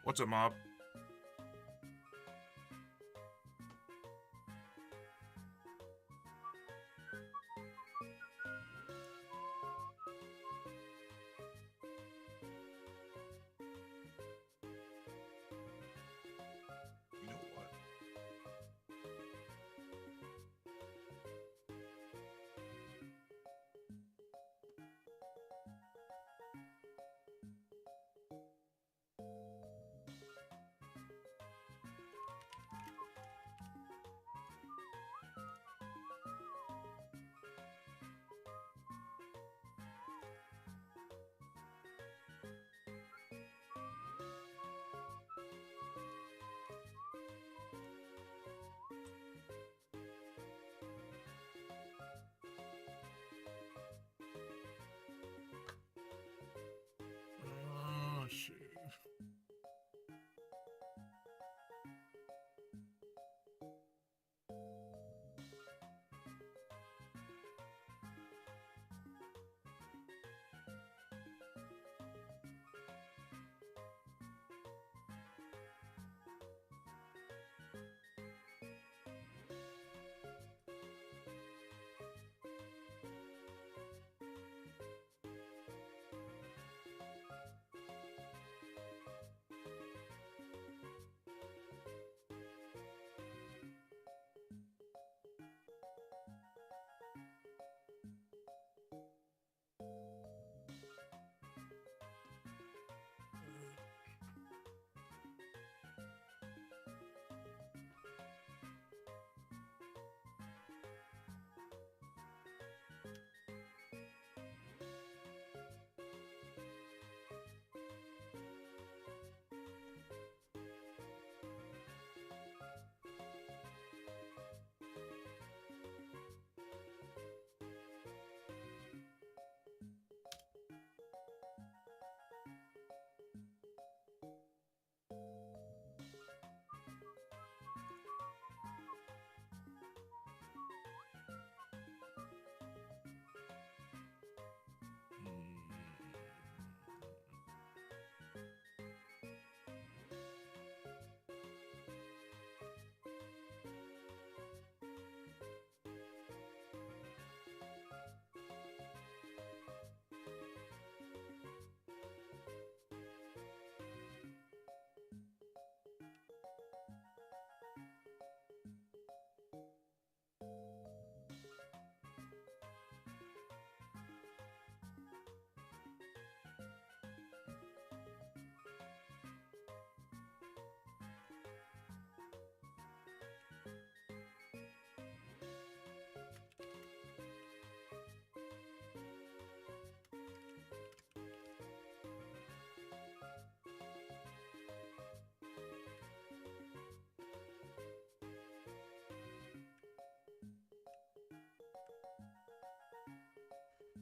What's up, mob? You know what? Oh, shit.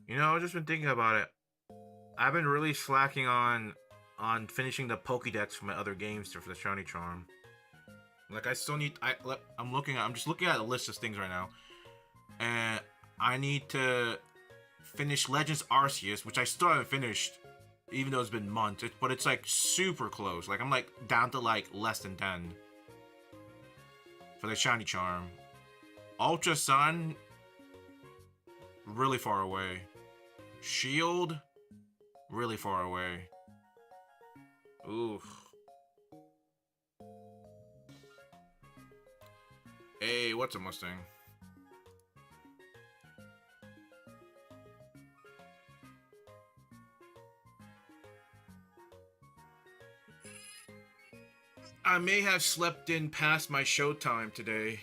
You know, I've just been thinking about it. I've been really slacking on finishing the Pokédex for my other games for the Shiny Charm. Like I still need. I'm just looking at a list of things right now, and I need to finish Legends Arceus, which I still haven't finished, even though it's been months. But it's like super close. Like I'm like down to like less than 10 for the Shiny Charm. Ultra Sun, really far away. Shield, really far away. Ooh. Hey, what's a Mustang? I may have slept in past my showtime today.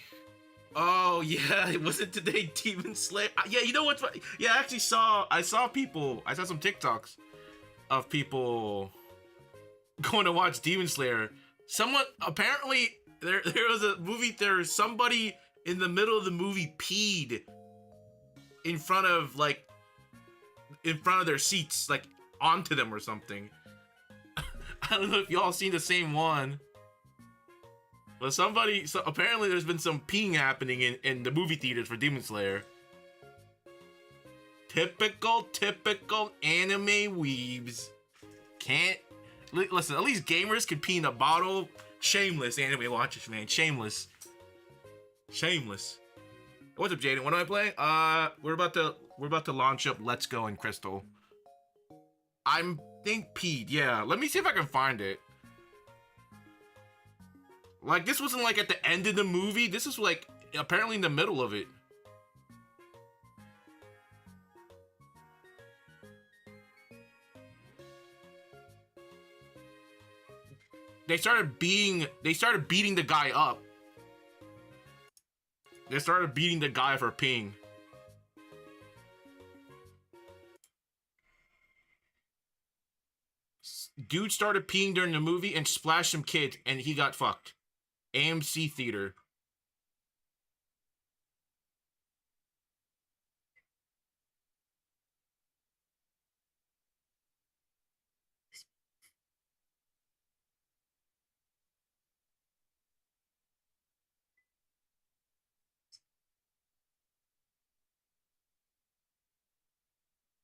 Oh yeah, it wasn't today Demon Slayer. Yeah, you know what's funny? Yeah, I saw some TikToks of people going to watch Demon Slayer. Someone apparently there was a movie there somebody in the middle of the movie peed in front of their seats, like onto them or something. I don't know if y'all seen the same one. But apparently there's been some peeing happening in the movie theaters for Demon Slayer. Typical anime weebs. Can't Listen, at least gamers can pee in a bottle. Shameless anime watchers, man. Shameless. Shameless. What's up, Jaden? What am I playing? We're about to launch up Let's Go in Crystal. I'm think Pete. Yeah, let me see if I can find it. Like, this wasn't like at the end of the movie. This is like apparently in the middle of it. They started beating the guy up. They started beating the guy for peeing. Dude started peeing during the movie and splashed some kid, and he got fucked. AMC Theater.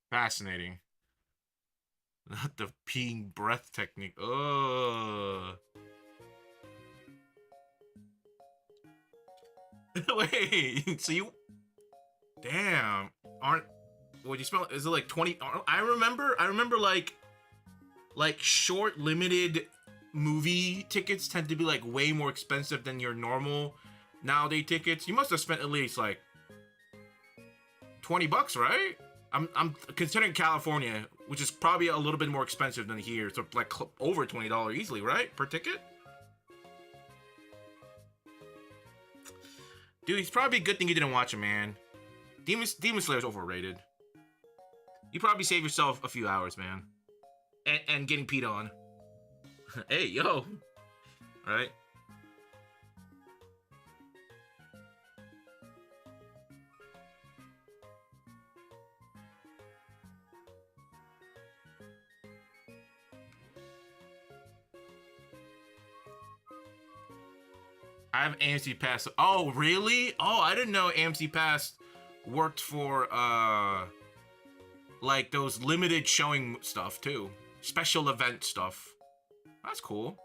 Fascinating. Not the peeing breath technique. Ugh. Wait, so you... Damn. Aren't... What you spell? Is it like 20? I remember like short limited movie tickets tend to be like way more expensive than your normal nowadays tickets. You must have spent at least like $20, right? I'm considering California, which is probably a little bit more expensive than here, so like over $20 easily, right? Per ticket? Dude, it's probably a good thing you didn't watch it, man. Demon Slayer's overrated. You probably save yourself a few hours, man. And getting peed on. Hey, yo. Alright. I have AMC Pass. Oh, really? Oh, I didn't know AMC Pass worked for, like those limited showing stuff, too. Special event stuff. That's cool.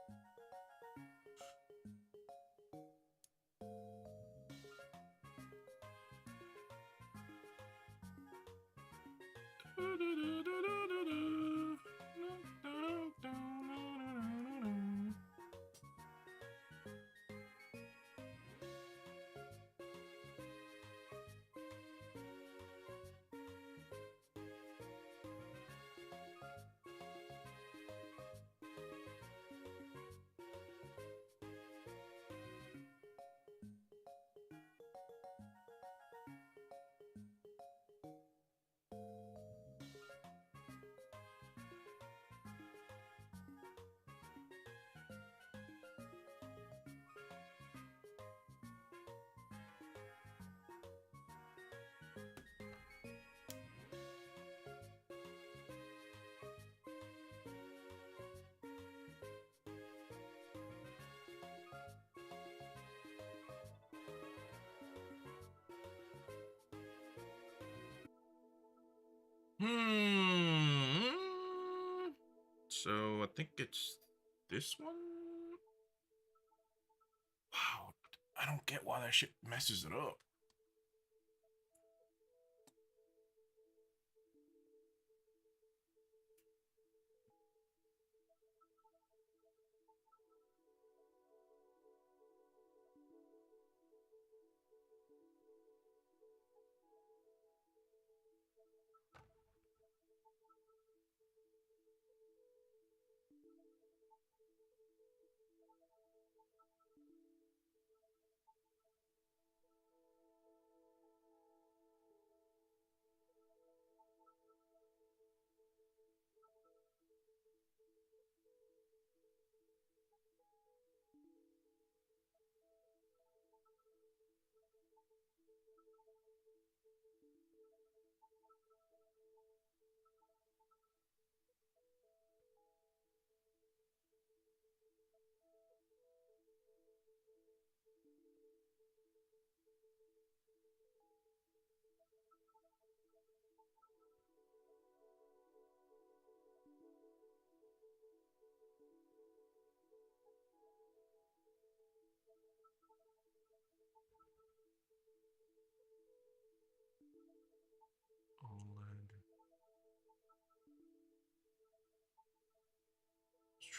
Hmm. So I think it's this one. Wow, I don't get why that shit messes it up.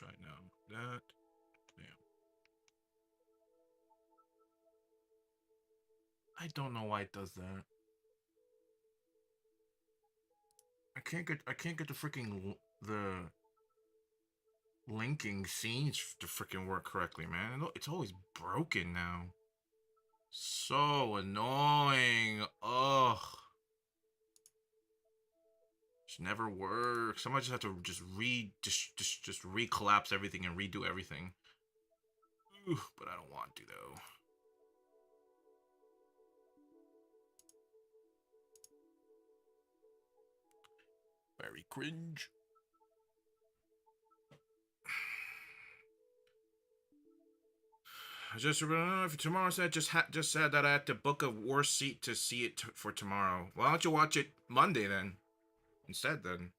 try now. That. Damn. I don't know why it does that. I can't get the freaking the linking scenes to freaking work correctly, man. It's always broken now. So annoying. Ugh. Just never works. I might just have to just recollapse everything and redo everything. Ooh, but I don't want to though. Very cringe. I just if tomorrow said just said that I had to book a worse seat to see it for tomorrow. Why don't you watch it Monday then? Instead then.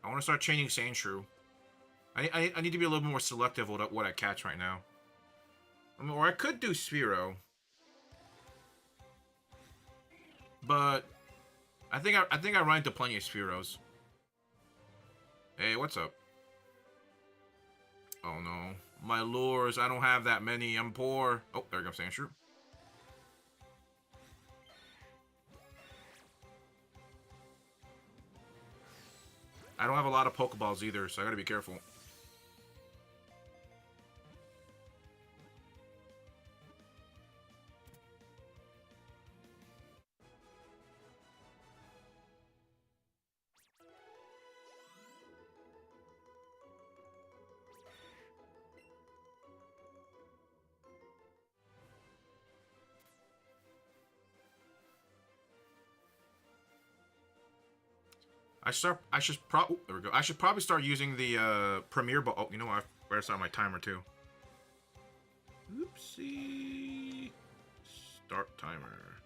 I want to start changing Sandshrew. I need to be a little more selective with what I catch right now. I mean, or I could do Sphero, but I think I run into plenty of Spheros. Hey, what's up? Oh no, my lures! I don't have that many. I'm poor. Oh, there goes Sandshrew. I don't have a lot of Pokeballs either, so I gotta be careful. There we go. I should probably start using the Premier Ball. Oh, you know what? I better start my timer too. Oopsie. Start timer.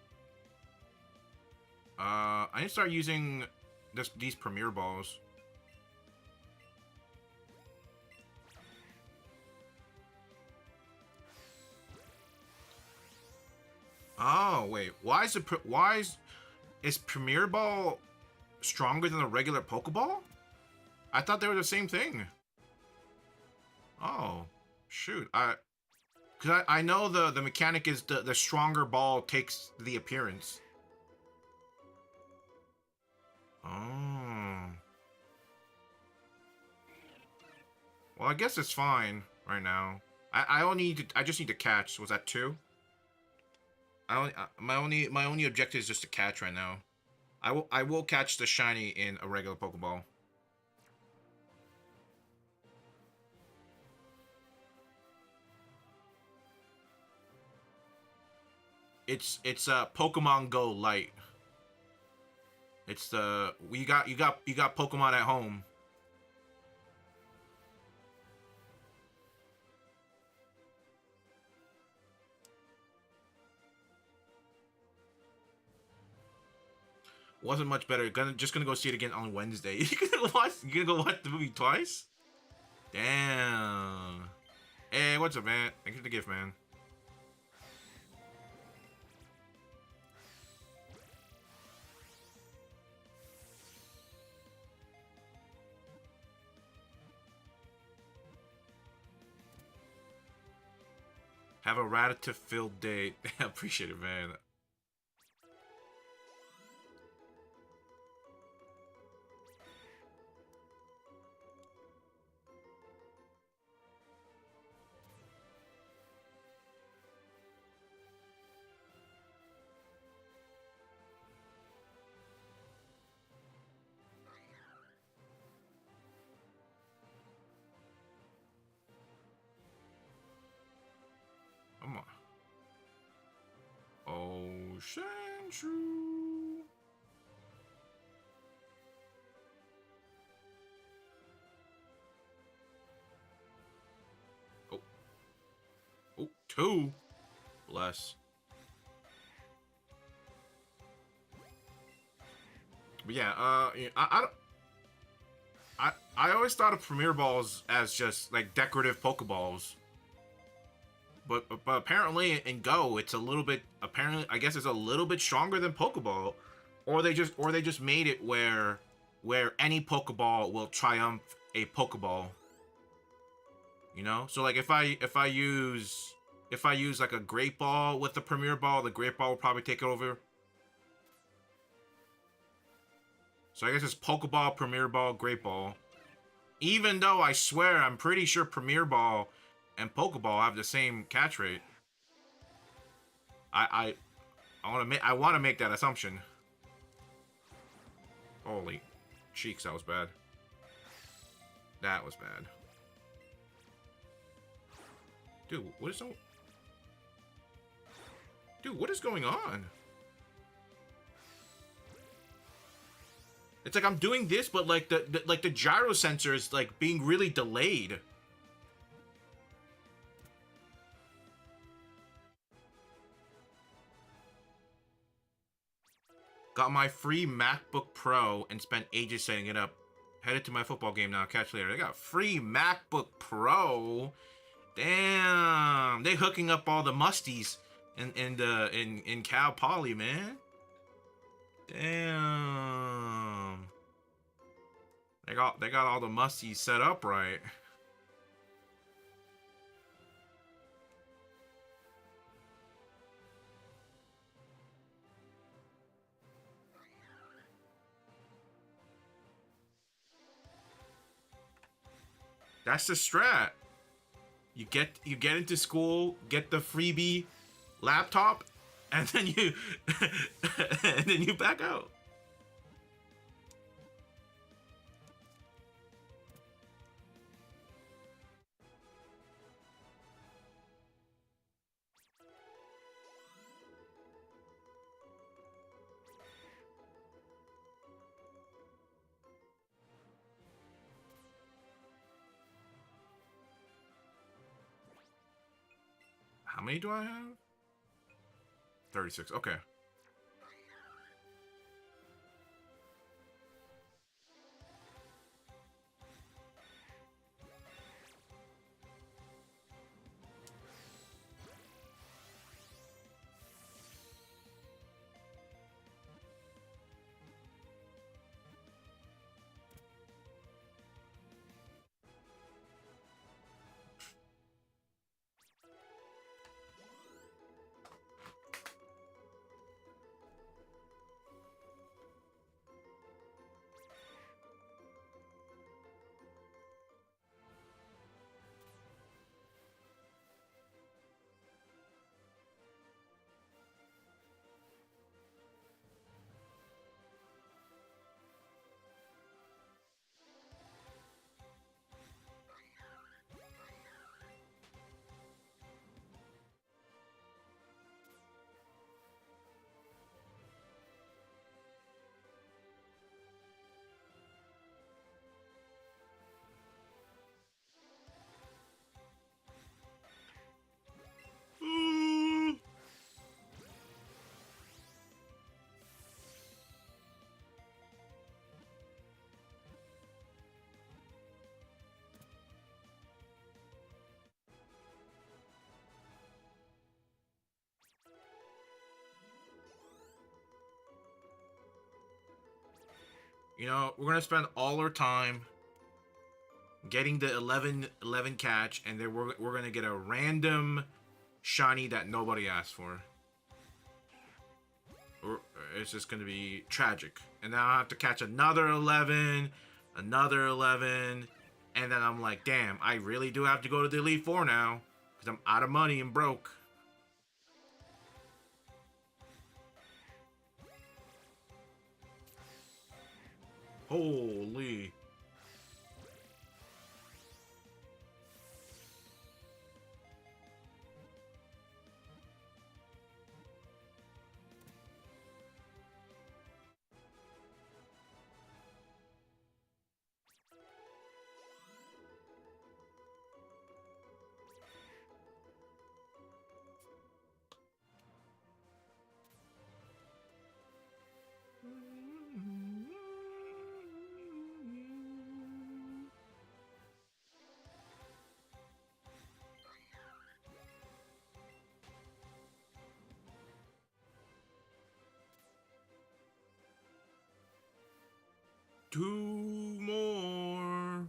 I need to start using these Premier Balls. Oh wait, is Premier Ball stronger than a regular Pokeball? I thought they were the same thing. Oh, shoot. Because I know the mechanic is the stronger ball takes the appearance. Oh. Well, I guess it's fine right now. I just need to catch. Was that 2? My only objective is just to catch right now. I will catch the shiny in a regular Pokeball. It's Pokemon Go Lite. It's the you got Pokemon at home. Wasn't much better. Just gonna go see it again on Wednesday. You gonna go watch the movie twice? Damn. Hey, what's up, man? Thank you for the gift, man. Have a Ratatouille-filled day. Appreciate it, man. Come on. Ocean Shrew. Oh. Oh, 2. Bless. But yeah, I don't. I always thought of Premier Balls as just like decorative Pokeballs. But apparently in Go, it's a little bit. Apparently, I guess it's a little bit stronger than Pokeball, or they just made it where any Pokeball will triumph a Pokeball. You know, so like if I use like a Great Ball with the Premier Ball, the Great Ball will probably take it over. So I guess it's Pokeball, Premier Ball, Great Ball. Even though I swear I'm pretty sure Premier Ball and Pokeball have the same catch rate. I want to make that assumption. Holy cheeks, that was bad. That was bad. Dude, what is so? Dude, what is going on? It's like I'm doing this, but like the gyro sensor is like being really delayed. Got my free MacBook Pro and spent ages setting it up. Headed to my football game now. Catch you later. I got free MacBook Pro. Damn, they hooking up all the musties in Cal Poly, man. Damn. They got all the musties set up right. That's the strat. You get into school, get the freebie laptop, and then you and then you back out. How many do I have? 36. Okay. You know, we're gonna spend all our time getting the 11 catch, and then we're gonna get a random shiny that nobody asked for. Or it's just gonna be tragic. And then I'll have to catch another 11, another 11, and then I'm like, damn, I really do have to go to the Elite Four now because I'm out of money and broke. Holy. Two more.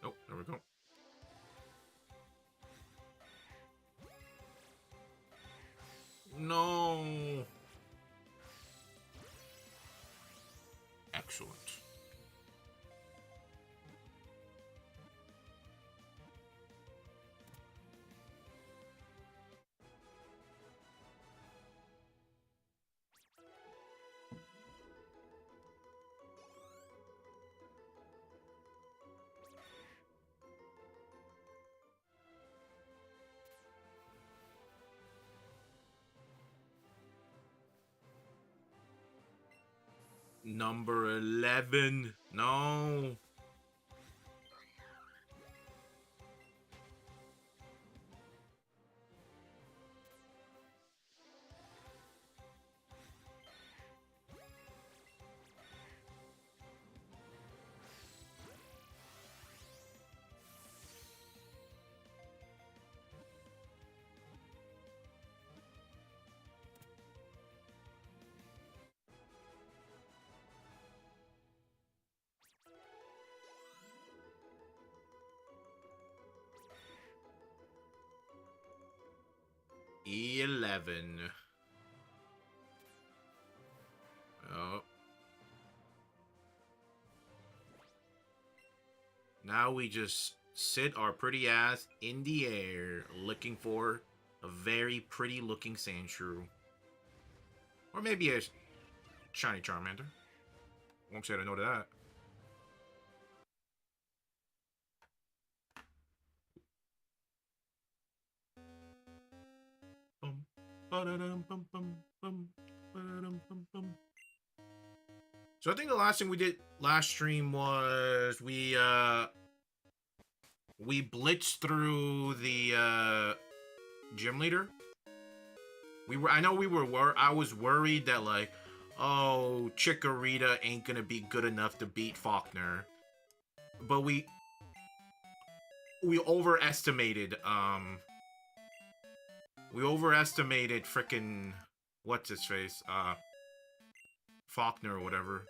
Oh, there we go. No. Excellent. Number 11. No. E11. Oh. Now we just sit our pretty ass in the air looking for a very pretty looking Sandshrew. Or maybe a shiny Charmander. Won't say I know that. So I think the last thing we did last stream was we blitzed through the gym leader. I know we were I was worried that like, oh, Chikorita ain't gonna be good enough to beat Faulkner. But we overestimated frickin' what's his face? Faulkner or whatever.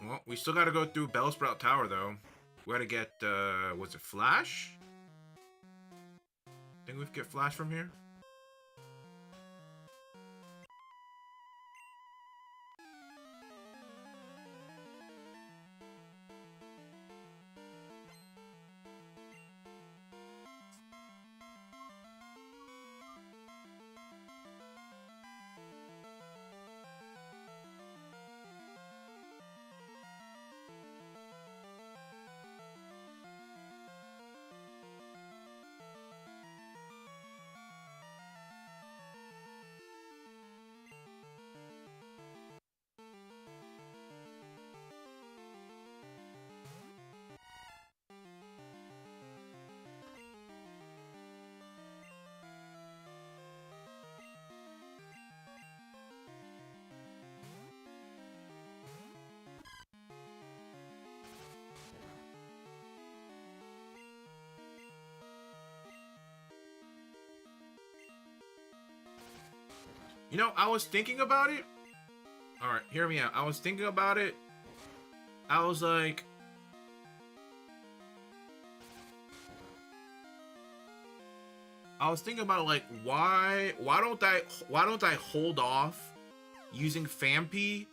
Well, we still gotta go through Bellsprout Tower, though. We gotta get, was it Flash? Think we can get Flash from here? You know, I was thinking about it. Alright, hear me out. I was thinking about it. I was like... like, why don't I hold off using Fampi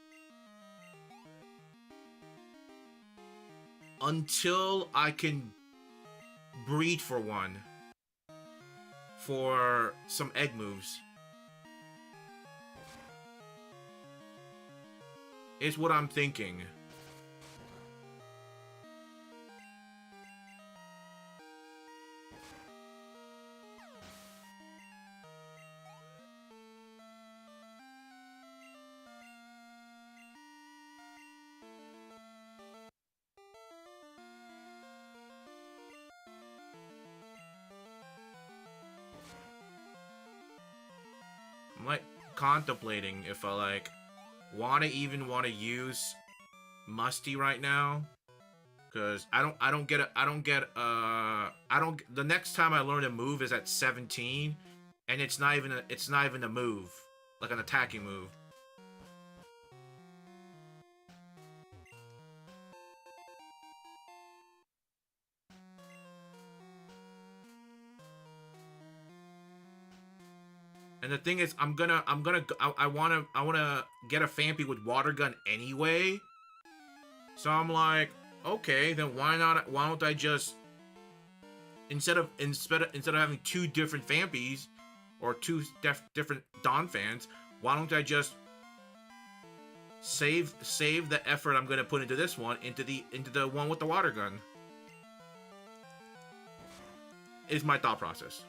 until I can breed for one for some egg moves. Is what I'm thinking. I'm like contemplating if I like want to use Musty right now, because the next time I learn a move is at 17, and it's not even a move, like an attacking move. And the thing is, I wanna get a Fampi with Water Gun anyway. So I'm like, okay, then why don't I just instead of having two different Fampis or two different Donphans, why don't I just save the effort I'm gonna put into this one into the one with the Water Gun? Is my thought process.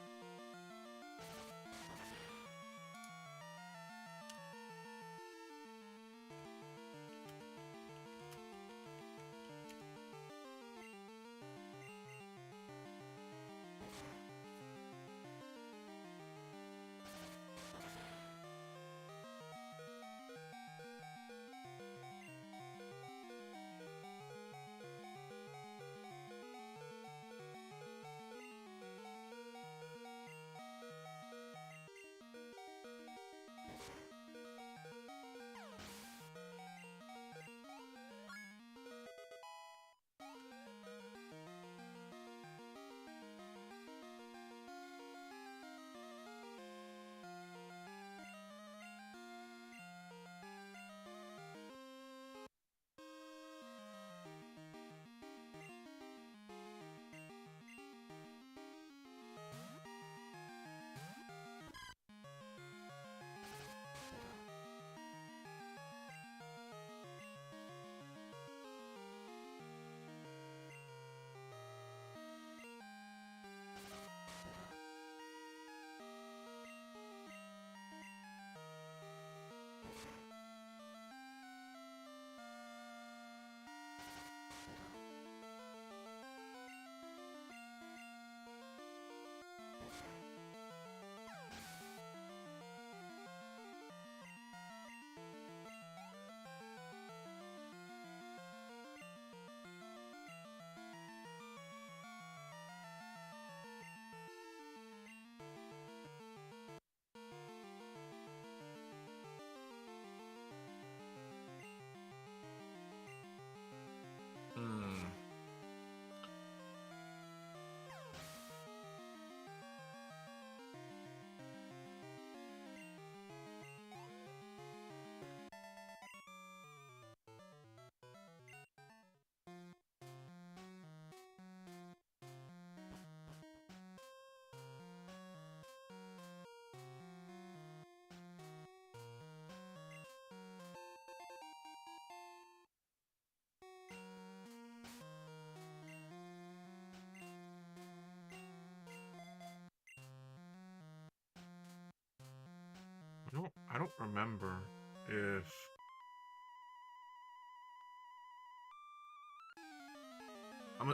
I don't remember if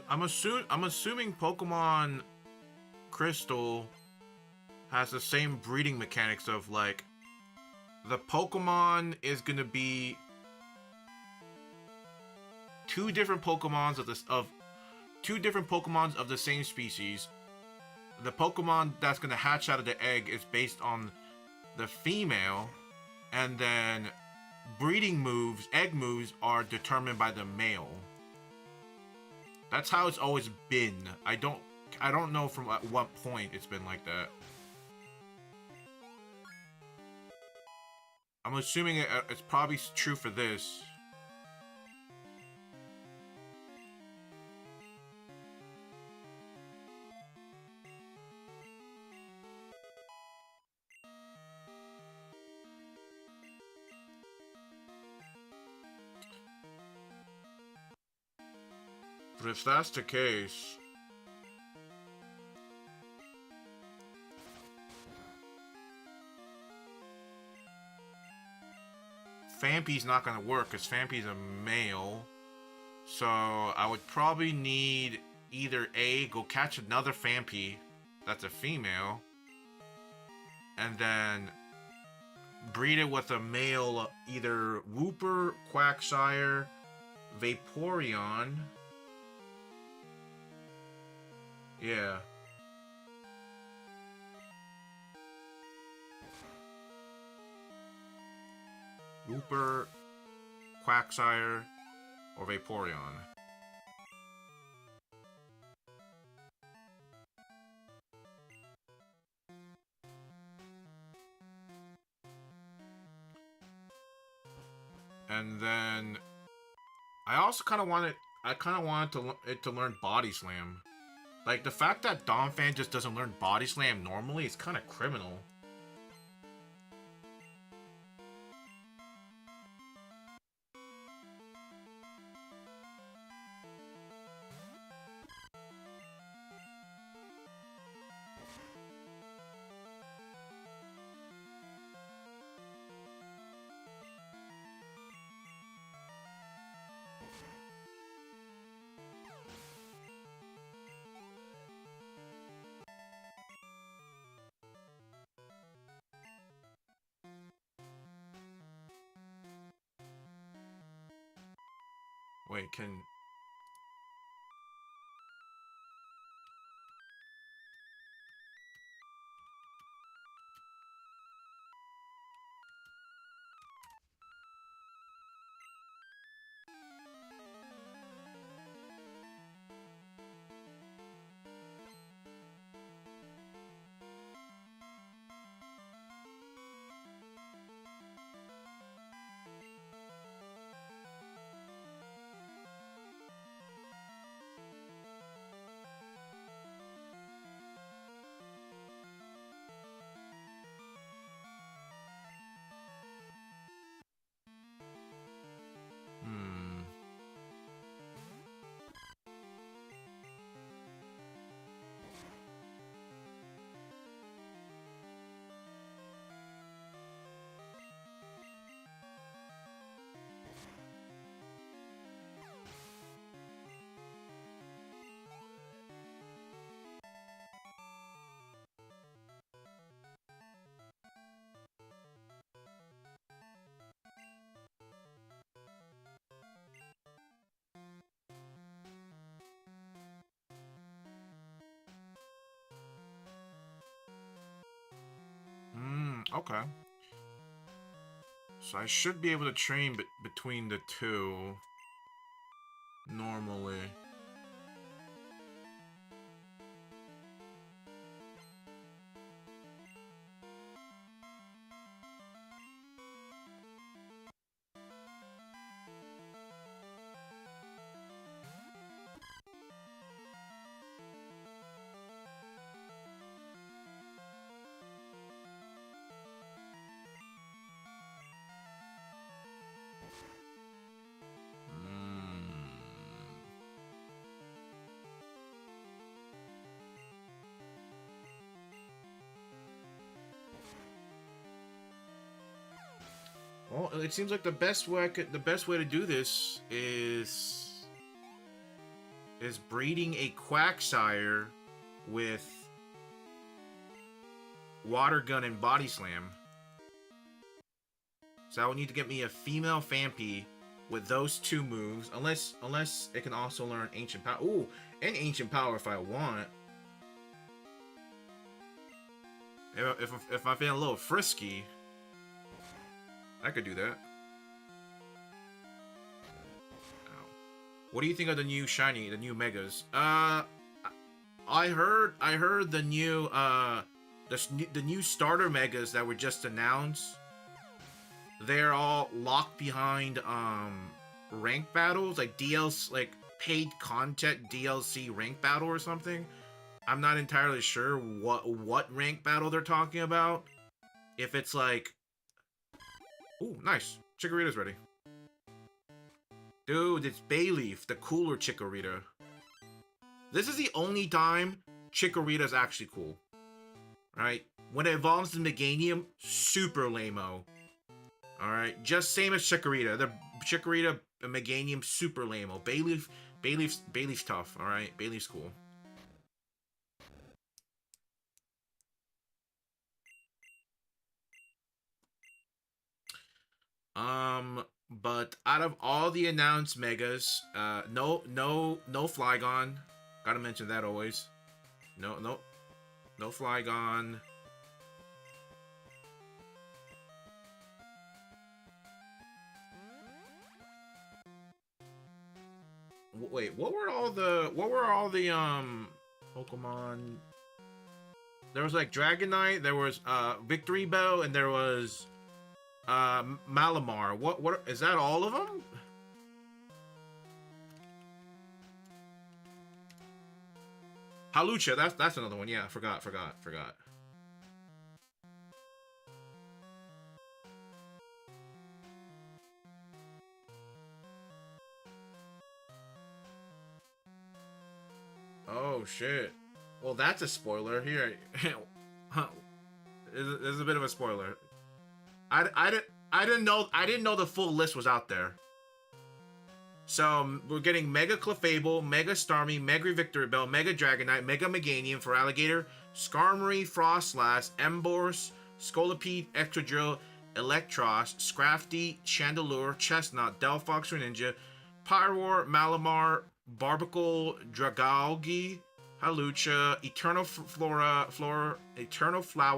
I'm assuming Pokemon Crystal has the same breeding mechanics of like the Pokemon is gonna be two different Pokemons of the same species. The Pokemon that's gonna hatch out of the egg is based on the female, and then breeding moves, egg moves, are determined by the male. That's how it's always been. I don't know from at what point it's been like that. I'm assuming it's probably true for this. But if that's the case, Fampy's not gonna work because Fampy's a male. So I would probably need either A, go catch another Fampy that's a female, and then breed it with a male, either Wooper, Quagsire, Vaporeon. Yeah. Wooper, Quagsire, or Vaporeon. And then I also kind of wanted it to learn Body Slam. Like, the fact that Donphan just doesn't learn Body Slam normally is kind of criminal. Wait, can... Okay. So I should be able to train between the two normally. Well, it seems like the best way to do this is breeding a Quagsire with Water Gun and Body Slam. So I would need to get me a female Fampy with those two moves, unless it can also learn Ancient Power. Ooh, and Ancient Power if I want. If I'm feeling a little frisky. I could do that. Ow. What do you think of the new shiny, the new megas? I heard the new the new starter megas that were just announced. They're all locked behind rank battles, like DLC, like paid content DLC rank battle or something. I'm not entirely sure what rank battle they're talking about. If it's like, ooh, nice, Chikorita's ready. Dude, it's Bayleaf, the cooler Chikorita. This is the only time Chikorita's actually cool. Right? When it evolves to Meganium, super lame-o. Alright? Just same as Chikorita. The Chikorita and Meganium, super lame-o. Bayleaf's tough, alright? Bayleaf's cool. But out of all the announced megas, no Flygon. Gotta mention that always. No Flygon. Wait, what were all the Pokemon? There was like Dragonite, there was Victory Bell, and there was Malamar. What is that, all of them? Halucha, that's another one. Yeah, forgot. Oh shit. Well, that's a spoiler. Here, this is a bit of a spoiler. I didn't know the full list was out there. So we're getting Mega Clefable, Mega Starmie, Mega Victory Bell, Mega Dragonite, Mega Meganium for Alligator, Skarmory, Frostlass, Embourse, Scolipede, Excadrill, Electros, Scrafty, Chandelure, Chestnut, Delphox Greninja, Pyroar, Malamar, Barbacle, Dragalge, Halucha, Eternal Flower,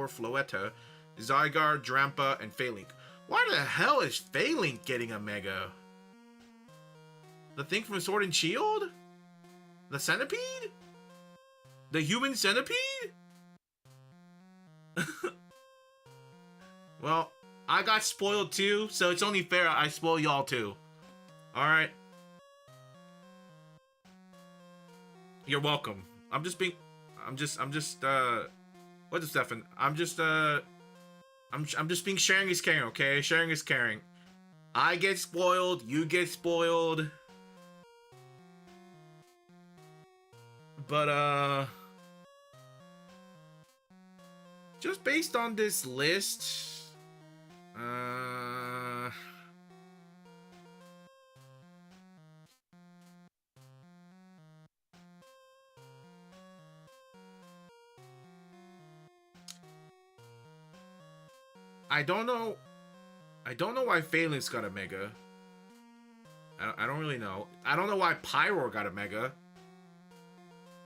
Floetta, Zygarde, Drampa, and Phalink. Why the hell is Phalink getting a Mega? The thing from Sword and Shield? The centipede? The human centipede? Well, I got spoiled too, so it's only fair I spoil y'all too. Alright. You're welcome. What is Stefan? I'm just being sharing is caring, okay? Sharing is caring. I get spoiled, you get spoiled. But just based on this list, I don't know why Phalink's got a Mega. I don't really know. I don't know why Pyroar got a Mega.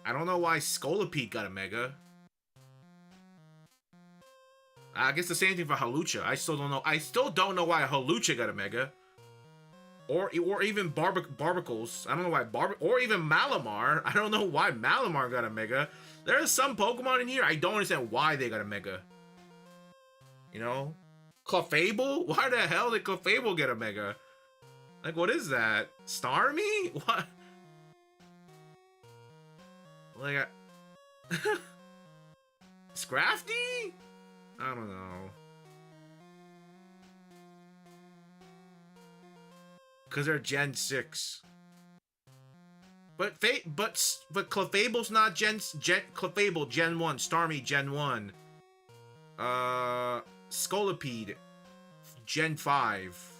I don't know why Scolipede got a Mega. I guess the same thing for Halucha. I still don't know why Halucha got a Mega. Or even Barbicles. I don't know why or even Malamar. I don't know why Malamar got a Mega. There's some Pokemon in here I don't understand why they got a Mega. You know? Clefable? Why the hell did Clefable get a Mega? Like, what is that? Starmie? What? Like, Scrafty? I don't know. Because they're Gen 6. But Clefable's not Clefable Gen 1, Starmie Gen 1. Scolipede Gen 5.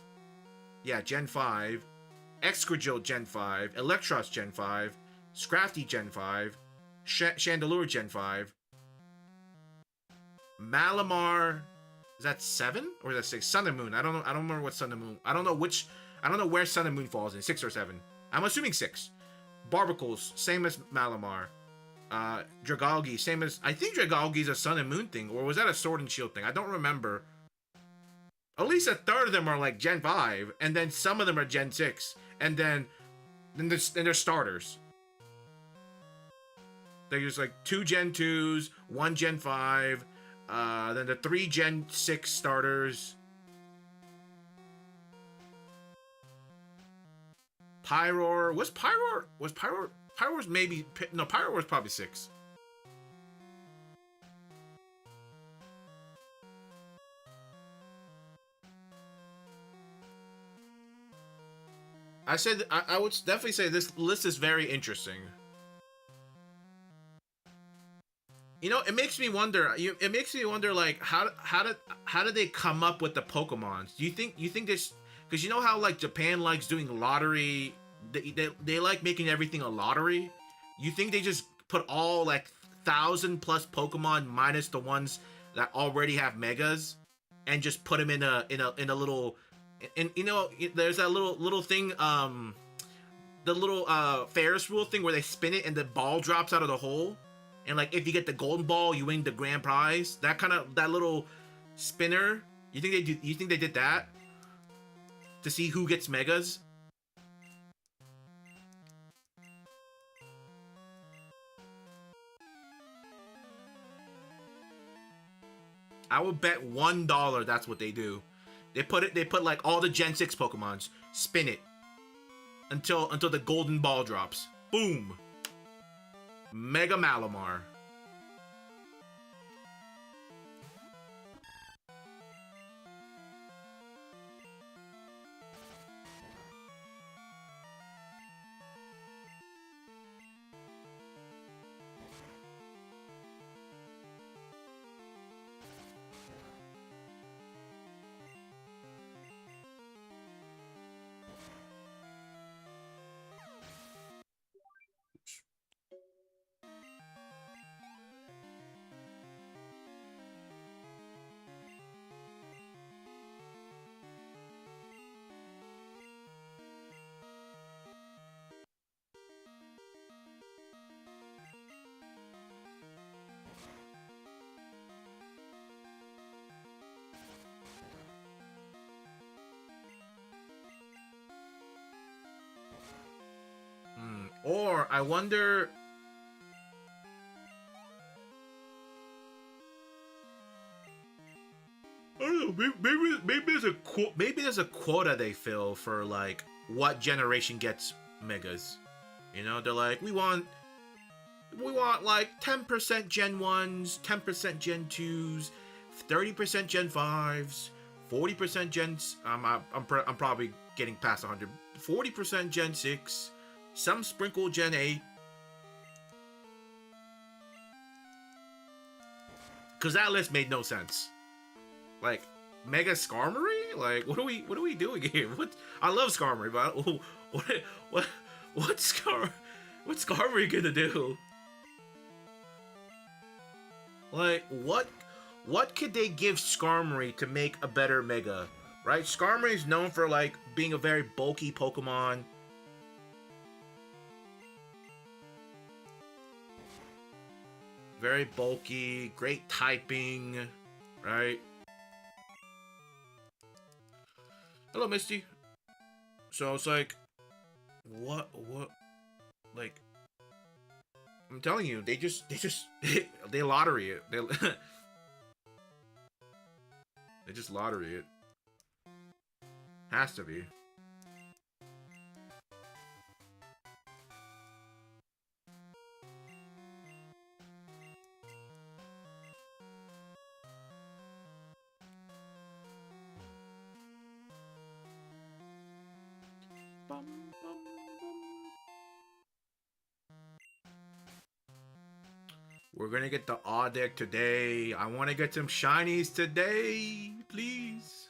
Yeah, Gen 5. Excadrill Gen 5. Electros Gen 5. Scrafty Gen 5. Chandelure Gen 5. Malamar, is that 7 or is that 6? Sun and Moon. I don't remember what Sun and Moon. I don't know where Sun and Moon falls in. 6 or 7. I'm assuming 6. Barbicles, same as Malamar. Dragalge, same as, I think Dragalge's a Sun and Moon thing, or was that a Sword and Shield thing? I don't remember. At least a third of them are like Gen 5, and then some of them are Gen 6, and then there's starters. There's like 2 Gen 2s, 1 Gen 5, then the 3 Gen 6 starters. Pyroar Pyroar's maybe no, Pyroar's probably 6. I would definitely say this list is very interesting. You know, it makes me wonder. It makes me wonder, like how did they come up with the Pokemons? Do you think this, because you know how like Japan likes doing lottery, they like making everything a lottery. You think they just put all like 1,000+ Pokemon minus the ones that already have megas, and just put them in a little, and you know there's that little thing, the little Ferris wheel thing where they spin it and the ball drops out of the hole, and like if you get the golden ball, you win the grand prize. That little spinner. You think they did that to see who gets megas? I would bet $1 that's what they do. They put like all the Gen 6 Pokemons, spin it until the golden ball drops. Boom. Mega Malamar. Or I wonder. I don't know. Maybe there's a quota they fill for like what generation gets megas. You know, they're like, we want like 10% Gen 1s, 10% Gen 2s, 30% Gen 5s, 40% Gen. I'm probably getting past 100. 40% Gen 6, some sprinkle Gen 8. Because that list made no sense. Like Mega Skarmory? Like what are we doing here? What, I love Skarmory, but what what what's Skarmory gonna do? Like what could they give Skarmory to make a better Mega? Right? Skarmory is known for like being a very bulky Pokemon. Very bulky, great typing, right? Hello, Misty. So it's like, what, like, I'm telling you, they lottery it. They just lottery it. Has to be. Bum, bum, bum. We're gonna get the odd deck today. I want to get some shinies today, please.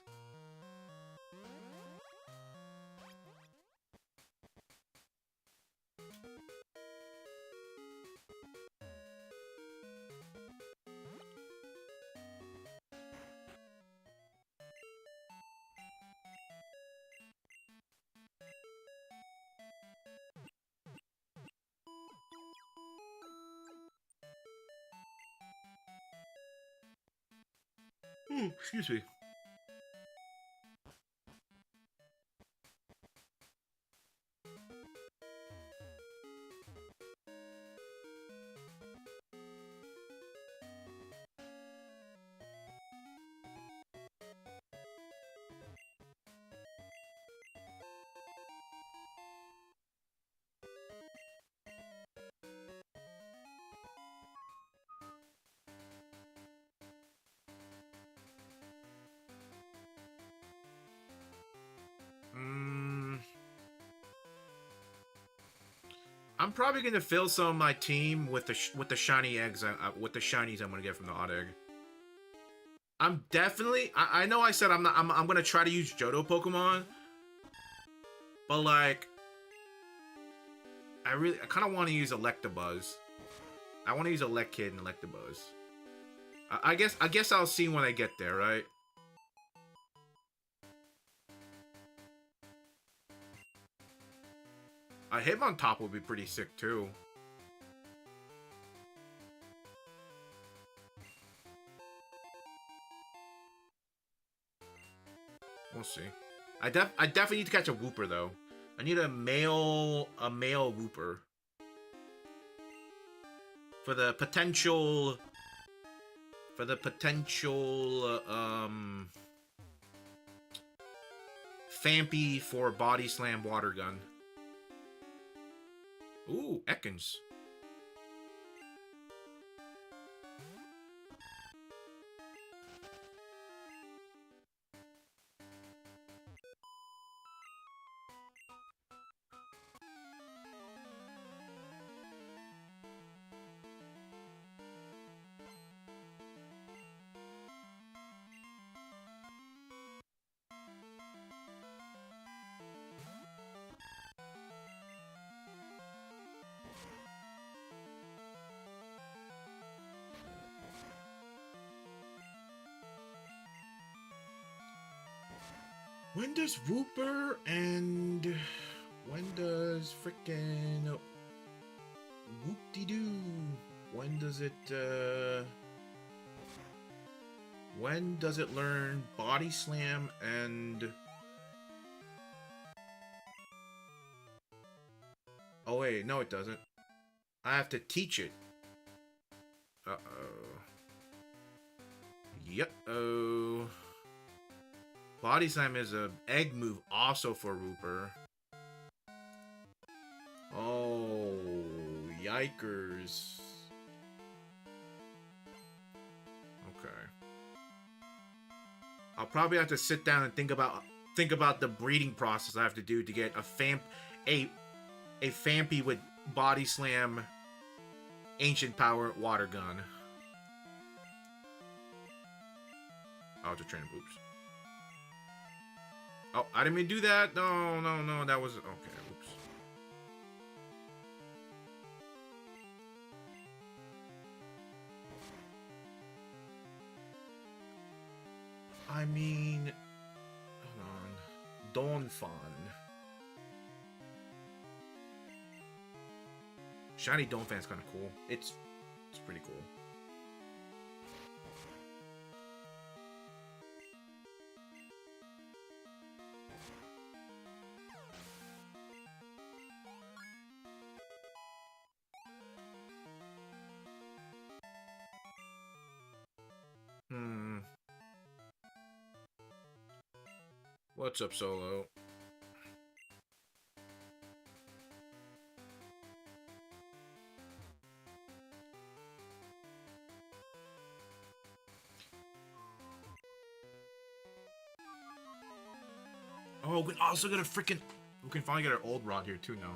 Ooh, excuse me. I'm probably gonna fill some of my team with the shiny eggs. With the shinies I'm gonna get from the odd egg. I'm definitely. I know I said I'm not. I'm gonna try to use Johto Pokemon, but like, I kind of want to use Electabuzz. I want to use Elekid and Electabuzz. I guess I'll see when I get there, right? A Hitmontop would be pretty sick too. We'll see. I definitely need to catch a Wooper though. I need a male Wooper for the potential Fampy for Body Slam Water Gun. Ooh, Ekans. When does Wooper and when does frickin' Whoop-de-doo? When does it learn Body Slam and... Oh wait, no it doesn't. I have to teach it. Uh-oh. Yup-oh. Body Slam is a egg move also for Wooper. Oh, yikers. Okay. I'll probably have to sit down and think about the breeding process I have to do to get a Fampy with Body Slam Ancient Power Water Gun. Ultra Train, oops. Oh, I didn't mean to do that. No, that was... Okay, oops. I mean... Hold on. Donphan. Shiny Donphan's kind of cool. It's pretty cool. What's up, Solo? Oh, we can also get a freaking... We can finally get our old rod here, too, now.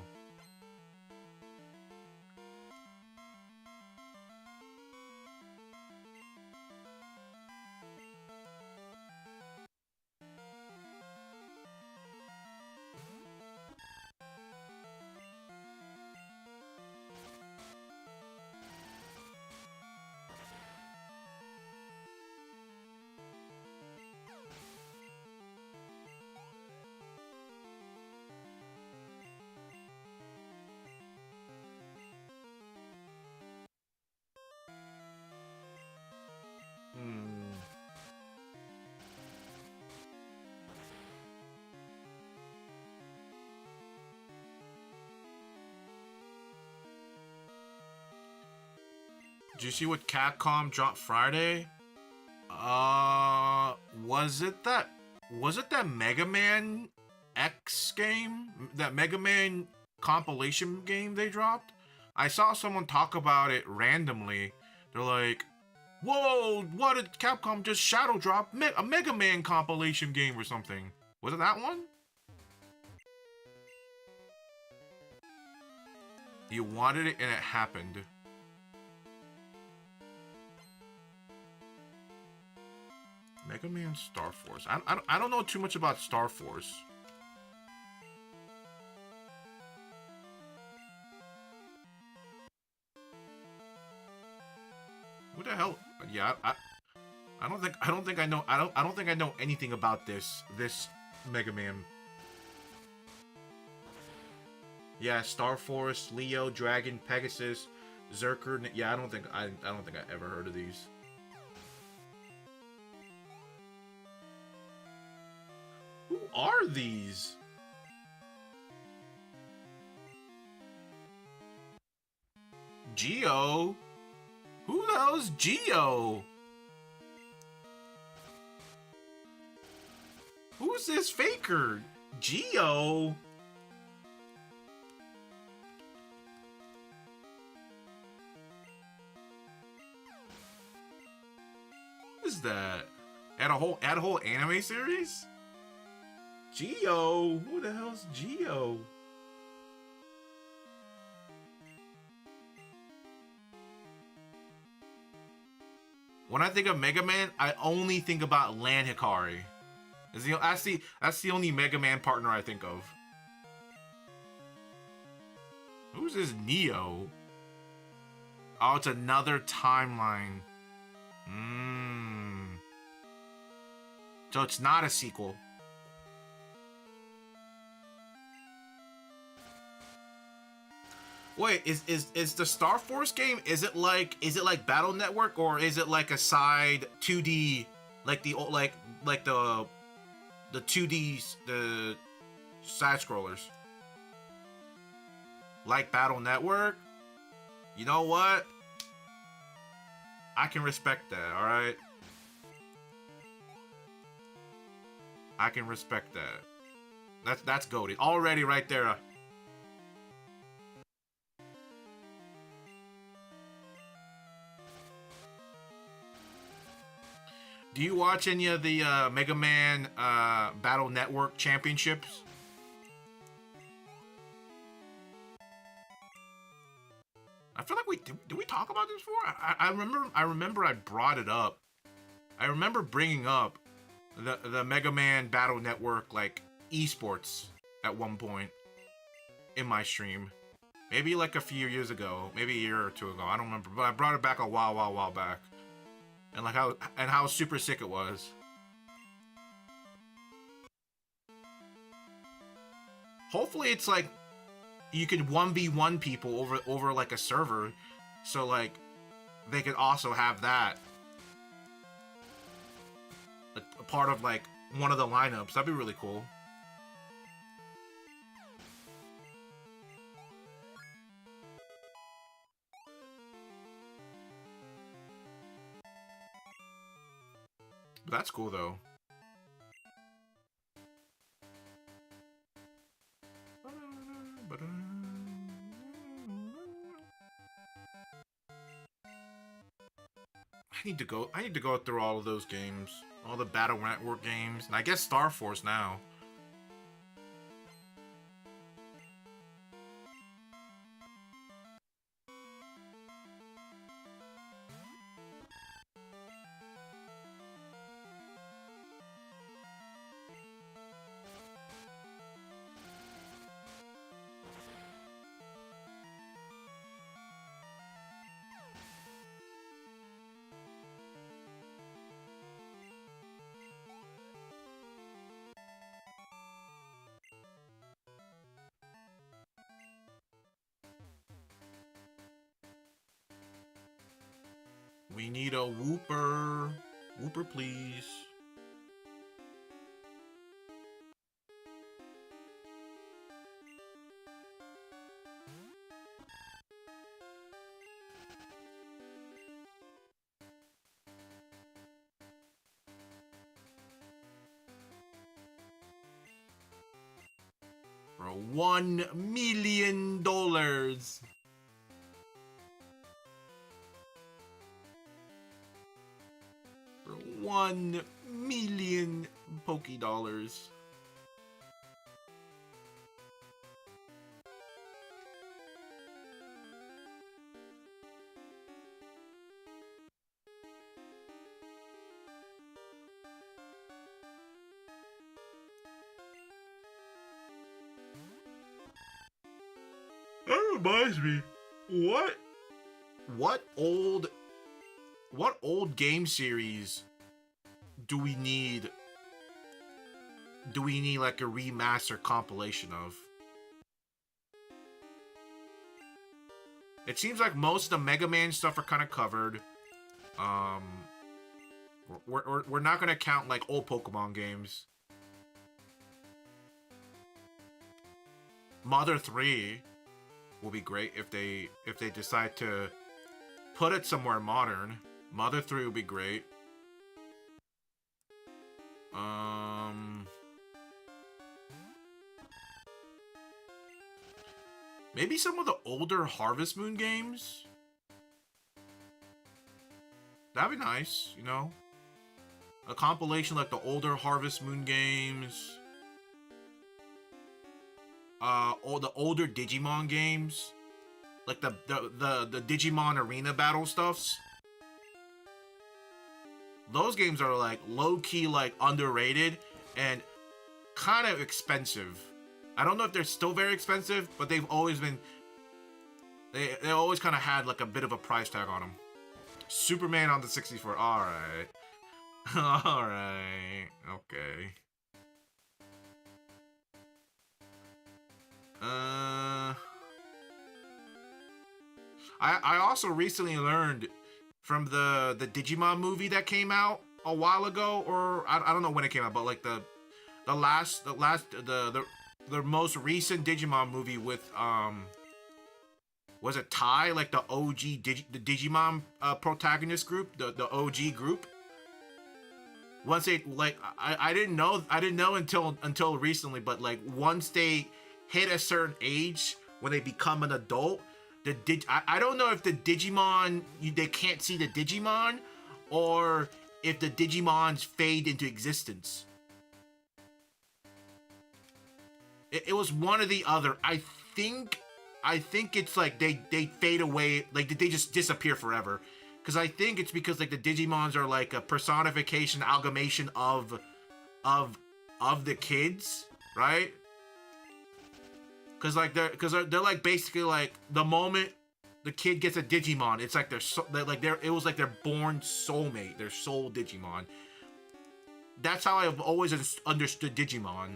Did you see what Capcom dropped Friday? Was it that Mega Man X game? That Mega Man compilation game they dropped? I saw someone talk about it randomly. They're like, whoa, what did Capcom just shadow drop? A Mega Man compilation game or something. Was it that one? You wanted it and it happened. Mega Man Star Force. I don't know too much about Star Force. Who the hell? Yeah, I don't think I know anything about this Mega Man. Yeah, Star Force, Leo, Dragon, Pegasus, Zerker. Yeah, I don't think I ever heard of these. Who are these? Geo? Who the hell is Geo? Who's this faker? Geo? What is that? Add a whole anime series? Geo? Who the hell's Geo? When I think of Mega Man, I only think about Land Hikari. That's the only Mega Man partner I think of. Who's this Neo? Oh, it's another timeline. So it's not a sequel. Wait, is the Star Force game? Is it like Battle Network, or is it like a side 2D, like the 2Ds, the side scrollers, like Battle Network? You know what? I can respect that. All right, I can respect that. That's goated already right there. Do you watch any of the Mega Man Battle Network championships? I feel like did we talk about this before? I remember I brought it up. I remember bringing up the Mega Man Battle Network like esports at one point in my stream. Maybe like a few years ago, maybe a year or two ago. I don't remember, but I brought it back a while back. And like how super sick it was. Hopefully it's like you could 1v1 people over like a server, so like they could also have that a part of like one of the lineups. That'd be really cool. But that's cool though. I need to go through all of those games. All the Battle Network games. And I guess Star Force now. We need a Whooper. Whooper, please. For $1 million. For 1 million Poké Dollars. That reminds me, what what old what old game series do we need like a remaster compilation of? It seems like most of the Mega Man stuff are kind of covered. Um, we're not gonna count like old Pokemon games. Mother 3 will be great if they decide to put it somewhere modern. Mother 3 would be great. Maybe some of the older Harvest Moon games? That'd be nice, you know? A compilation like the older Harvest Moon games. All the older Digimon games. Like the Digimon Arena battle stuffs. Those games are like low-key like underrated and kind of expensive. I don't know if they're still very expensive, but they've always been... They always kind of had like a bit of a price tag on them. Superman on the 64. Alright. Alright. Okay. I also recently learned from the Digimon movie that came out a while ago, or I don't know when it came out, but like the most recent Digimon movie with was it Tai, like the OG the Digimon protagonist group, the OG group. Once they like I didn't know until recently, but like once they hit a certain age when they become an adult, I don't know if the Digimon they can't see the Digimon, or if the Digimons fade into existence. It was one or the other. I think it's like they fade away, like they just disappear forever. Because I think it's because like the Digimons are like a personification, amalgamation of the kids, right? Because they're like basically like the moment the kid gets a Digimon, it's like it was like their born soulmate, their soul Digimon. That's how I've always understood Digimon.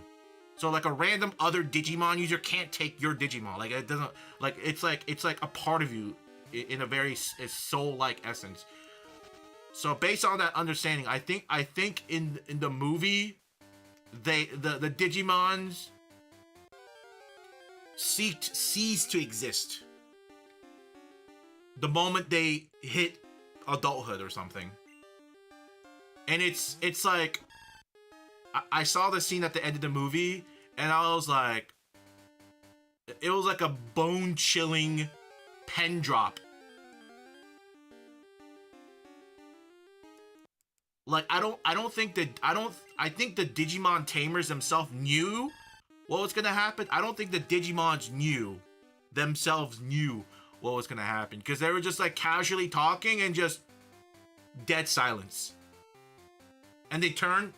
So like a random other Digimon user can't take your Digimon. Like it doesn't, like it's like a part of you in a very soul-like essence. So based on that understanding, I think in the movie, the Digimons cease to exist the moment they hit adulthood or something. And it's like I saw the scene at the end of the movie, and I was like, it was like a bone-chilling pen drop. Like I think the Digimon tamers themselves knew what was gonna happen. I don't think the Digimons knew what was gonna happen, because they were just like casually talking and just dead silence. And they turn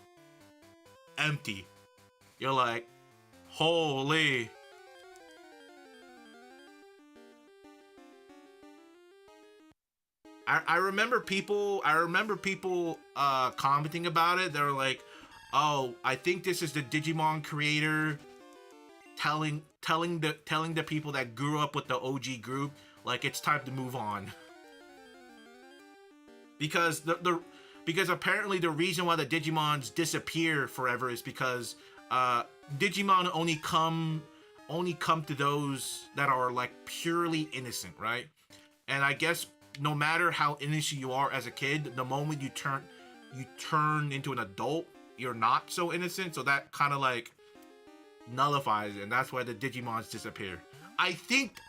empty. You're like, holy. I remember people commenting about it. They were like, oh, I think this is the Digimon creator telling the people that grew up with the OG group, like, it's time to move on. Because because apparently the reason why the Digimons disappear forever is because Digimon only come to those that are like purely innocent, right? And I guess no matter how innocent you are as a kid, the moment you turn into an adult, you're not so innocent. So that kind of like nullifies it, and that's why the Digimons disappear. I think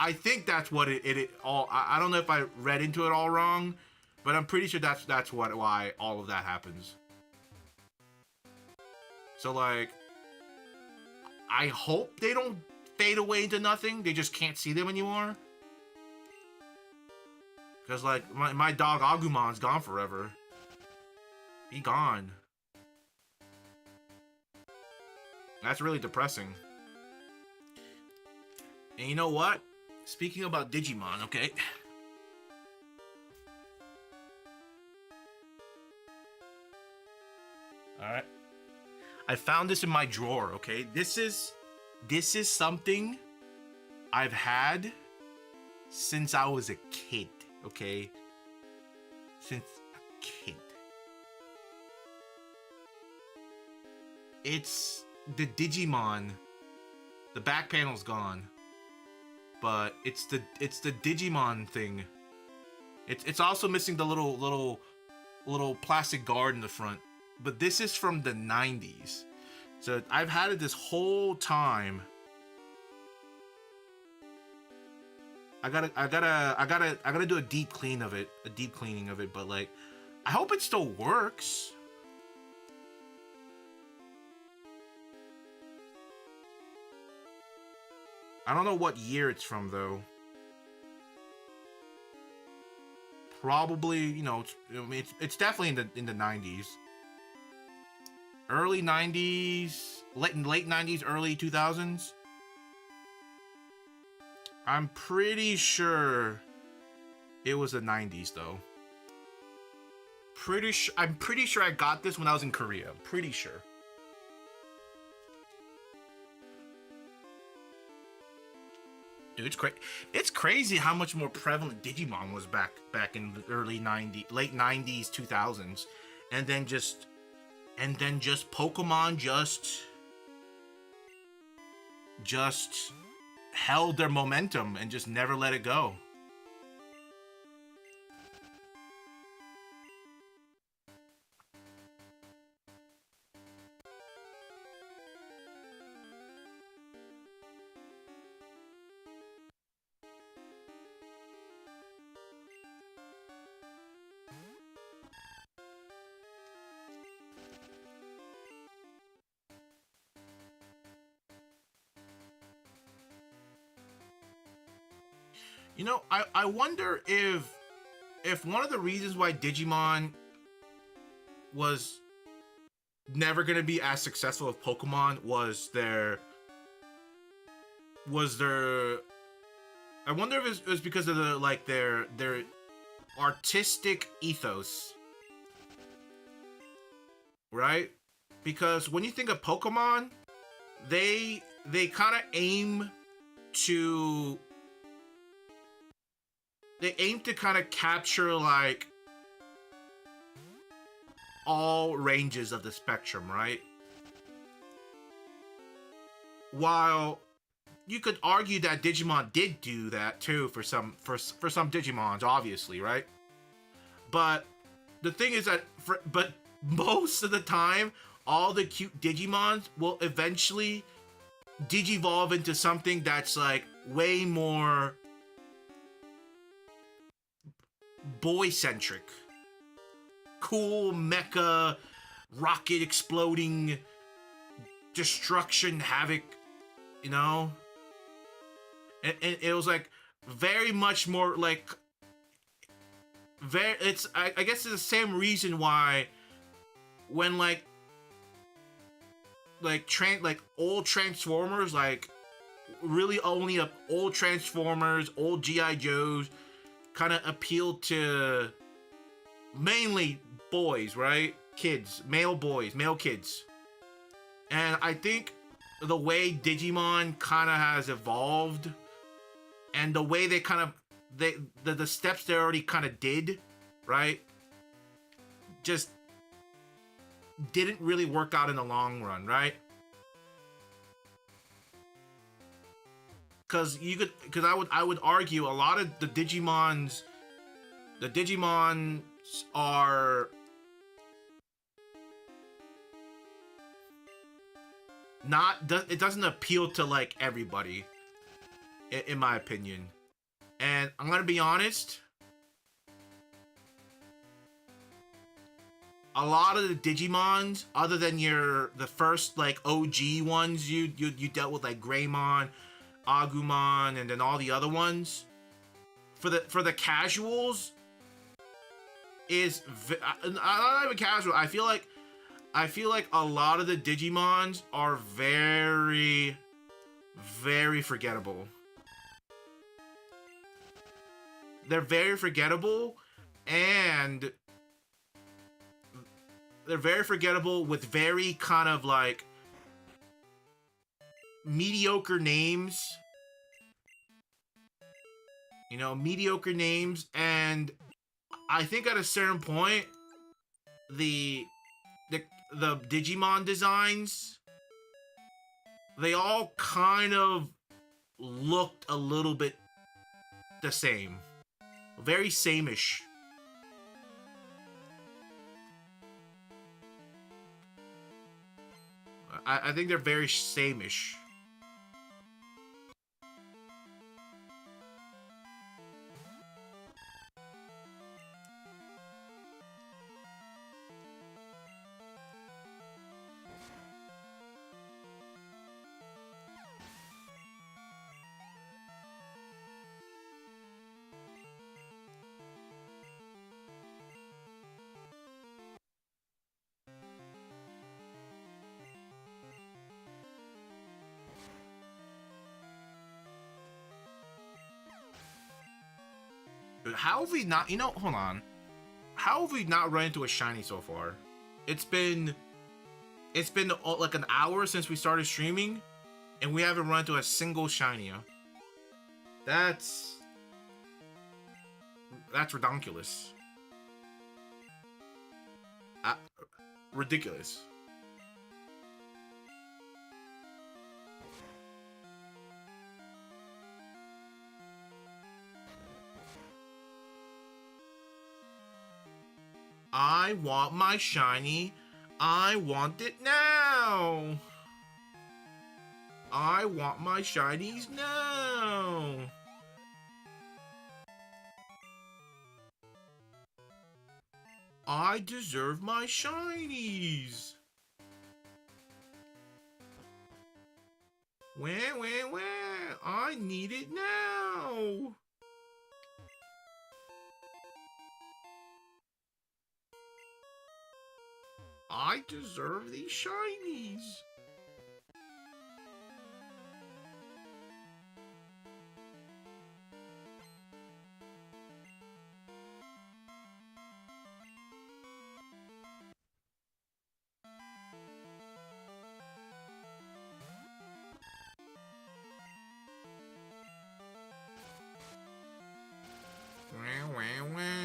that's what it all. I don't know if I read into it all wrong, but I'm pretty sure that's why all of that happens. So like, I hope they don't fade away into nothing. They just can't see them anymore. Because, like, my dog Agumon's gone forever. He gone. That's really depressing. And you know what? speaking about Digimon, okay? Alright. I found this in my drawer, okay? This is something I've had since I was a kid, okay? Since a kid. It's the Digimon. The back panel's gone. But it's the Digimon thing. It's also missing the little plastic guard in the front. But this is from the 90s. So I've had it this whole time. I gotta do a deep cleaning of it, but like, I hope it still works. I don't know what year it's from though. Probably, you know, it's definitely in the 90s. Early 90s, late 90s, early 2000s. I'm pretty sure it was the 90s though. I'm pretty sure I got this when I was in Korea. I'm pretty sure. Dude, it's crazy how much more prevalent Digimon was back in the early 90s, late 90s, 2000s, and then just Pokemon just held their momentum and just never let it go. You know, I wonder if one of the reasons why Digimon was never gonna be as successful as Pokemon was their I wonder if it was because of their artistic ethos, right? Because when you think of Pokemon, they kind of aim to kind of capture like all ranges of the spectrum, right? While you could argue that Digimon did do that too for some Digimons, obviously, right? But the thing is that but most of the time, all the cute Digimons will eventually digivolve into something that's like way more boy-centric. Cool mecha, rocket exploding, destruction, havoc, you know? And it was like very much more like I guess it's the same reason why when like old Transformers, like really only old Transformers, old G.I. Joes kind of appealed to mainly boys, right? Kids, male boys, male kids. And I think the way Digimon kind of has evolved and the way they kind of the steps they already kind of did, right? Just didn't really work out in the long run, right? Because I would argue a lot of the Digimons are not, it doesn't appeal to like everybody, in my opinion. And I'm gonna be honest, a lot of the Digimons, other than the first like OG ones you dealt with, like Greymon, Agumon, and then all the other ones, for the casuals, not even casual. I feel like a lot of the Digimons are very, very forgettable. they're very forgettable, and they're very forgettable with very kind of like mediocre names. You know, mediocre names, and I think at a certain point, the the the Digimon designs, they all kind of looked a little bit the same, very sameish. I think they're very sameish. Dude, how have we not? You know, hold on. How have we not run into a shiny so far? It's been like an hour since we started streaming, and we haven't run into a single shiny. That's ridiculous. Uh, Ridiculous. I want my shiny. I want it now. I want my shinies now. I deserve my shinies. Where? I need it now. I deserve these shinies. Wah.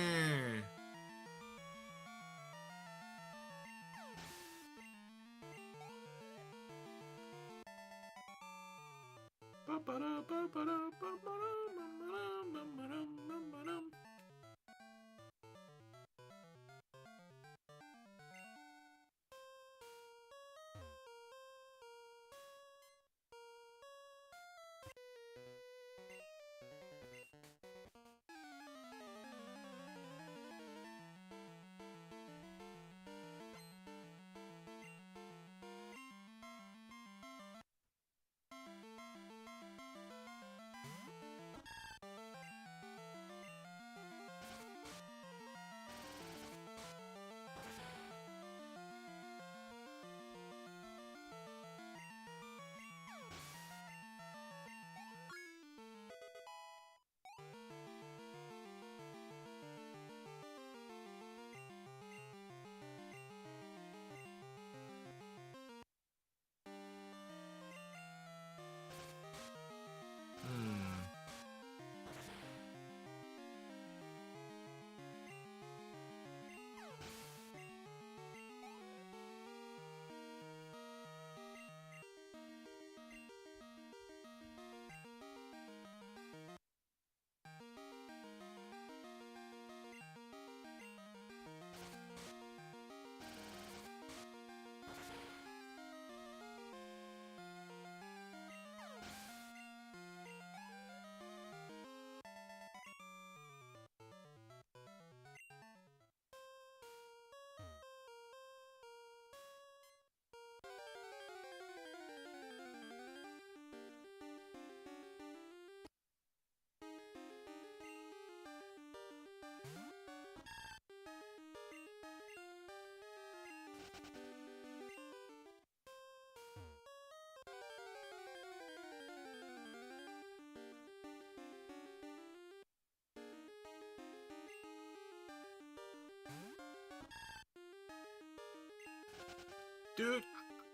Dude,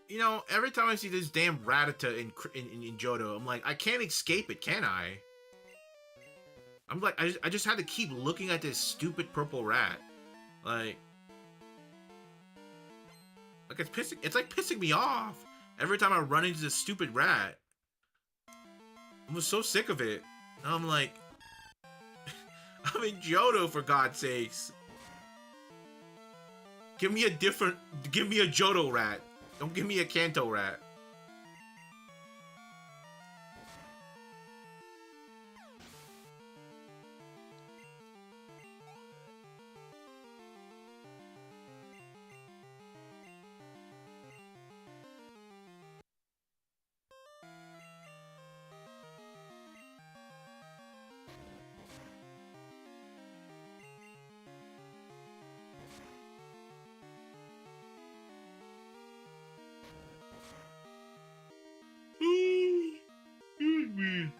you know, every time I see this damn Rattata in Johto, I'm like, I can't escape it, can I? I'm like, I just had to keep looking at this stupid purple rat. Like it's like pissing me off every time I run into this stupid rat. I'm so sick of it. I'm like, I'm in Johto, for God's sakes. Give me a Johto rat. Don't give me a Kanto rat. Excuse me.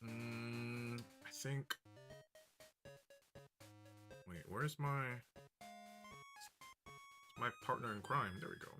Hmm. I think. Wait, where's my partner in crime? There we go.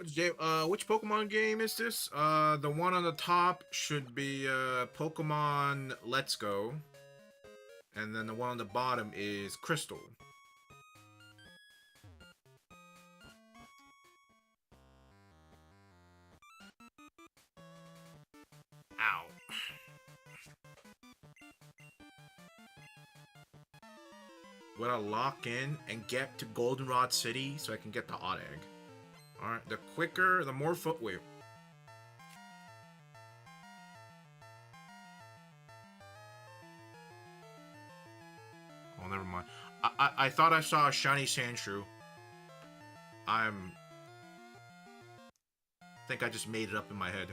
Which Pokemon game is this? The one on the top should be Pokemon Let's Go, and then the one on the bottom is Crystal. Ow. Gonna lock in and get to Goldenrod City so I can get the odd egg. Alright, the quicker, the more wait. Oh, never mind. I thought I saw a shiny Sandshrew. I think I just made it up in my head.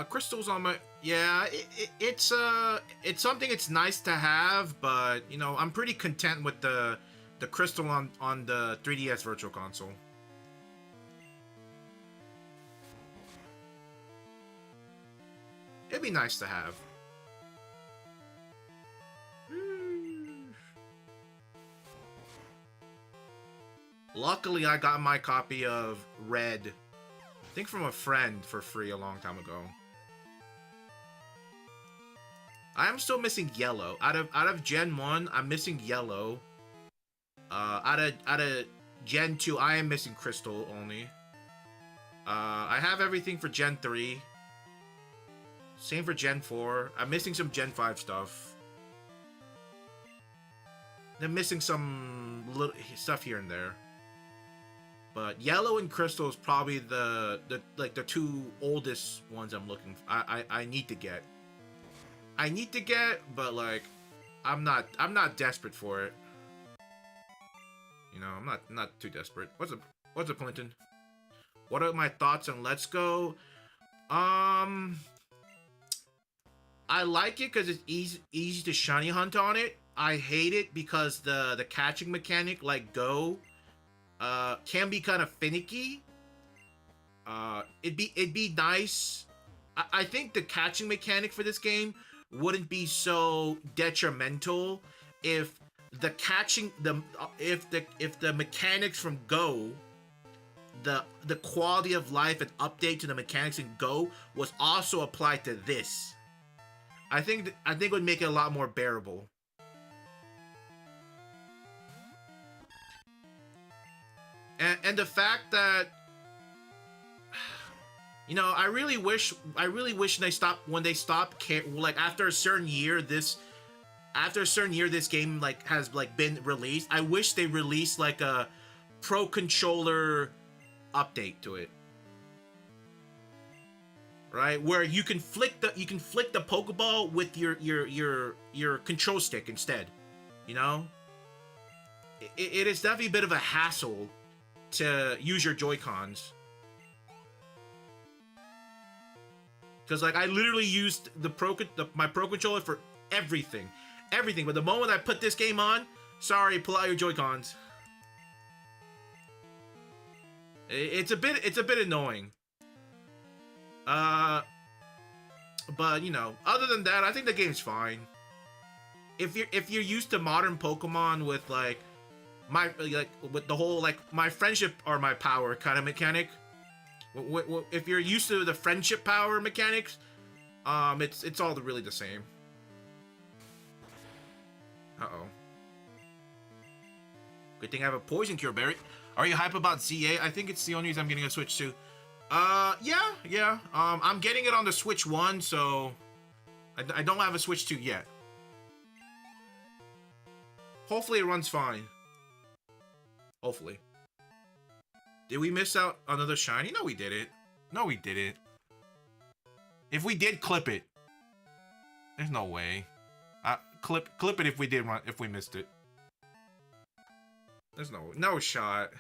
Crystals on my... Yeah, it's something it's nice to have, but, you know, I'm pretty content with the crystal on the 3DS Virtual Console. It'd be nice to have. Luckily, I got my copy of Red, I think from a friend, for free a long time ago. I am still missing Yellow. Out of Gen 1, I'm missing Yellow. Out of Gen 2, I am missing Crystal only. I have everything for Gen 3. Same for Gen 4. I'm missing some Gen 5 stuff. I'm missing some little stuff here and there. But Yellow and Crystal is probably the two oldest ones I'm looking for. I need to get. I need to get, but like I'm not desperate for it. You know, I'm not too desperate. What's up, Clinton? What are my thoughts on Let's Go? I like it because it's easy to shiny hunt on it. I hate it because the catching mechanic, like Go, can be kind of finicky. It'd be nice. I think the catching mechanic for this game wouldn't be so detrimental if the catching if the mechanics from Go, the quality of life and update to the mechanics in Go was also applied to this. I think it would make it a lot more bearable. And the fact that, you know, I really wish they stopped like after a certain year this game like has like been released. I wish they released like a pro controller update to it. Right? Where you can flick the Pokeball with your control stick instead. You know? It is definitely a bit of a hassle to use your Joy-Cons. Because like I literally used my Pro Controller for everything. Everything. But the moment I put this game on, sorry, pull out your Joy-Cons. It's a bit annoying. But you know, other than that, I think the game's fine. If you're used to modern Pokemon with like with the whole like my friendship or my power kind of mechanic, if you're used to the friendship power mechanics, it's all really the same. Uh-oh. Good thing I have a poison cure berry. Are you hype about ZA? I think it's the only reason I'm getting a Switch 2. Yeah. I'm getting it on the Switch 1, so I don't have a Switch 2 yet. Hopefully it runs fine. Hopefully. Did we miss out another shiny? No, we didn't. No, we didn't. If we did, clip it. There's no way. Clip it if we did run. If we missed it. There's no shot.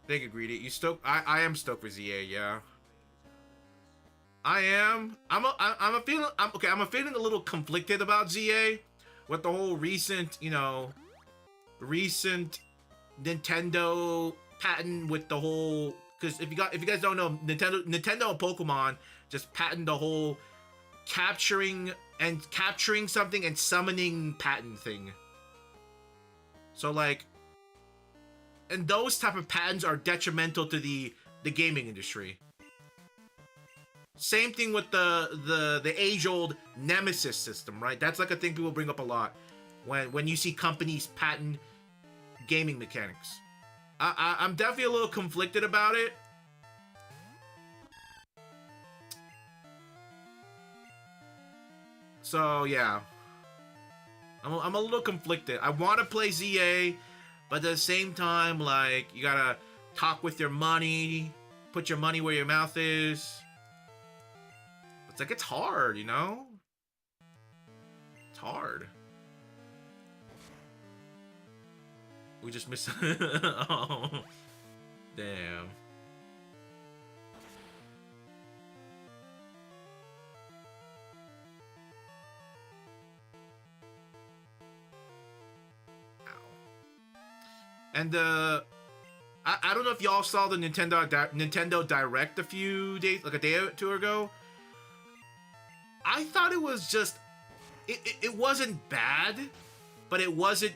Thank you, Greedy. You stoked? I am stoked for ZA. Yeah. I am. I'm feeling a little conflicted about ZA with the whole recent Nintendo patent with the whole, because if you guys don't know, Nintendo and Pokemon just patent the whole capturing something and summoning patent thing. So like, and those type of patents are detrimental to the gaming industry. Same thing with the age-old Nemesis system, right? That's like a thing people bring up a lot when you see companies patent gaming mechanics. I'm definitely a little conflicted about it. So yeah, I'm a little conflicted. I want to play ZA, but at the same time, like, you gotta talk with your money, put your money where your mouth is. It's like, it's hard, you know? It's hard. We just missed. Oh, damn. And I don't know if y'all saw the Nintendo Direct a few days, like a day or two ago. I thought it was just, it wasn't bad, but it wasn't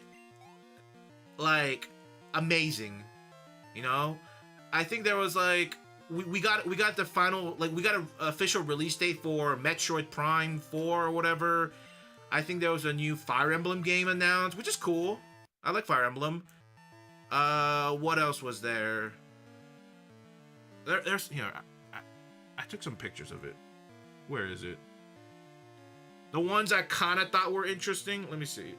like amazing, you know. I think there was like we got the final, like, we got an official release date for Metroid Prime 4 or whatever. I think there was a new Fire Emblem game announced, which is cool. I like Fire Emblem. What else was there? There's, you know, I took some pictures of it. Where is it? The ones I kind of thought were interesting. Let me see.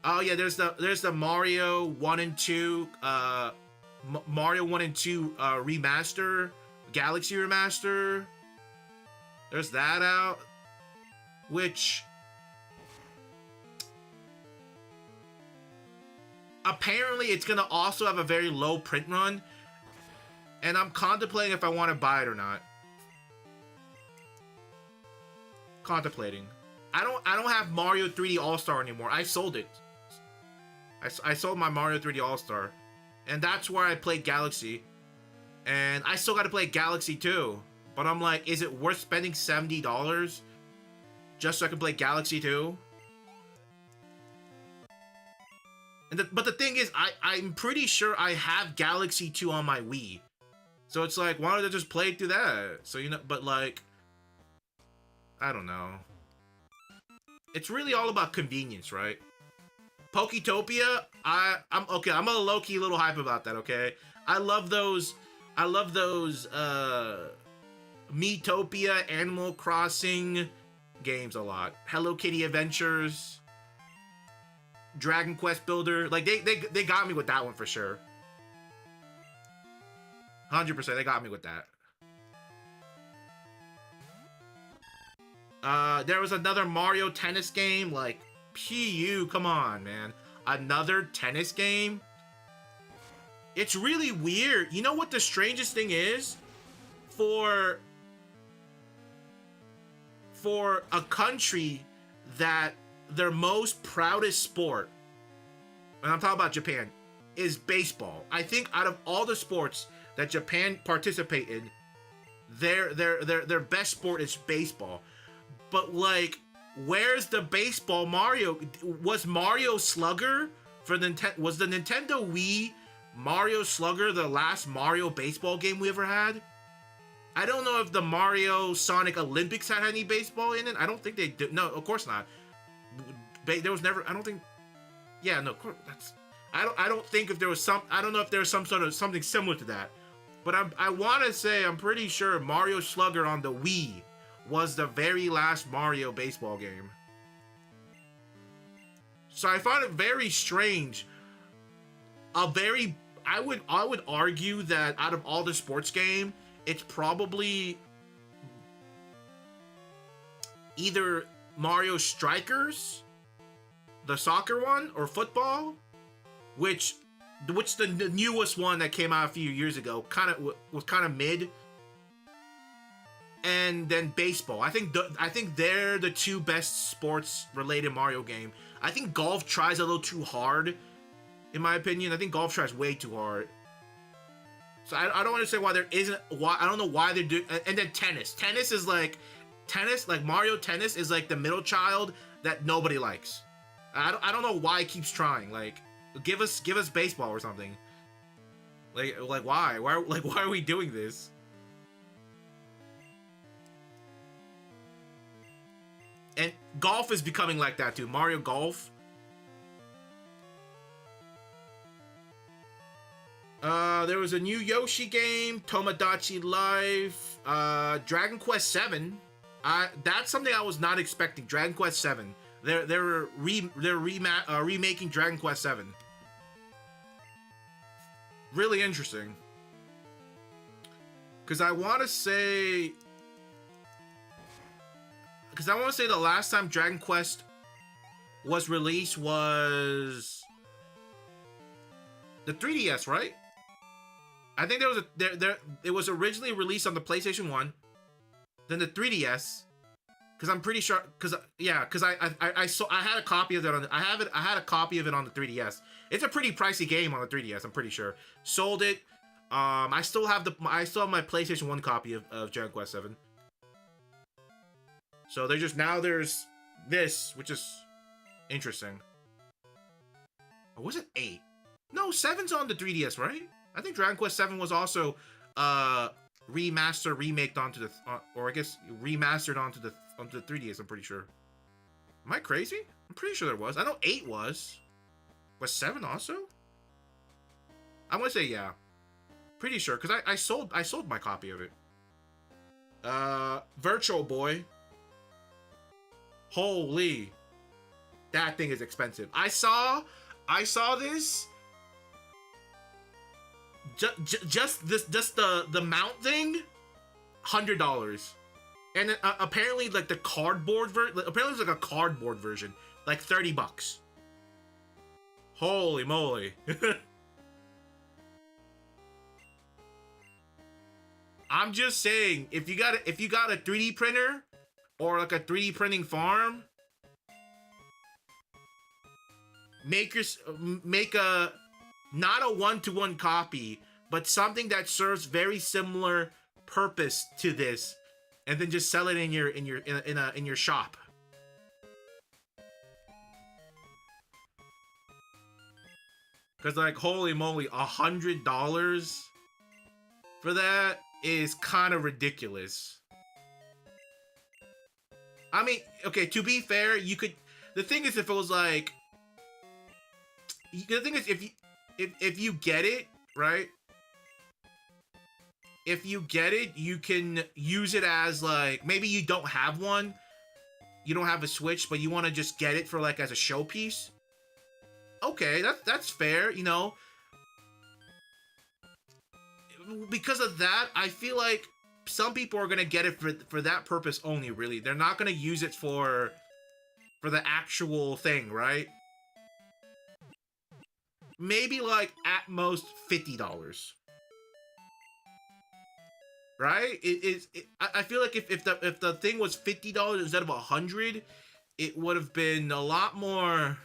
Oh yeah, there's the Mario 1 and 2, Mario 1 and 2 remaster, Galaxy remaster. There's that out, which apparently it's gonna also have a very low print run, and I'm contemplating if I want to buy it or not. Contemplating. I don't have Mario 3D All-Star anymore. I sold it. I sold my Mario 3D All-Star, and that's where I played Galaxy, and I still got to play Galaxy 2, but I'm like, is it worth spending $70 just so I can play Galaxy 2? And but the thing is, I'm pretty sure I have Galaxy 2 on my Wii, so it's like, why don't I just play through that? So, you know, but like, I don't know. It's really all about convenience, right? Poketopia, I'm okay. I'm a low-key little hype about that, okay? I love those Miitopia, Animal Crossing games a lot. Hello Kitty Adventures, Dragon Quest Builder. Like, they got me with that one for sure. 100%, they got me with that. There was another Mario tennis game, like, PU, come on, man. Another tennis game? It's really weird. You know what the strangest thing is? For a country that their most proudest sport, and I'm talking about Japan, is baseball. I think out of all the sports that Japan participate in, their best sport is baseball. But like, where's the baseball Mario? Was Mario Slugger for Nintendo? Was the Nintendo Wii Mario Slugger the last Mario baseball game we ever had? I don't know if the Mario Sonic Olympics had any baseball in it. I don't think they did. No, of course not. There was never. I don't think. Yeah, no. Of course, that's. I don't think if there was some. I don't know if there was some sort of something similar to that. But I want to say, I'm pretty sure Mario Slugger on the Wii was the very last Mario baseball game. So I find it very strange. I would argue that out of all the sports game, it's probably either Mario Strikers, the soccer one, or football, which the newest one that came out a few years ago was kind of mid. And then baseball. I think they're the two best sports related Mario game. I think golf tries a little too hard, in my opinion. I think golf tries way too hard. So I don't understand why there isn't. Why I don't know why they're doing. And then tennis. Tennis is like Mario Tennis is like the middle child that nobody likes. I don't know why it keeps trying. Like, give us baseball or something. Like why? Why are we doing this? And golf is becoming like that too. Mario Golf. There was a new Yoshi game, Tomodachi Life, Dragon Quest 7. That's something I was not expecting. Dragon Quest 7. They're remaking Dragon Quest 7. Really interesting. Because I want to say the last time Dragon Quest was released was the 3DS, right? I think it was originally released on the PlayStation 1, then the 3DS. Because I'm pretty sure, because I had a copy of it I had a copy of it on the 3DS. It's a pretty pricey game on the 3DS. I'm pretty sure. Sold it. I still have my PlayStation 1 copy of Dragon Quest 7. So there's this, which is interesting. Or was it 8? No, 7's on the 3DS, right? I think Dragon Quest 7 was also remaked onto the or I guess remastered onto the 3DS. I'm pretty sure. Am I crazy? I'm pretty sure there was. I know 8 was. Was 7 also? I'm gonna say yeah. Pretty sure, because I sold my copy of it. Virtual Boy. Holy, that thing is expensive. I saw this. Just the mount thing, $100, and apparently like the cardboard apparently it's like a cardboard version, like $30. Holy moly! I'm just saying, if you got a 3D printer or like a 3D printing farm, make a not a one-to-one copy, but something that serves very similar purpose to this, and then just sell it in your shop. Cause like holy moly, $100 for that is kind of ridiculous. I mean, okay, to be fair, you could. The thing is, if it was like, the thing is, if you get it, right? If you get it, you can use it as like, maybe you don't have one, you don't have a Switch, but you want to just get it for like as a showpiece. Okay, that's fair, you know. Because of that, I feel like some people are gonna get it for that purpose only. Really, they're not gonna use it for the actual thing, right? Maybe like at most $50, right? I feel like if the thing was $50 instead of $100, it would have been a lot more.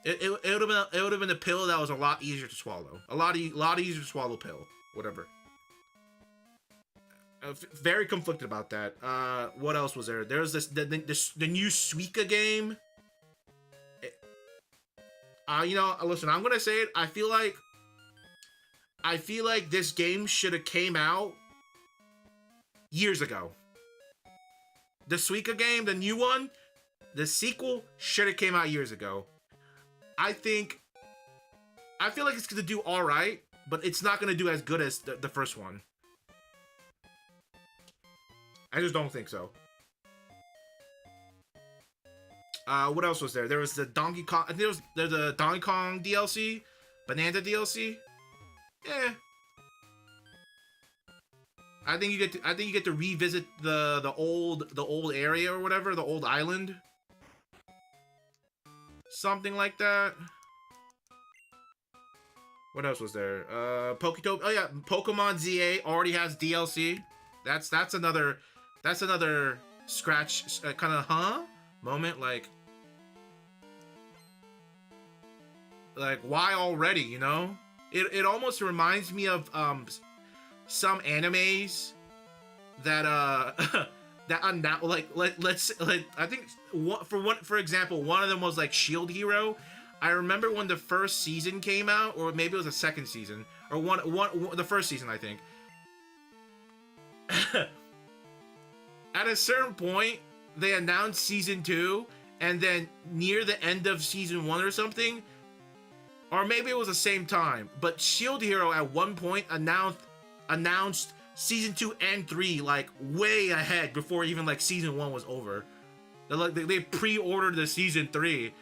It would have been a pill that was a lot easier to swallow. A lot easier to swallow pill. Whatever. Very conflicted about that. What else was there? There's the new Suika game. You know, listen, I'm gonna say it. I feel like this game should have came out years ago. The Suika game, the new one, the sequel should have came out years ago. I feel like it's gonna do all right, but it's not gonna do as good as the first one. I just don't think so. What else was there? There was the Donkey Kong. I think there's a Donkey Kong DLC, Banana DLC. Yeah. I think you get to revisit the old area or whatever, the old island. Something like that. What else was there? Poketop. Oh yeah, Pokemon ZA already has DLC. That's another scratch kind of moment. Like why already? You know, it almost reminds me of some animes that that let's like I think for example, one of them was like Shield Hero. I remember when the first season came out, or maybe it was the second season, or the first season, I think. At a certain point, they announced season 2, and then near the end of season 1 or something, or maybe it was the same time, but Shield Hero at one point announced season 2 and 3 like way ahead before even like season 1 was over. They pre-ordered the season 3.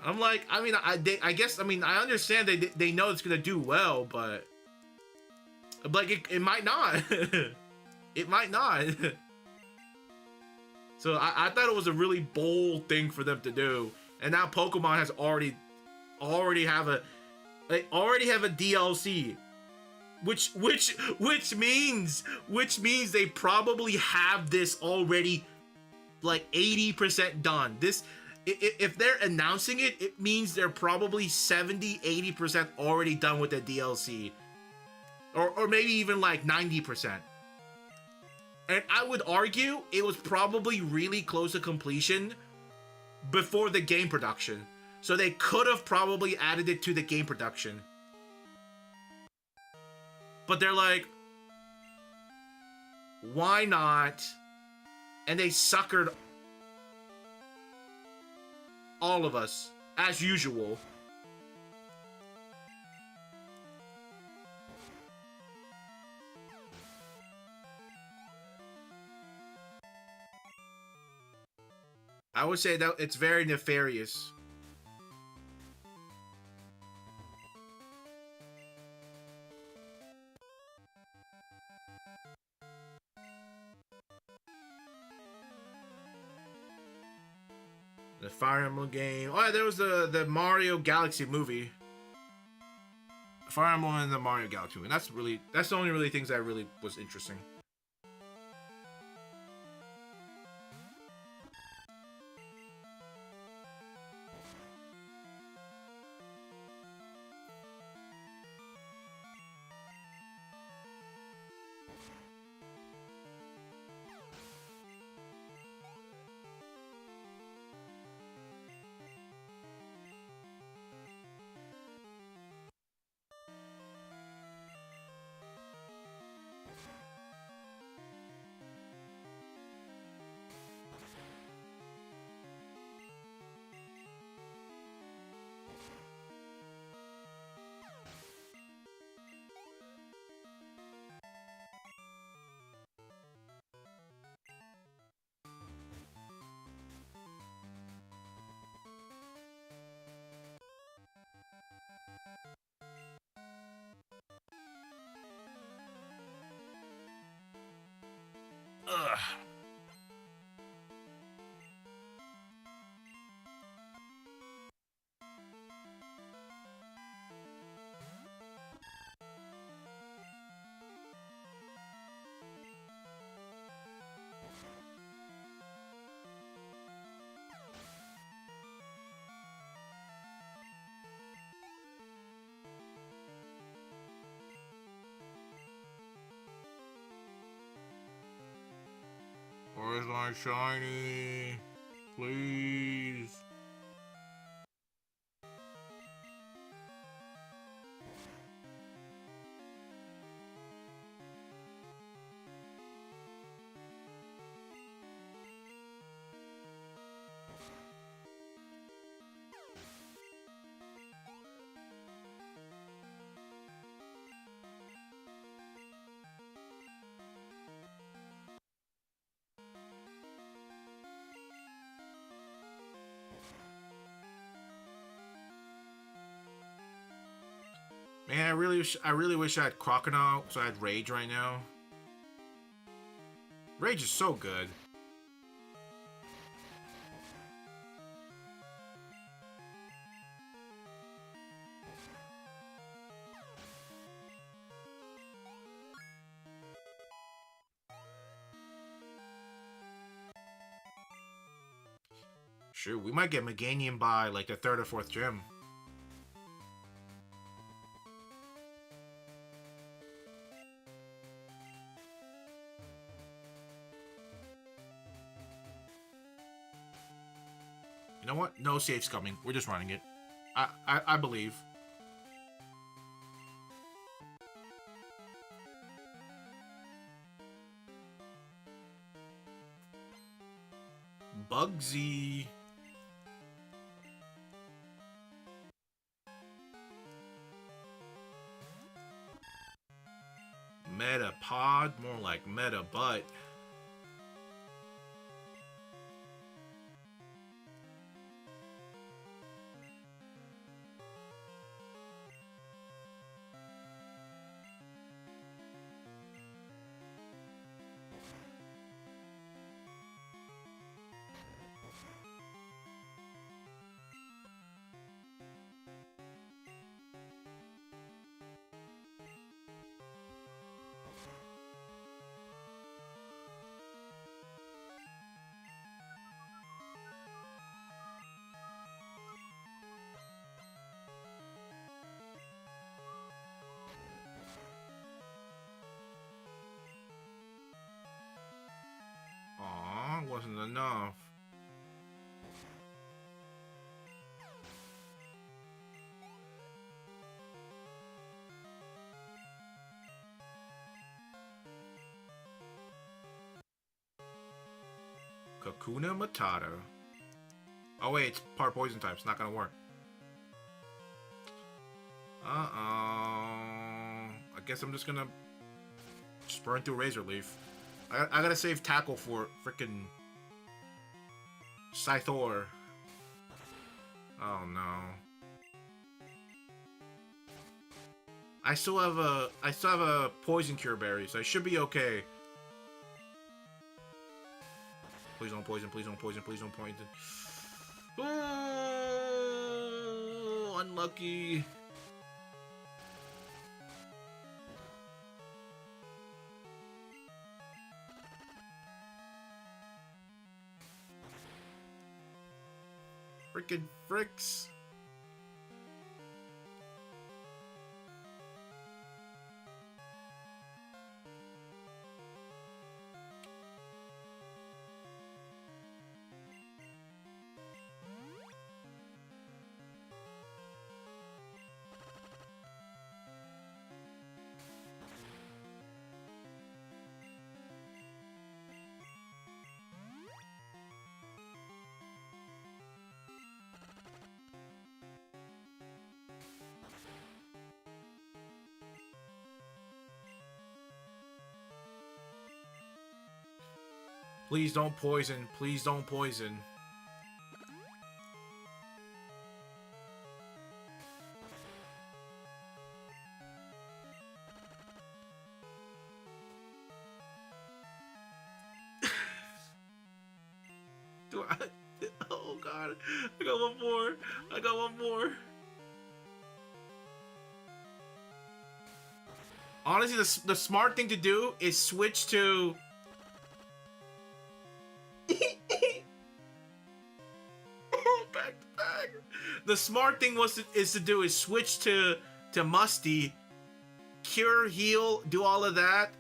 I'm like, I mean, I guess, I mean, I understand they know it's gonna do well, but like it might not. It might not. So I thought it was a really bold thing for them to do, and now Pokemon has already have a DLC, which means they probably have this already like 80% done. This, if they're announcing it, it means they're probably 70-80% already done with the DLC, or maybe even like 90%. And I would argue it was probably really close to completion before the game production. So they could have probably added it to the game production. But they're like, why not? And they suckered all of us, as usual. I would say that it's very nefarious. The Fire Emblem game. Oh, yeah, there was the Mario Galaxy movie. Fire Emblem and the Mario Galaxy movie. That's the only really things that really was interesting. Ugh. Where's my shiny? Please. Man, I really wish I had Crocodile, so I had Rage right now. Rage is so good. Sure, we might get Meganium by like the 3rd or 4th gym. You know what? No safe's coming. We're just running it. I believe. Bugsy. Metapod, more like meta butt. Aw, wasn't enough. Kakuna Matata. Oh wait, it's part poison type. It's not gonna work. I guess I'm just gonna burn through Razor Leaf. I gotta save Tackle for frickin' Scythor. Oh no. I still have a Poison Cure Berry, so I should be okay. Please don't poison, please don't poison, please don't poison. Oh, unlucky. Frickin' fricks. Please don't poison. Please don't poison. Do I? Oh god. I got one more. I got one more. Honestly, the smart thing to do is switch to... back to back. The smart thing is to switch to Musty, cure, heal, do all of that.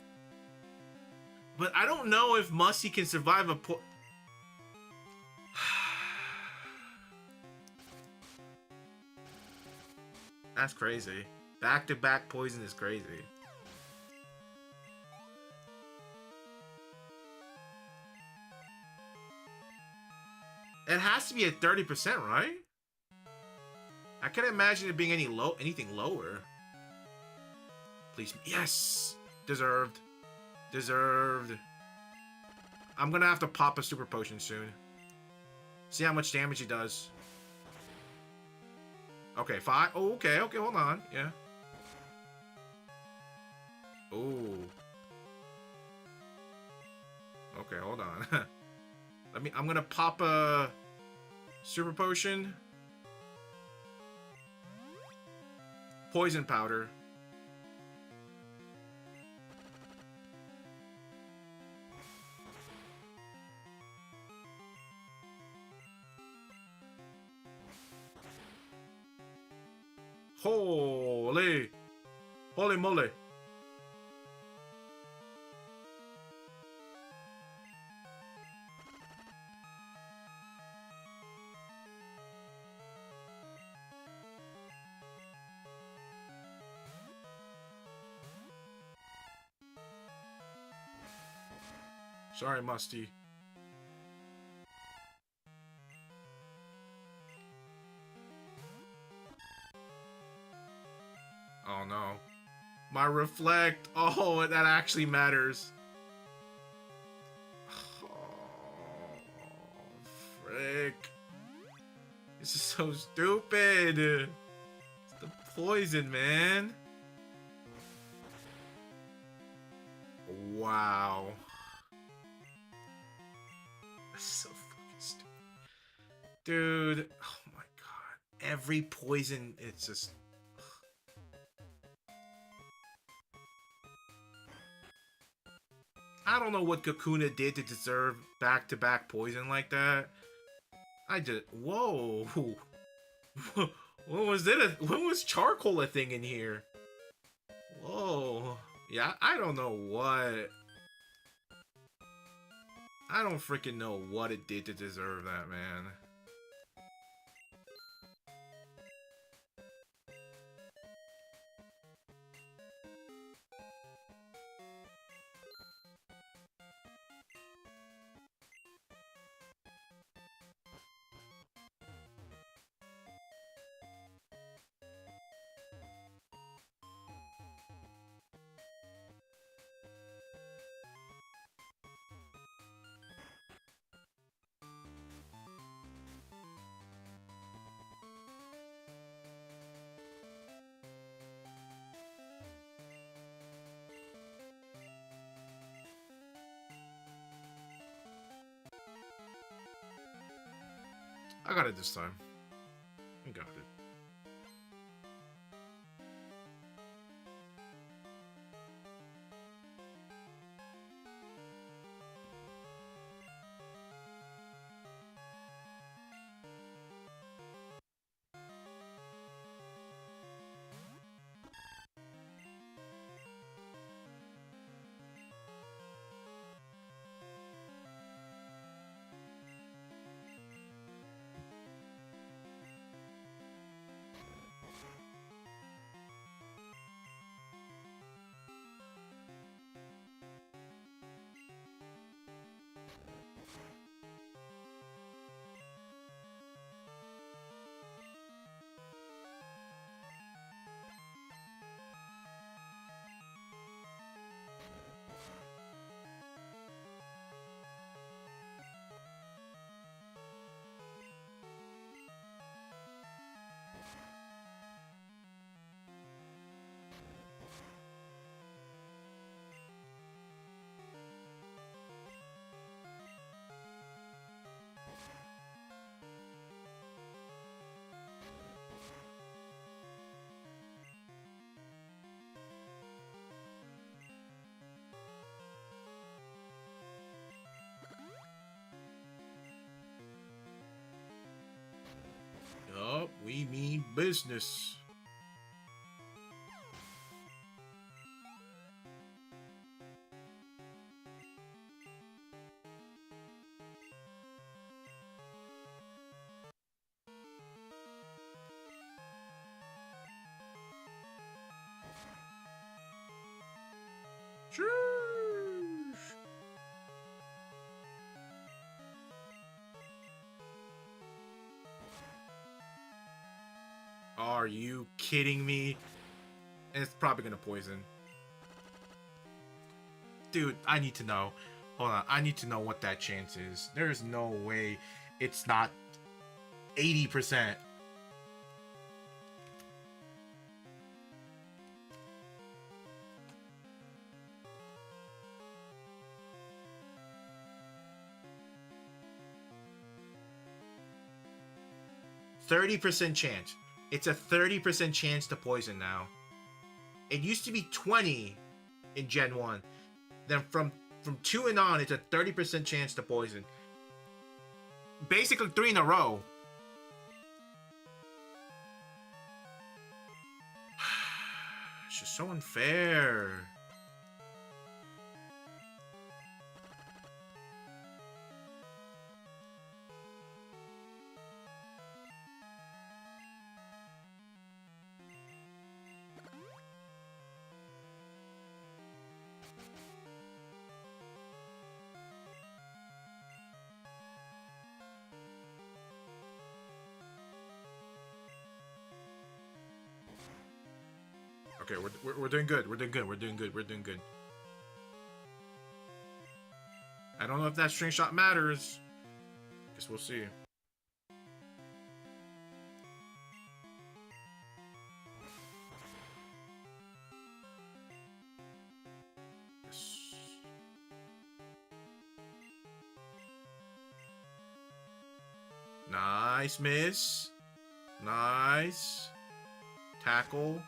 But I don't know if Musty can survive a That's crazy. Back-to-back poison is crazy. It has to be at 30%, right? I can't imagine it being anything lower. Please, yes! Deserved. Deserved. I'm gonna have to pop a super potion soon. See how much damage he does. Okay, 5. Oh, okay, hold on. Yeah. Oh. Okay, hold on. I'm gonna pop a super potion. Poison powder. Holy moly. Sorry, Musty. Oh no. My reflect. Oh, that actually matters. Oh, frick. This is so stupid. It's the poison, man. Wow. That's so fucking stupid. Dude. Oh my god. Every poison, it's just... I don't know what Kakuna did to deserve back-to-back poison like that. I just... Whoa. When was charcoal a thing in here? Whoa. Yeah, I don't know what. I don't freaking know what it did to deserve that, man. I got it this time. I got it. Yup, we mean business. Sheesh. Are you kidding me? And it's probably gonna poison. Dude, I need to know. Hold on, I need to know what that chance is. There's no way it's not 80%. %30 chance. It's a 30% chance to poison now. It used to be 20 in Gen 1. Then from 2 and on, it's a 30% chance to poison. Basically 3 in a row. It's just so unfair. Okay, we're doing good. We're doing good. We're doing good. We're doing good. I don't know if that string shot matters. Guess we'll see. Yes. Nice miss. Nice. Tackle.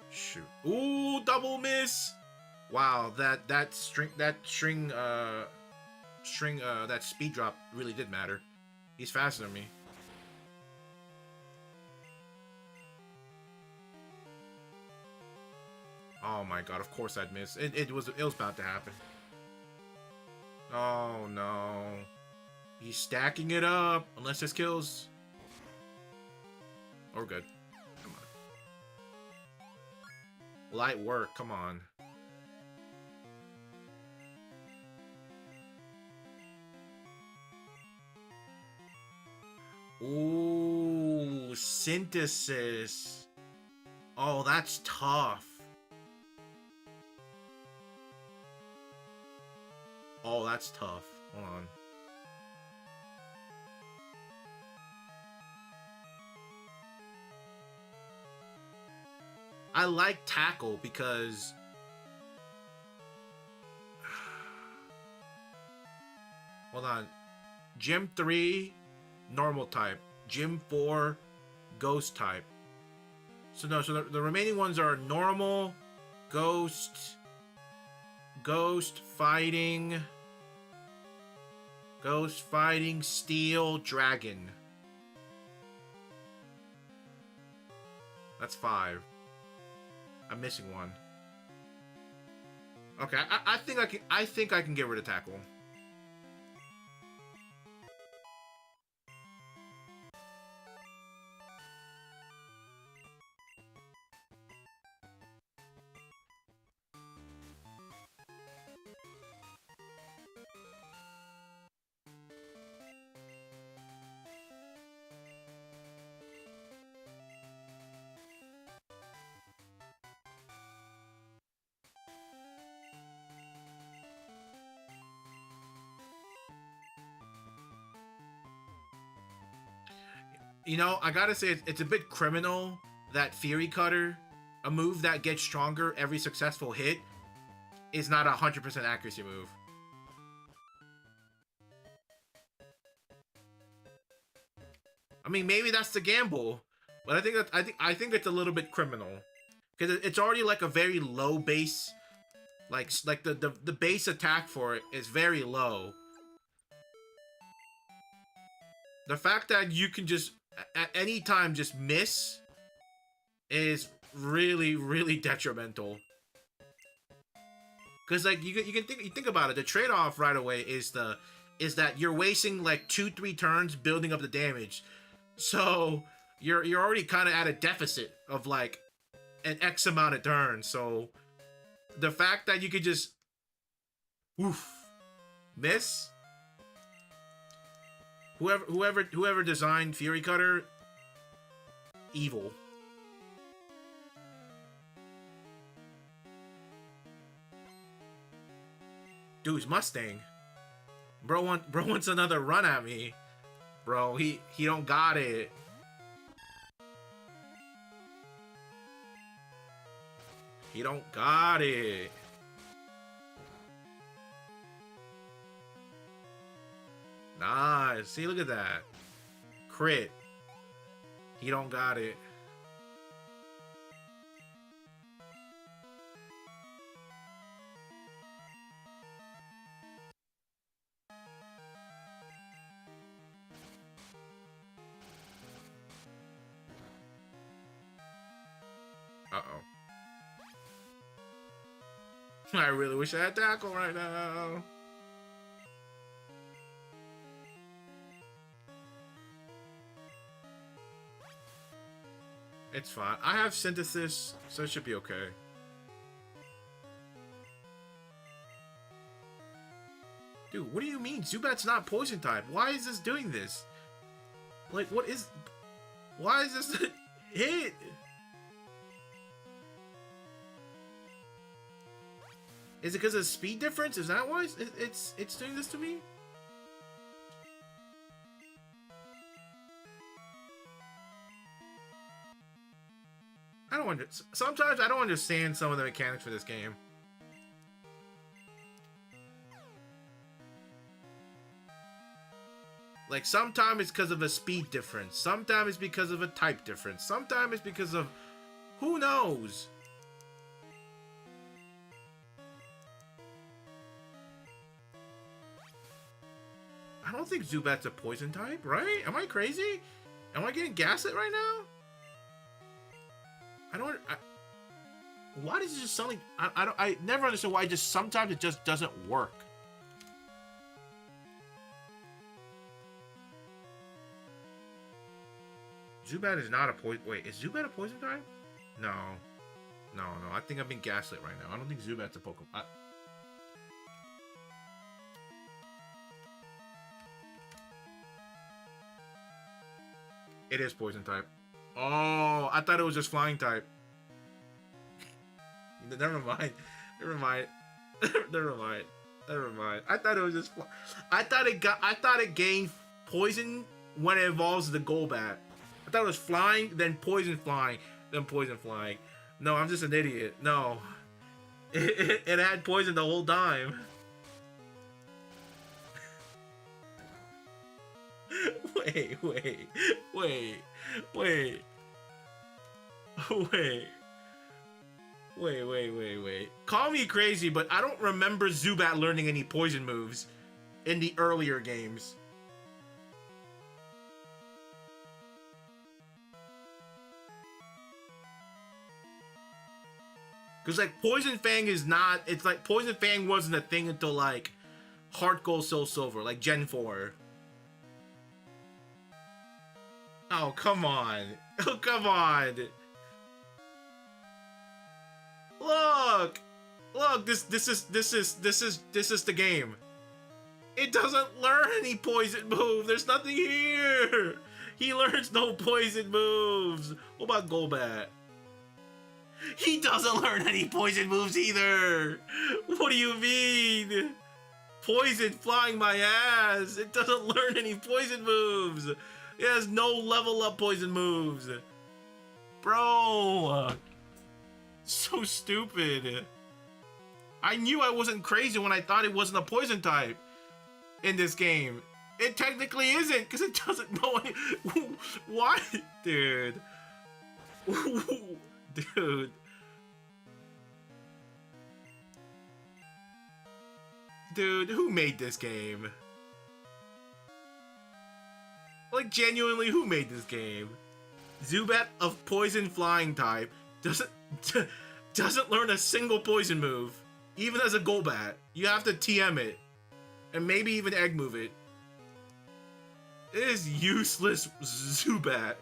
Shoot. Ooh, double miss. Wow, that speed drop really did matter. He's faster than me. Oh my god, of course I'd miss. It was about to happen. Oh no. He's stacking it up. Unless this kills. Or good. Come on. Light work, come on. Ooh, synthesis. Oh, that's tough. Oh, that's tough. Hold on. I like tackle because hold on. Gym 3, normal type. Gym 4, ghost type. So no, so the remaining ones are normal, ghost, fighting, steel, dragon. That's 5. I'm missing one. Okay, I think I can get rid of tackle. You know, I gotta say, it's a bit criminal that Fury Cutter, a move that gets stronger every successful hit, is not a 100% accuracy move. I mean, maybe that's the gamble, but I think it's a little bit criminal because it's already like a very low base, like the base attack for it is very low. The fact that you can just at any time just miss is really detrimental. Because like you think about it, the trade-off right away is that you're wasting like 2-3 turns building up the damage, so you're already kind of at a deficit of like an X amount of turns. So the fact that you could just miss. Whoever designed Fury Cutter, evil. Dude's Mustang. Bro wants another run at me. Bro, he don't got it. He don't got it. Nice. See, look at that. Crit. He don't got it. Uh-oh. I really wish I had tackle right now. It's fine. I have synthesis, so it should be okay. Dude, what do you mean? Zubat's not poison type. Why is this doing this? Like, what is... Why is this hit? Is it because of the speed difference? Is that why it's doing this to me? I don't sometimes I don't understand some of the mechanics for this game. Like, sometimes it's because of a speed difference. Sometimes it's because of a type difference. Sometimes it's because of... who knows? I don't think Zubat's a poison type, right? Am I crazy? Am I getting gaslit right now? Why does it just sound like... I never understood why just sometimes it just doesn't work. Zubat is not a poison... Wait, is Zubat a poison type? No. No. I think I'm being gaslit right now. I don't think Zubat's a Pokemon. It is poison type. Oh, I thought it was just flying type. Never mind. Never mind. I thought it was just... I thought it gained poison when it evolves the Golbat. I thought it was flying, then poison flying, then poison flying. No, I'm just an idiot. No. It had poison the whole time. Wait. Call me crazy, but I don't remember Zubat learning any poison moves in the earlier games. Because, like, Poison Fang is not... It's like Poison Fang wasn't a thing until, like, Heart Gold, Soul Silver, like Gen 4. Oh, come on. Oh, come on. Look, this is the game. It doesn't learn any poison move. There's nothing here. He learns no poison moves. What about Golbat? He doesn't learn any poison moves either. What do you mean? Poison flying my ass. It doesn't learn any poison moves. It has no level up poison moves. Bro. So stupid. I knew I wasn't crazy when I thought it wasn't a poison type in this game. It technically isn't, because it doesn't know any... Why? Dude. Dude, who made this game? Like, genuinely, who made this game? Zubat of poison flying type doesn't learn a single poison move, even as a Golbat. You have to TM it, and maybe even egg move it. It is useless Zubat.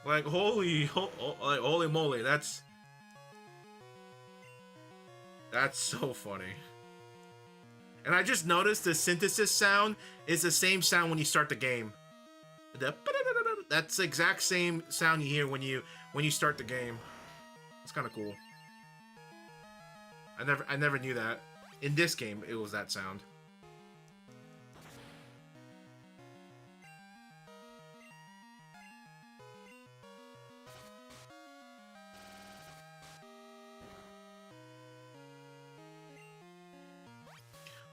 Like, holy moly, that's so funny. And I just noticed the synthesis sound is the same sound when you start the game. That's the exact same sound you hear when you start the game. It's kind of cool. I never knew that. In this game, it was that sound.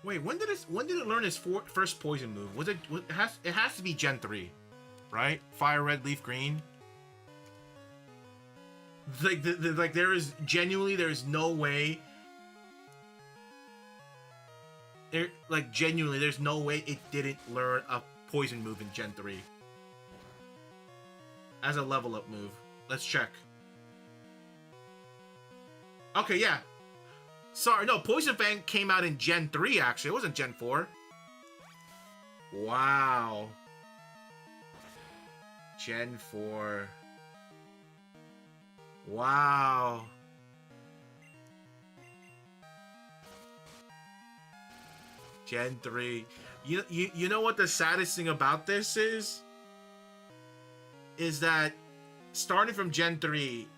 Wait, when did it learn its first poison move? Was it has to be Gen 3, right? Fire Red, Leaf Green. Like there's no way. There's no way it didn't learn a poison move in Gen 3 as a level up move. Let's check. Okay, yeah. Sorry, no, Poison Fang came out in Gen 3, actually. It wasn't Gen 4. Wow. Gen 4. Wow. Gen 3. You know what the saddest thing about this is that starting from Gen 3,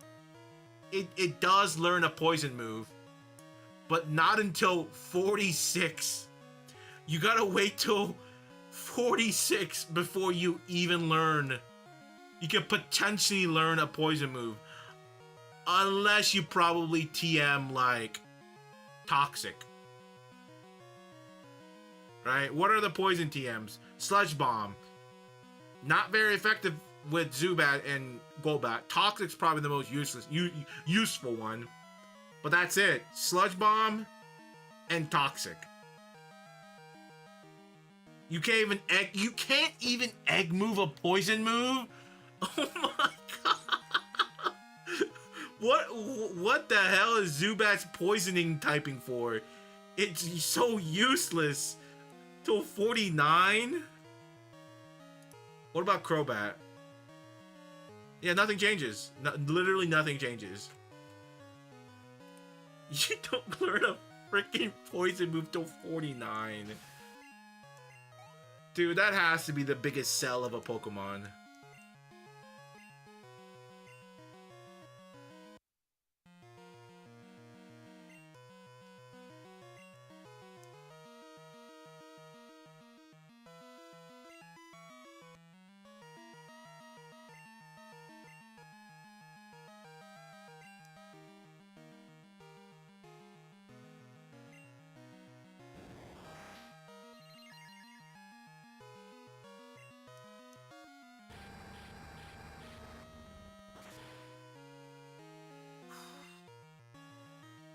it does learn a poison move, but not until 46. You gotta wait till 46 before you even learn. You can potentially learn a poison move. Unless you probably TM like Toxic. Right? What are the poison TMs? Sludge Bomb. Not very effective with Zubat and Golbat. Toxic's probably the most useful one. But that's it. Sludge Bomb and Toxic. You can't even egg move a poison move? Oh my god. What the hell is Zubat's poisoning typing for? It's so useless. Till 49? What about Crobat? Yeah, nothing changes. Literally nothing changes. You don't learn a freaking poison move till 49. Dude, that has to be the biggest sell of a Pokemon.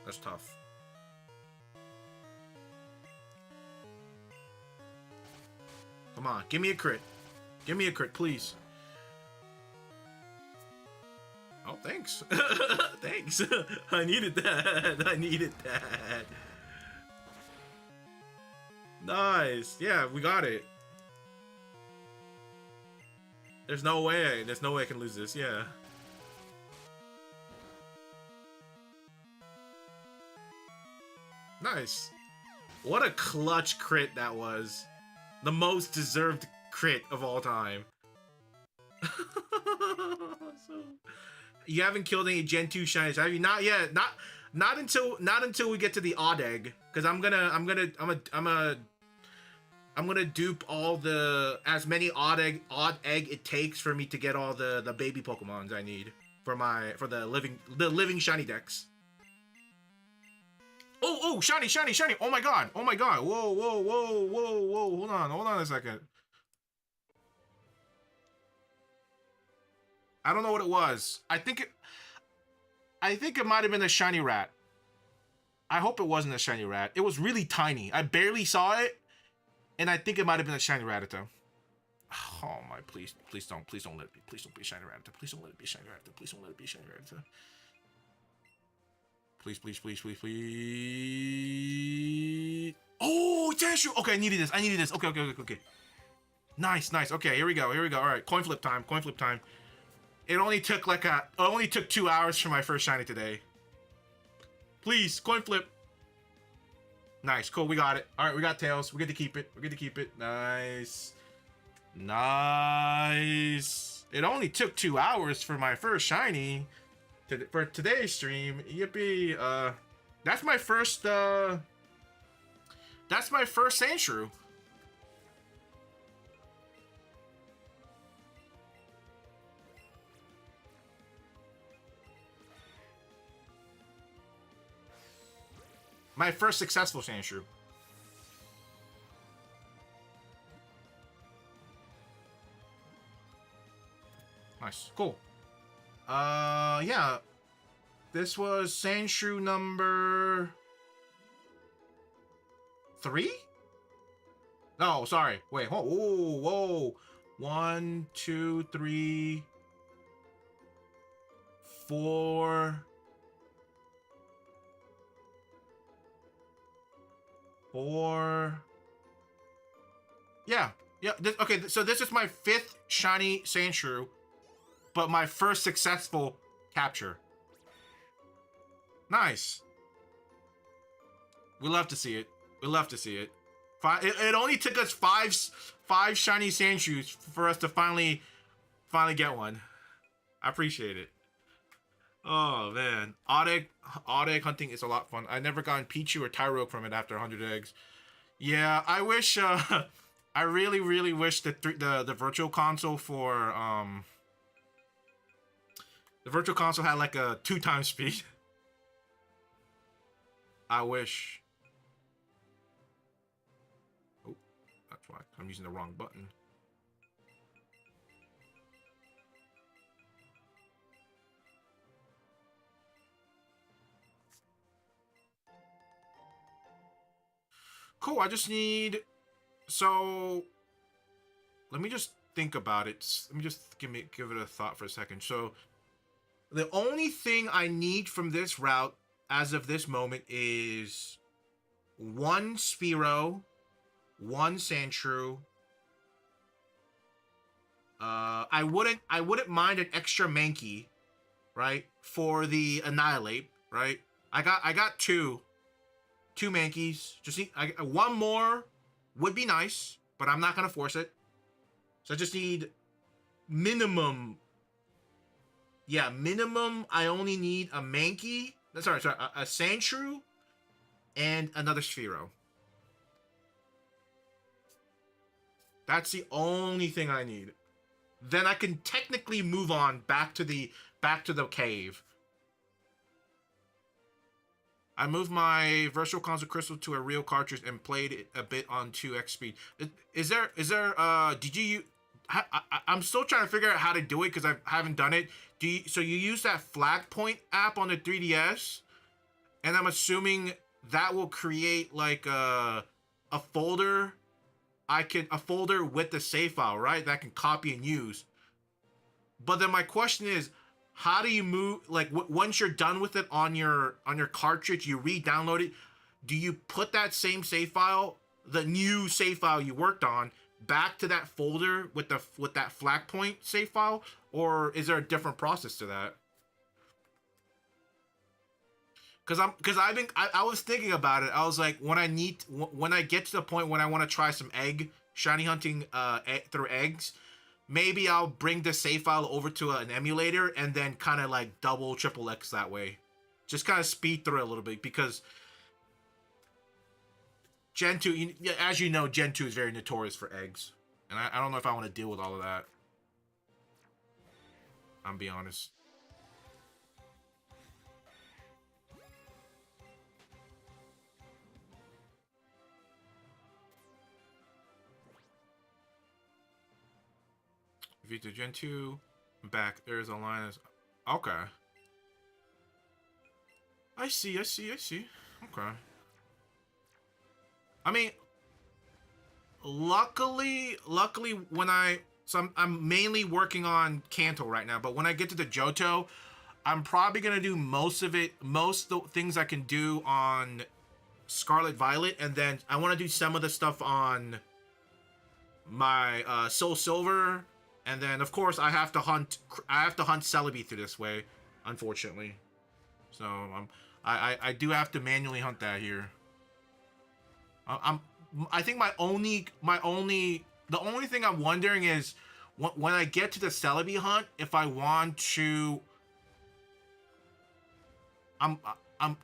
That's tough. Come on, give me a crit. Give me a crit, please. Oh, thanks. Thanks. I needed that. I needed that. Nice. Yeah, we got it. There's no way I can lose this. Yeah. Nice. What a clutch crit that was. The most deserved crit of all time. You haven't killed any Gen 2 shinies, have you? Not yet. Not until we get to the odd egg. Because I'm gonna dupe all as many odd egg it takes for me to get all the baby Pokemons I need for the living shiny DEX. Oh, shiny. Oh my god. Whoa. Hold on a second. I don't know what it was. I think it might have been a shiny rat. I hope it wasn't a shiny rat. It was really tiny. I barely saw it, and I think it might have been a shiny Rattata. Oh my, please don't let it be. Please don't be a shiny Rattata. Please don't let it be a shiny Rattata. Please don't let it be a shiny Rattata. Please. Oh, Dashu! Okay, I needed this. Okay. Nice. Okay, here we go. All right, coin flip time. It only took 2 hours for my first shiny today. Please, coin flip. Nice, cool, we got it. All right, we got Tails. We get to keep it. Nice. It only took 2 hours for my first shiny. For today's stream, yippee! That's my first Sandshrew. My first successful Sandshrew. Nice, cool. Yeah. This was Sandshrew number 3? No, sorry. Wait, whoa. 1, 2, 3, 4. 4. Yeah. Okay, so this is my 5th shiny Sandshrew, but my first successful capture. Nice. We love to see it. It only took us five shiny Sandshoes for us to finally get one. I appreciate it. Oh man, odd egg hunting is a lot of fun. I never gotten Pichu or Tyrogue from it after 100 eggs. Yeah, I wish. I really wish that the virtual console for the virtual console had like a 2 times speed. I wish. Oh, that's why I'm using the wrong button. Cool, I just need... So... Let me just think about it. Let me just give it a thought for a second. So, the only thing I need from this route, as of this moment, is 1 Spearow, 1 Sandshrew. I wouldn't mind an extra Mankey, right? For the Annihilate, right? I got two Mankeys. Just need one more would be nice, but I'm not gonna force it. So I just need minimum. Yeah, minimum. I only need a Mankey. Sorry, a Sandshrew and another Spearow. That's the only thing I need. Then I can technically move on back to the cave. I moved my virtual console crystal to a real cartridge and played it a bit on 2x speed. Is there did you I'm still trying to figure out how to do it because I haven't done it. So you use that flag point app on the 3DS, and I'm assuming that will create like a folder. A folder with the save file, right? That I can copy and use. But then my question is, how do you move, like, once you're done with it on your cartridge, you re-download it, do you put that same save file, the new save file you worked on, back to that folder with that flag point save file, or is there a different process to that? Because I was thinking about it. I was like, when I get to the point when I want to try some shiny hunting through eggs, maybe I'll bring the save file over to an emulator and then kind of like double, triple X that way. Just kind of speed through it a little bit, because Gen 2, as you know, Gen 2 is very notorious for eggs. And I don't know if I want to deal with all of that. I'm be honest. If you do Gen 2, back, there's a line as... Okay. I see. Okay. I mean, luckily, when I'm mainly working on Kanto right now, but when I get to the Johto, I'm probably going to do most of the things I can do on Scarlet Violet, and then I want to do some of the stuff on my Soul Silver, and then of course I have to hunt Celebi through this way, unfortunately. So I do have to manually hunt that here. I think the only thing I'm wondering is when I get to the Celebi hunt, if I want to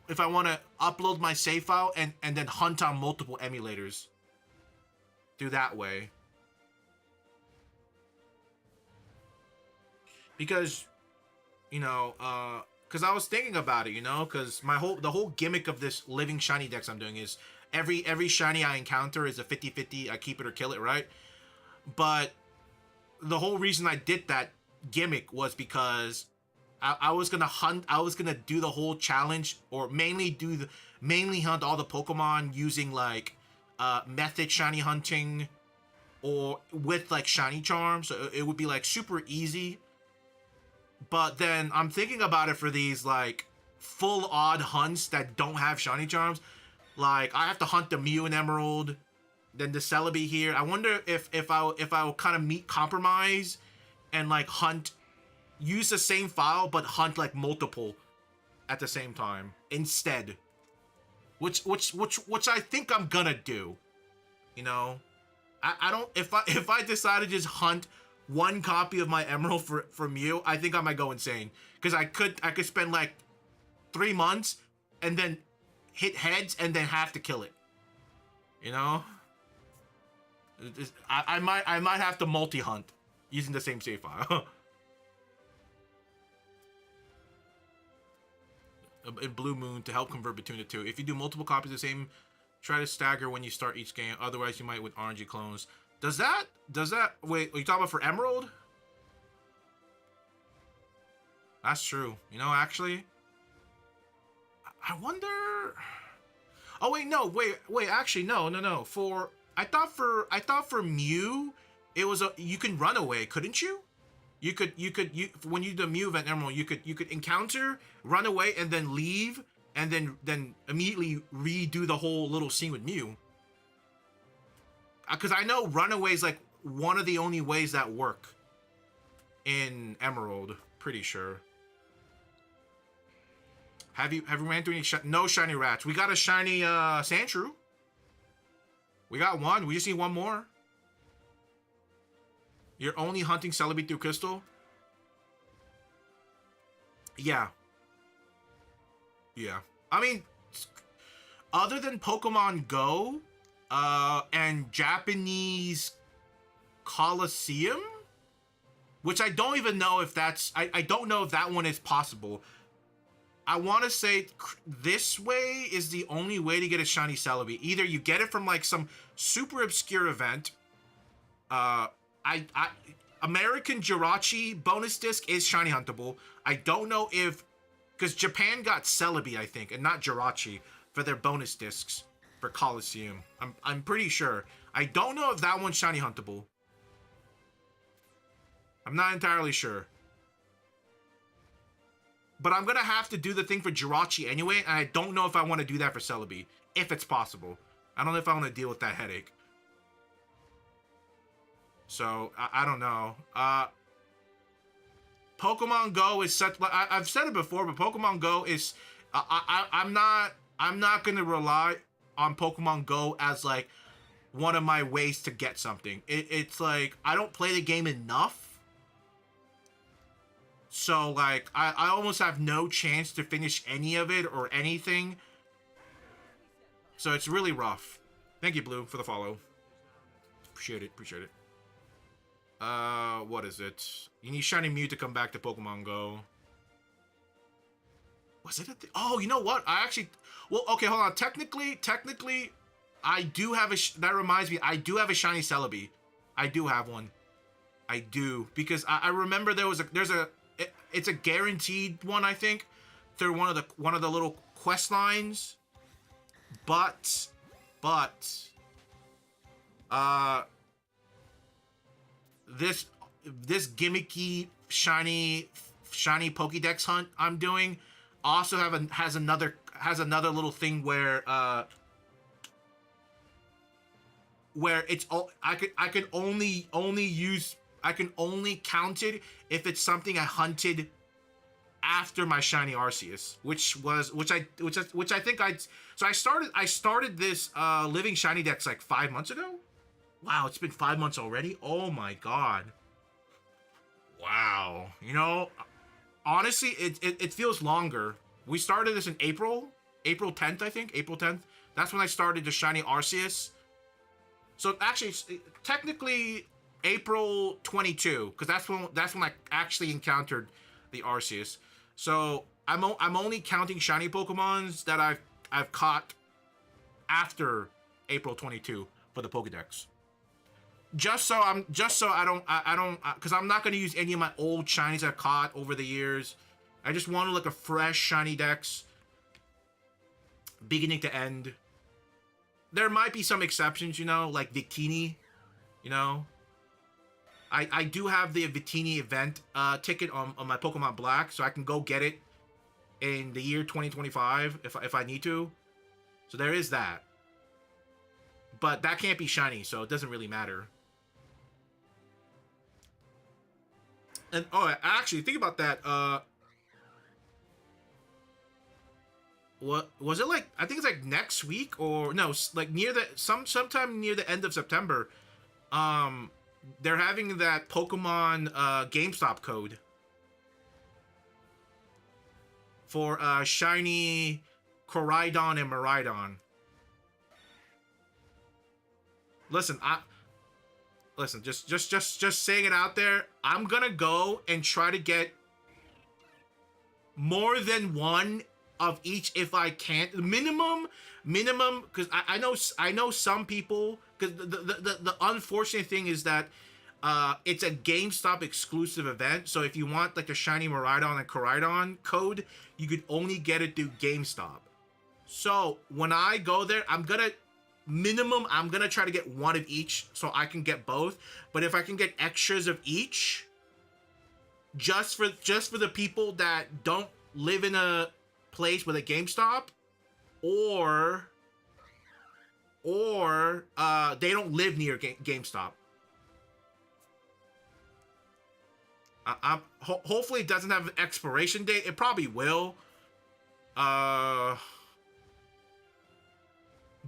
if I want to upload my save file and then hunt on multiple emulators through that way. Because, because I was thinking about it, because the whole gimmick of this living shiny DEX I'm doing is every shiny I encounter is a 50-50, I keep it or kill it, right? But the whole reason I did that gimmick was because I was gonna do the whole challenge, or mainly hunt all the Pokemon using like method shiny hunting, or with like shiny charms, so it would be like super easy. But then I'm thinking about it for these like full odd hunts that don't have shiny charms. Like I have to hunt the Mew and Emerald, then the Celebi here. I wonder if I'll kind of compromise and like use the same file but hunt like multiple at the same time instead. Which I think I'm gonna do. You know, I don't. If I decide to just hunt one copy of my emerald for Mew, I think I might go insane because I could spend like 3 months and then hit heads and then have to kill it. You know, I might have to multi hunt using the same save file. In Blue Moon to help convert between the two. If you do multiple copies of the same, try to stagger when you start each game. Otherwise, you might with RNG clones. Does that wait? Are you talking about for Emerald? That's true. You know, actually, I wonder. Oh wait, no, wait. Actually, no. For I thought for Mew, it was you can run away, couldn't you? You when you do the Mew event Emerald, you could encounter, run away, and then leave, and then immediately redo the whole little scene with Mew. Because I know runaway is like one of the only ways that work in Emerald. Pretty sure. Have you ran through any no shiny rats? We got a shiny Sandshrew. We got one. We just need one more. You're only hunting Celebi through Crystal? Yeah. Yeah. I mean, other than Pokemon Go, and Japanese Coliseum, which I don't even know if that's, I don't know if that one is possible. I want to say this way is the only way to get a shiny Celebi. Either you get it from like some super obscure event, American Jirachi bonus disc is shiny huntable. I don't know if, because Japan got Celebi, I think, and not Jirachi for their bonus discs for Coliseum. I'm pretty sure. I don't know if that one's shiny huntable. I'm not entirely sure. But I'm gonna have to do the thing for Jirachi anyway, and I don't know if I want to do that for Celebi, if it's possible. I don't know if I want to deal with that headache. So, I don't know. Pokemon Go is such... I've said it before, but Pokemon Go is... I'm not going to rely on Pokemon Go as, like, one of my ways to get something. It's like, I don't play the game enough. So, like, I almost have no chance to finish any of it or anything. So, it's really rough. Thank you, Blue, for the follow. Appreciate it. What is it? You need Shiny Mew to come back to Pokemon Go. Was it oh, you know what? I actually... Well, okay, hold on. Technically, I do have a... That reminds me, I do have a Shiny Celebi. I do have one. I do. Because I remember it's a guaranteed one, I think, through one of the little quest lines. But... This gimmicky shiny Pokédex hunt I'm doing also has another little thing where it's all I can only count it if it's something I hunted after my shiny Arceus, which I think I started this living shiny dex like 5 months ago. Wow, it's been 5 months already? Oh my god. Wow. You know, honestly, it feels longer. We started this in April 10th, I think. April 10th. That's when I started the shiny Arceus. So actually, technically April 22, because that's when I actually encountered the Arceus. So I'm only counting shiny Pokemons that I've caught after April 22 for the Pokédex. Just so I don't, because I'm not going to use any of my old shinies I've caught over the years. I just wanted like a fresh shiny dex, beginning to end. There might be some exceptions, you know, like Victini, you know. I do have the Victini event ticket on my Pokemon Black, so I can go get it in the year 2025 if I need to. So there is that. But that can't be shiny, so it doesn't really matter. And oh, actually, think about that. what was it like? I think it's like next week or no, like near the sometime near the end of September. Um, they're having that Pokemon GameStop code for shiny Koraidon and Miraidon. Listen, just saying it out there. I'm gonna go and try to get more than one of each if I can. Minimum, because I know some people. Because the unfortunate thing is that it's a GameStop exclusive event. So if you want like the shiny Miraidon and Koraidon code, you could only get it through GameStop. So when I go there, I'm gonna try to get one of each so I can get both. But if I can get extras of each, just for the people that don't live in a place with a GameStop, or they don't live near GameStop. Hopefully it doesn't have an expiration date. It probably will. But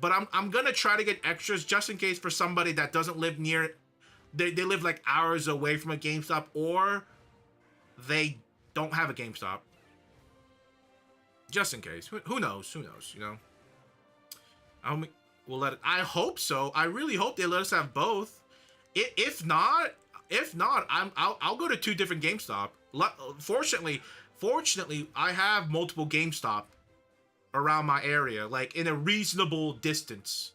I'm gonna try to get extras just in case for somebody that doesn't live near. They live like hours away from a GameStop, or they don't have a GameStop. Just in case. Who knows? Who knows? You know. We'll let it. I hope so. I really hope they let us have both. If not, I'll go to 2 different GameStop. Fortunately, I have multiple GameStop around my area, like in a reasonable distance.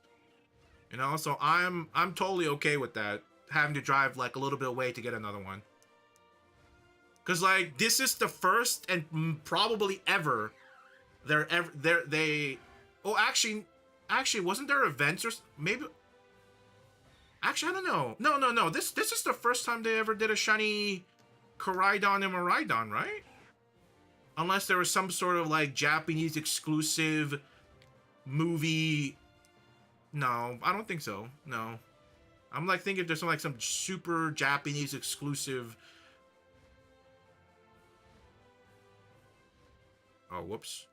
You know, so I'm totally okay with that. Having to drive like a little bit away to get another one. Cause like this is the first and probably ever oh actually wasn't there events or maybe actually I don't know. No. This is the first time they ever did a shiny Koraidon and Miraidon, right? Unless there was some sort of like Japanese exclusive movie. No, I don't think so. No. I'm like thinking if there's some super Japanese exclusive. Oh, whoops.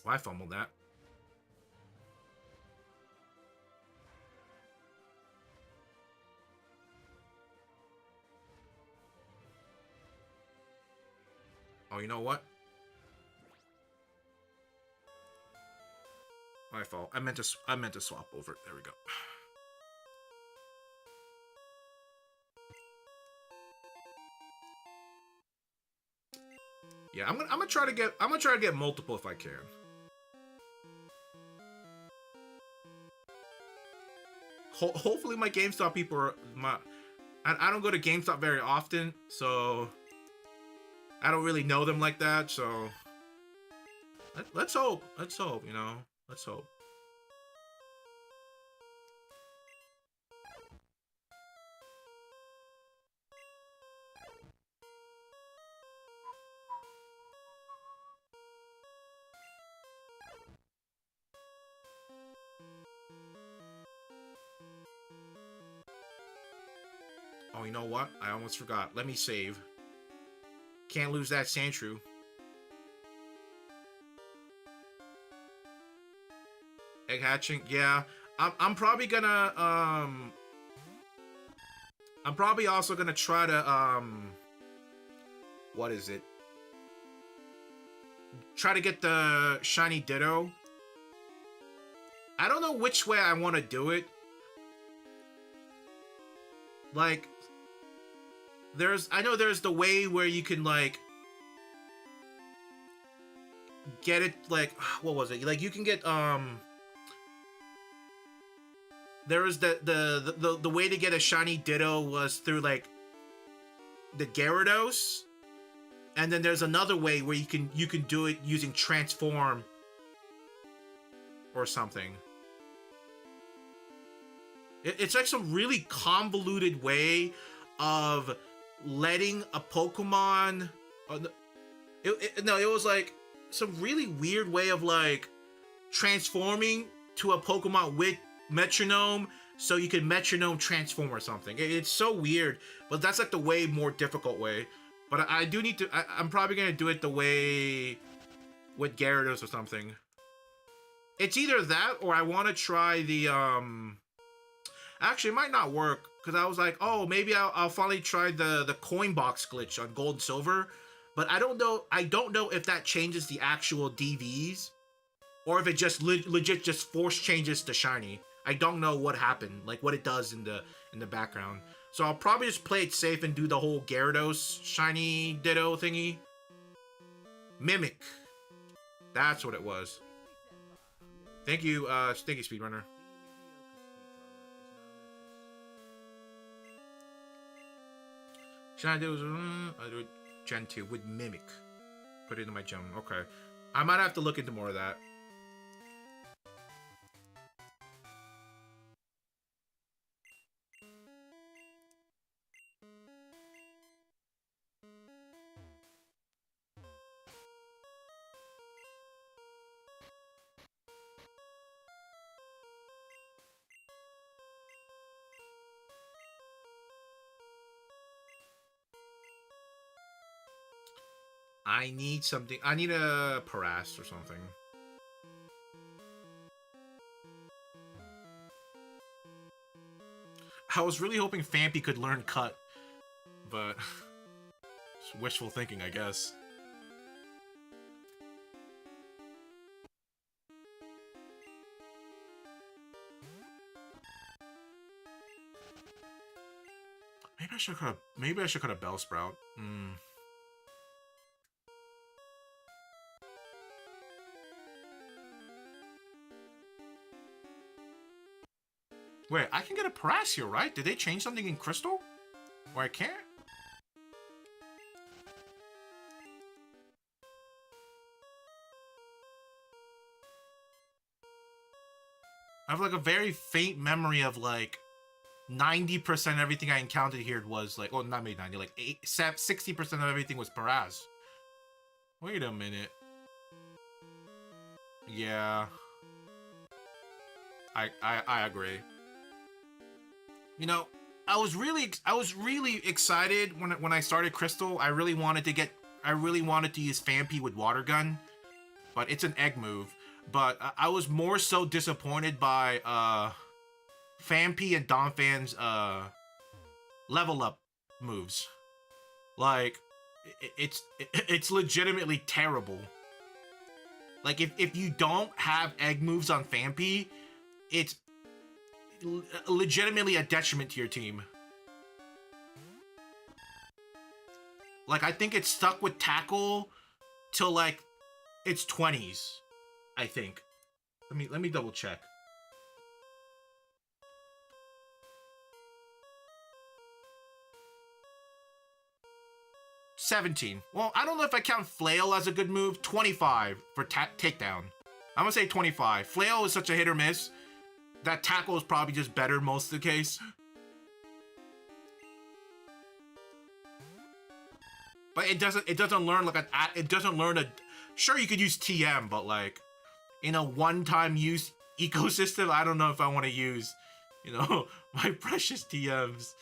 Well, I fumbled that. Oh, you know what? My fault. I meant to swap over. There we go. Yeah, I'm gonna try to get multiple if I can. Hopefully my GameStop people are I don't go to GameStop very often, so I don't really know them like that, so let's hope, you know. Let's hope. Oh, you know what? I almost forgot. Let me save. Can't lose that Sandshrew. Egg hatching, yeah. I'm probably gonna I'm probably also gonna try to what is it? Try to get the shiny Ditto. I don't know which way I want to do it. Like I know there's the way where you can like get it, like what was it? Like you can get there was the way to get a shiny Ditto was through like the Gyarados, and then there's another way where you can do it using Transform or something. It's like some really convoluted way of letting a Pokemon. It was like some really weird way of like transforming to a Pokemon with metronome, so you can metronome transform or something. It's so weird, but that's like the way more difficult way. But I do need to. I'm probably gonna do it the way with Gyarados or something. It's either that or I want to try the Actually, it might not work because I was like, oh, maybe I'll finally try the coin box glitch on Gold and Silver, but I don't know. I don't know if that changes the actual DVs or if it just legit just force changes to shiny. I don't know what happened, like what it does in the background. So I'll probably just play it safe and do the whole Gyarados shiny Ditto thingy. Mimic. That's what it was. Thank you, Speedrunner. Shiny Ditto was I do it Gen 2 with Mimic. Put it in my gem. Okay. I might have to look into more of that. I need something. I need a Paras or something. I was really hoping Fampy could learn Cut, but it's wishful thinking, I guess. Maybe I should cut a Bellsprout. Wait, I can get a Paras here, right? Did they change something in Crystal? Or I can't? I have like a very faint memory of like 90% everything I encountered here was like, well, not maybe 90, like 60% of everything was Paras. Wait a minute. Yeah. I agree. You know, I was really excited when I started Crystal. I really wanted to use Fampy with Water Gun, but it's an egg move. But I was more so disappointed by Fampy and Donphan's level up moves. Like it's legitimately terrible. Like if you don't have egg moves on Fampy, it's legitimately a detriment to your team. Like I think it's stuck with Tackle till like its 20s. I think. Let me double check. $17. Well, I don't know if I count Flail as a good move. 25 for takedown. I'm gonna say 25. Flail is such a hit or miss. That Tackle is probably just better most of the case. But it doesn't learn like it doesn't learn a. Sure, you could use TM, but like in a one-time use ecosystem, I don't know if I want to use, you know, my precious TMs.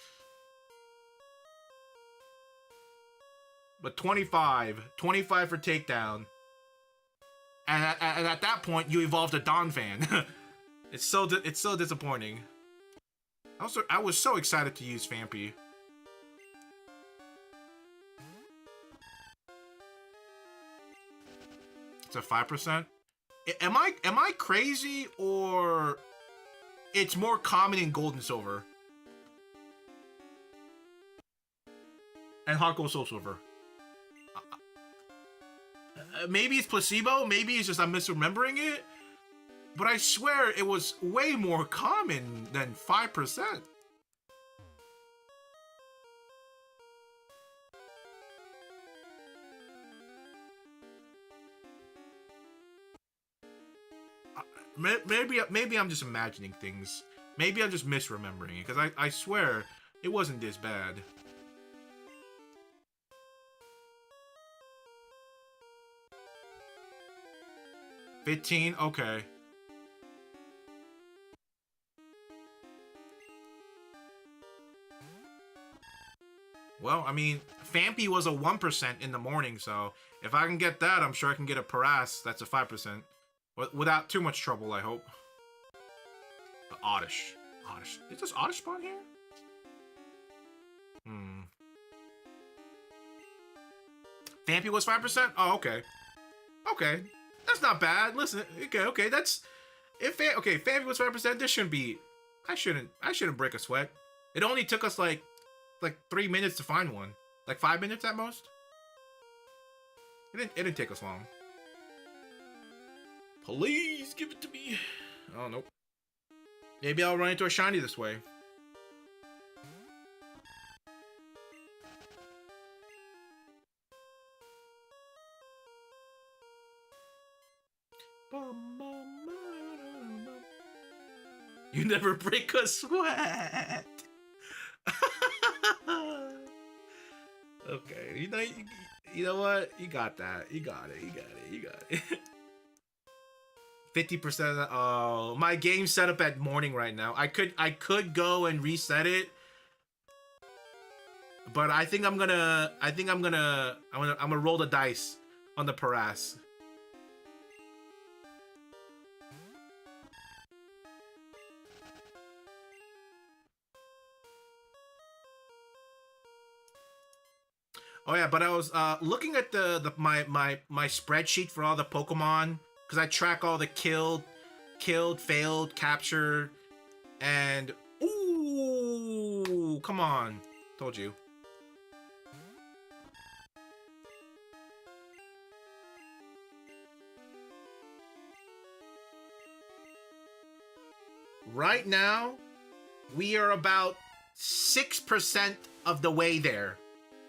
But 25 for takedown, and at that point you evolve to Donphan. It's so disappointing. I was so excited to use Fampy. It's a 5%. Am I crazy, or it's more common in Gold and Silver and Heart Gold Soul Silver? Maybe it's placebo. Maybe it's just I'm misremembering it. But I swear it was way more common than 5%. Maybe I'm just imagining things. Maybe I'm just misremembering it, because I swear it wasn't this bad. $15? Okay. Well, I mean, Fampy was a 1% in the morning, so if I can get that, I'm sure I can get a Paras that's a 5%. Without too much trouble, I hope. Oddish. Oddish. Is this Oddish spawn here? Fampy was 5%? Oh, okay. Okay. That's not bad. Listen, okay, that's... Okay, Fampy was 5%, this shouldn't be... I shouldn't break a sweat. It only took us like 3 minutes to find one. Like 5 minutes at most. It didn't take us long. Please give it to me. Oh, nope. Maybe I'll run into a shiny this way. You never break a sweat. Okay, you know what? You got that. You got it. 50%. Oh, my game's set up at morning right now. I could go and reset it, but I think I'm gonna roll the dice on the Paras. Oh yeah, but I was looking at my spreadsheet for all the Pokemon, because I track all the killed, failed, captured, and ooh, come on, told you. Right now, we are about 6% of the way there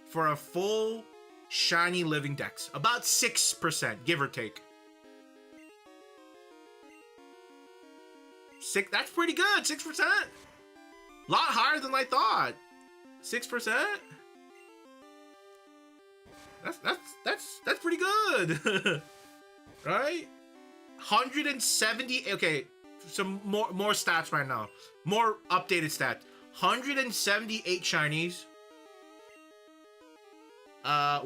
for a full shiny living Dex. About 6%, give or take. That's pretty good, 6%. A lot higher than I thought. 6%? That's pretty good. Right? 170, okay, some more stats right now. More updated stats. 178 shinies.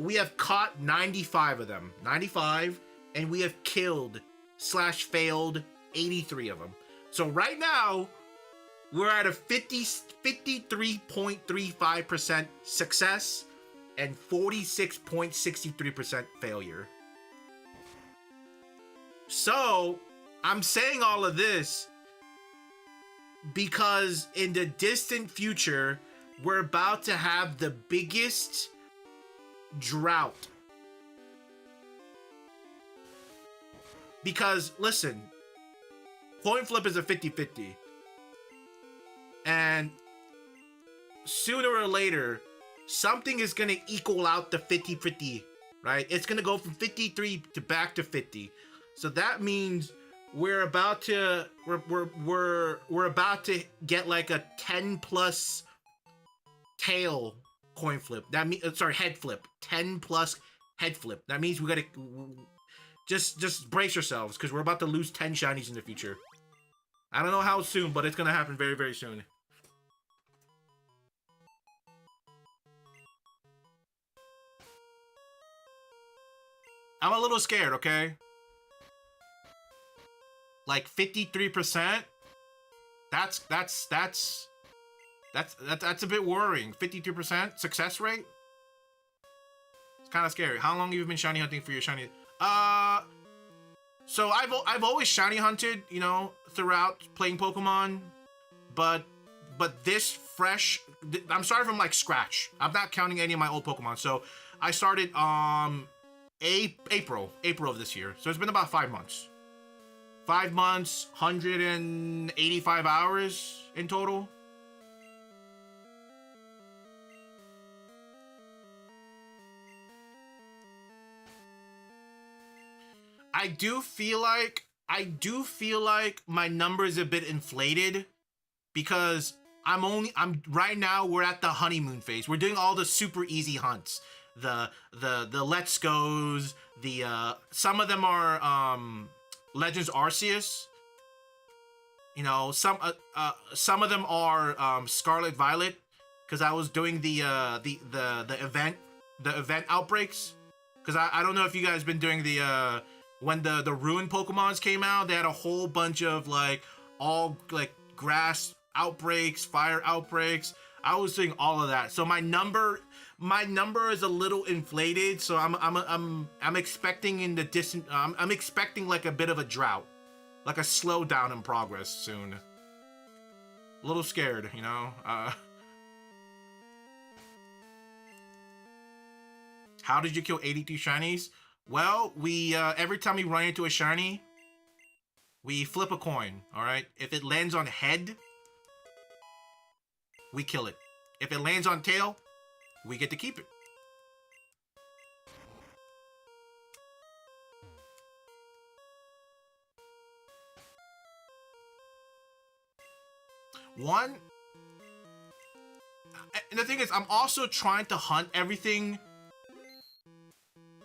We have caught 95 of them. 95, and we have killed / failed 83 of them. So right now, we're at a 53.35% success and 46.63% failure. So, I'm saying all of this because in the distant future, we're about to have the biggest drought. Because, listen, coin flip is a 50-50. And sooner or later, something is going to equal out the 50-50, right? It's going to go from 53 to back to 50. So that means we're about to we're about to get like a 10 plus tail coin flip. That means, sorry, head flip. 10 plus head flip. That means we gotta just brace yourselves, because we're about to lose 10 shinies in the future. I don't know how soon, but it's gonna happen very, very soon. I'm a little scared, okay? Like 53%. That's a bit worrying. 52% success rate. It's kind of scary. How long have you been shiny hunting for your shiny? So I've always shiny hunted, you know, throughout playing Pokemon, but this fresh, I'm starting from like scratch. I'm not counting any of my old Pokemon. So I started April of this year. So it's been about 5 months. 5 months, 185 hours in total. I do feel like my number is a bit inflated, because I'm right now we're at the honeymoon phase. We're doing all the super easy hunts. The Let's Go's, some of them are Legends Arceus. You know, some of them are Scarlet Violet. because I was doing the event outbreaks. Because I don't know if you guys been doing the when the ruined Pokemons came out, they had a whole bunch of like all like grass outbreaks, fire outbreaks. I was doing all of that, so my number is a little inflated. So I'm expecting in the distant. I'm expecting like a bit of a drought, like a slowdown in progress soon. A little scared, you know. How did you kill 82 shinies? Well, we every time we run into a shiny, we flip a coin. All right. If it lands on head, we kill it. If it lands on tail, we get to keep it. One. And the thing is, I'm also trying to hunt everything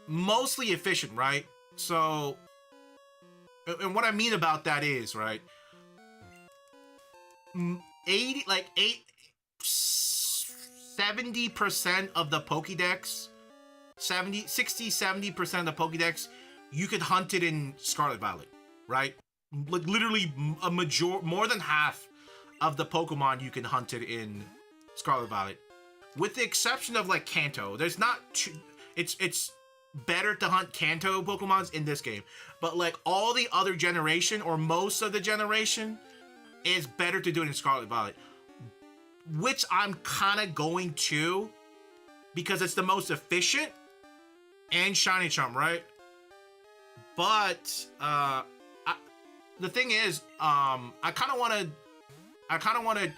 mostly efficient, right? So, and what I mean about that is, right, 70% of the Pokédex, 70% of the Pokédex, you could hunt it in Scarlet Violet, right? Like literally more than half of the Pokemon you can hunt it in Scarlet Violet. With the exception of like Kanto, there's not too, it's better to hunt Kanto Pokemons in this game. But like all the other generation, or most of the generation, is better to do it in Scarlet Violet. Which I'm kind of going to, because it's the most efficient and shiny charm, right? But the thing is, I kind of want to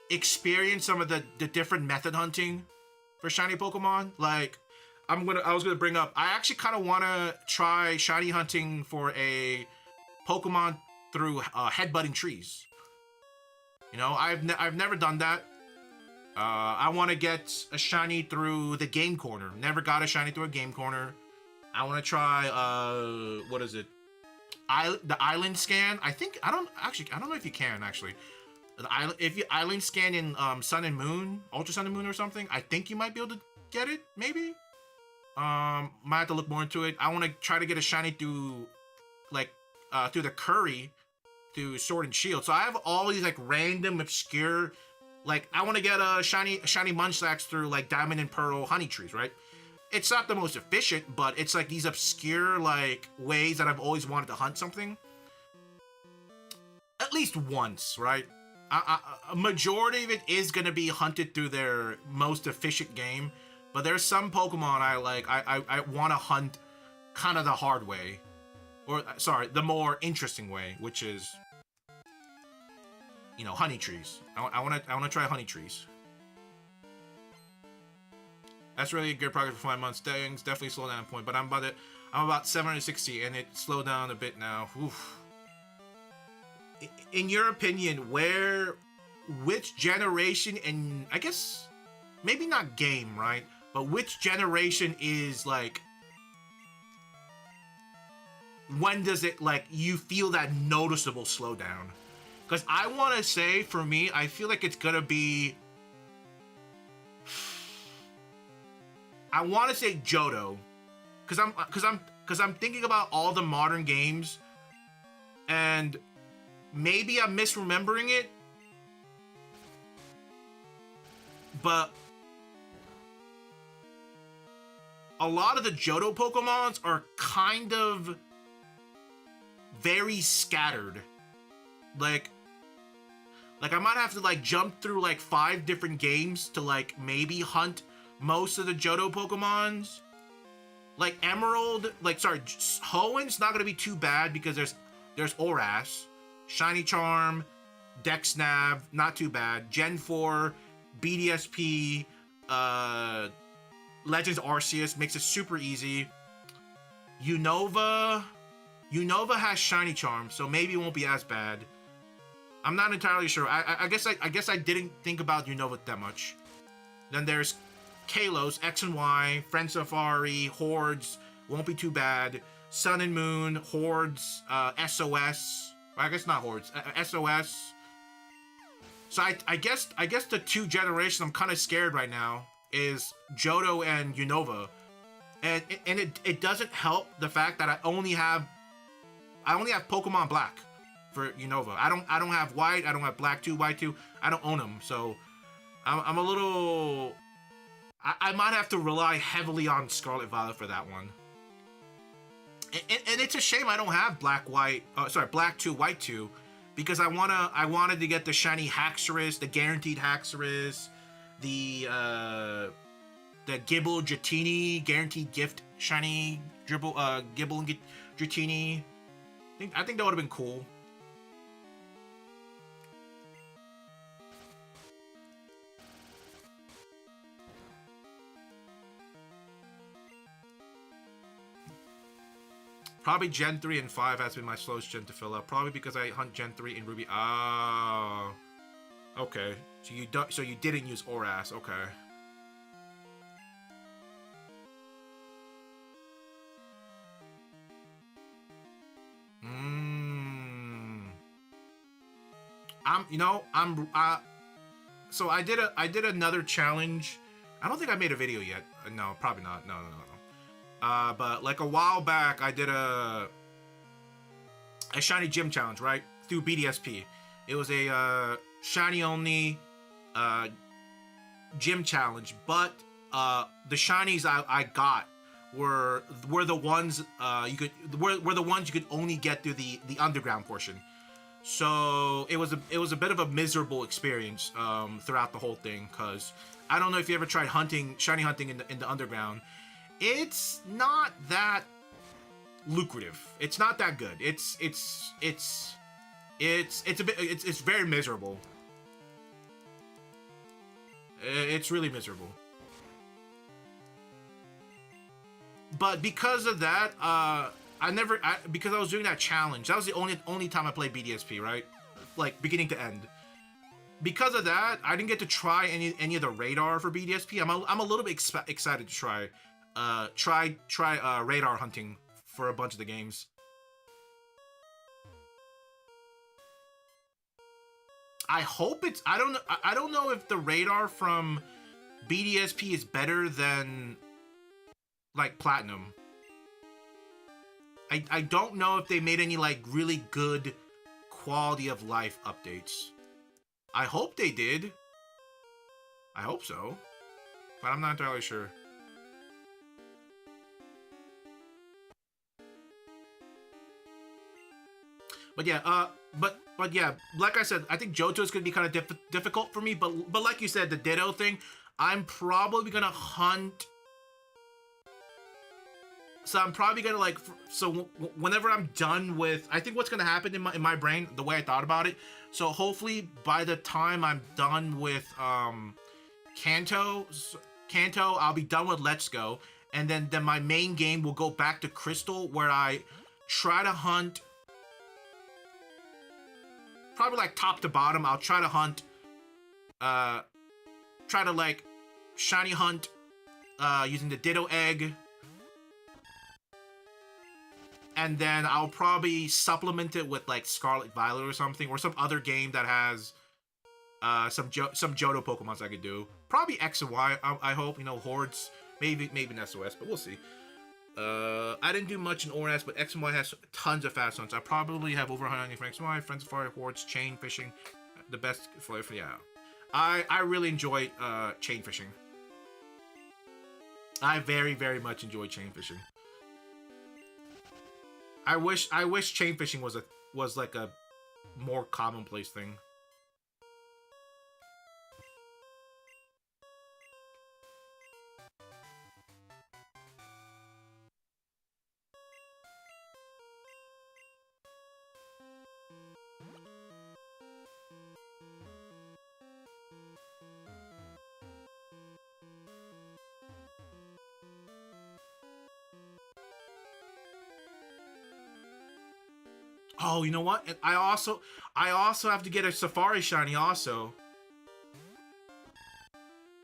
experience some of the different method hunting for shiny Pokemon. Like I was gonna bring up, I actually kind of want to try shiny hunting for a Pokemon through headbutting trees. You know, I've never done that. I want to get a shiny through the game corner. Never got a shiny through a game corner. I want to try what is it? The island scan. I don't know if you can actually. If you island scan in Sun and Moon, Ultra Sun and Moon or something, I think you might be able to get it. Maybe. Might have to look more into it. I want to try to get a shiny through, like, through the Curry, through Sword and Shield. So I have all these like random obscure, like I want to get a shiny Munchlax through like Diamond and Pearl honey trees, right? It's not the most efficient, but it's like these obscure like ways that I've always wanted to hunt something. At least once, right? A majority of it is going to be hunted through their most efficient game, but there's some Pokemon I want to hunt kind of the hard way, or sorry, the more interesting way, which is, you know, honey trees. I want to try honey trees. That's really good progress for 5 months. Things definitely slow down a point, but I'm about 760, and it slowed down a bit now. Oof. In your opinion, which generation, and I guess maybe not game, right? But which generation is like, when does it like you feel that noticeable slowdown? Because I want to say, for me, I feel like it's gonna be, I want to say Johto, because I'm thinking about all the modern games, and maybe I'm misremembering it, but a lot of the Johto Pokemons are kind of very scattered. Like I might have to like jump through like 5 different games to like maybe hunt most of the Johto Pokemons. Like Emerald, like sorry, Hoenn not gonna be too bad because there's Oras, Shiny Charm, Dex Nav, not too bad. Gen 4, BDSP, Legends Arceus makes it super easy. Unova has Shiny Charm, so maybe it won't be as bad. I'm not entirely sure. I guess I didn't think about Unova that much. Then there's Kalos, X and Y, Friend Safari, Hordes, won't be too bad. Sun and Moon, Hordes, SOS. Well, I guess not Hordes. SOS. So I guess the two generations I'm kind of scared right now is Johto and Unova, and it doesn't help the fact that I only have Pokemon Black for Unova. I don't have White. I don't have Black 2, White 2. I don't own them, so I'm a little. I might have to rely heavily on Scarlet Violet for that one. And it's a shame I don't have Black 2, White 2, because I wanted to get the shiny Haxorus, the guaranteed Haxorus, the Gibble Dratini, guaranteed gift shiny Gibble and Dratini. I think that would have been cool. Probably Gen 3 and 5 has been my slowest gen to fill up. Probably because I hunt Gen 3 in Ruby. Ah, okay. So you didn't use Oras. Okay. So I did another challenge. I don't think I made a video yet. No, probably not. No. But like a while back, I did a shiny gym challenge, right? Through BDSP. It was a shiny only gym challenge, but the shinies I got were the ones you could only get through the underground portion. So it was a bit of a miserable experience throughout the whole thing, because I don't know if you ever tried shiny hunting in the underground. It's not that lucrative. It's not that good. It's very miserable. It's really miserable. But because of that, because I was doing that challenge. That was the only time I played BDSP, right? Like beginning to end. Because of that, I didn't get to try any of the radar for BDSP. I'm a little bit excited to try radar hunting for a bunch of the games. I hope it's. I don't know if the radar from BDSP is better than like Platinum. I don't know if they made any like really good quality of life updates. I hope they did. I hope so, but I'm not entirely sure. But yeah, but yeah, like I said, I think Johto is gonna be kind of difficult for me. But like you said, the Ditto thing, I'm probably gonna hunt. So I'm probably gonna like. Whenever I'm done with, I think what's gonna happen in my brain, the way I thought about it. So hopefully by the time I'm done with Kanto, I'll be done with Let's Go, and then my main game will go back to Crystal, where I try to hunt. Probably like top to bottom, I'll try to hunt, try to like shiny hunt using the Ditto Egg. And then I'll probably supplement it with like Scarlet Violet or something, or some other game that has some Johto Pokemons I could do. Probably X and Y, I hope, Hordes, maybe an SOS, but we'll see. I didn't do much in Oras, but X and Y has tons of fast hunts. I probably have over 100 for X and Y, Friends of Fire, Hordes, Chain Fishing, the best for yeah. I really enjoy chain fishing. I very, very much enjoy chain fishing. I wish chain fishing was like a more commonplace thing. Oh, you know what? And I also have to get a Safari shiny also.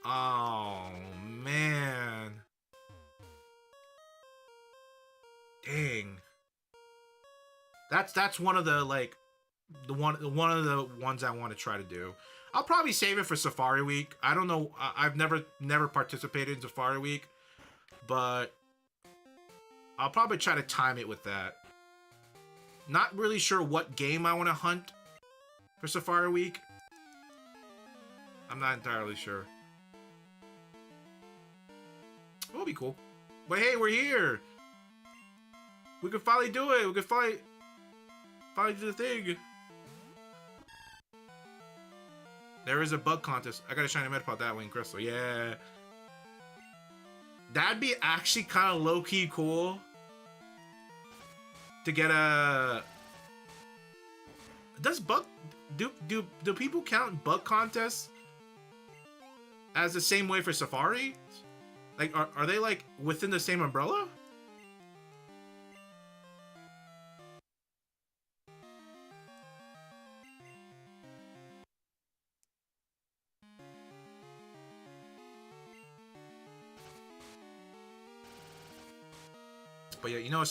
Oh man. Dang. That's one of the like one of the ones I want to try to do. I'll probably save it for Safari Week. I don't know. I've never participated in Safari Week, but I'll probably try to time it with that. Not really sure what game I want to hunt for Safari Week. I'm not entirely sure. It'll be cool. But hey, we're here. We can finally do it. We can finally do the thing. There is a bug contest. I got a shiny Metapod that way in Crystal. Yeah. That'd be actually kind of low-key cool. To get a... Does bug... Do people count bug contests as the same way for Safari? Like, are they, like, within the same umbrella? But yeah, you know,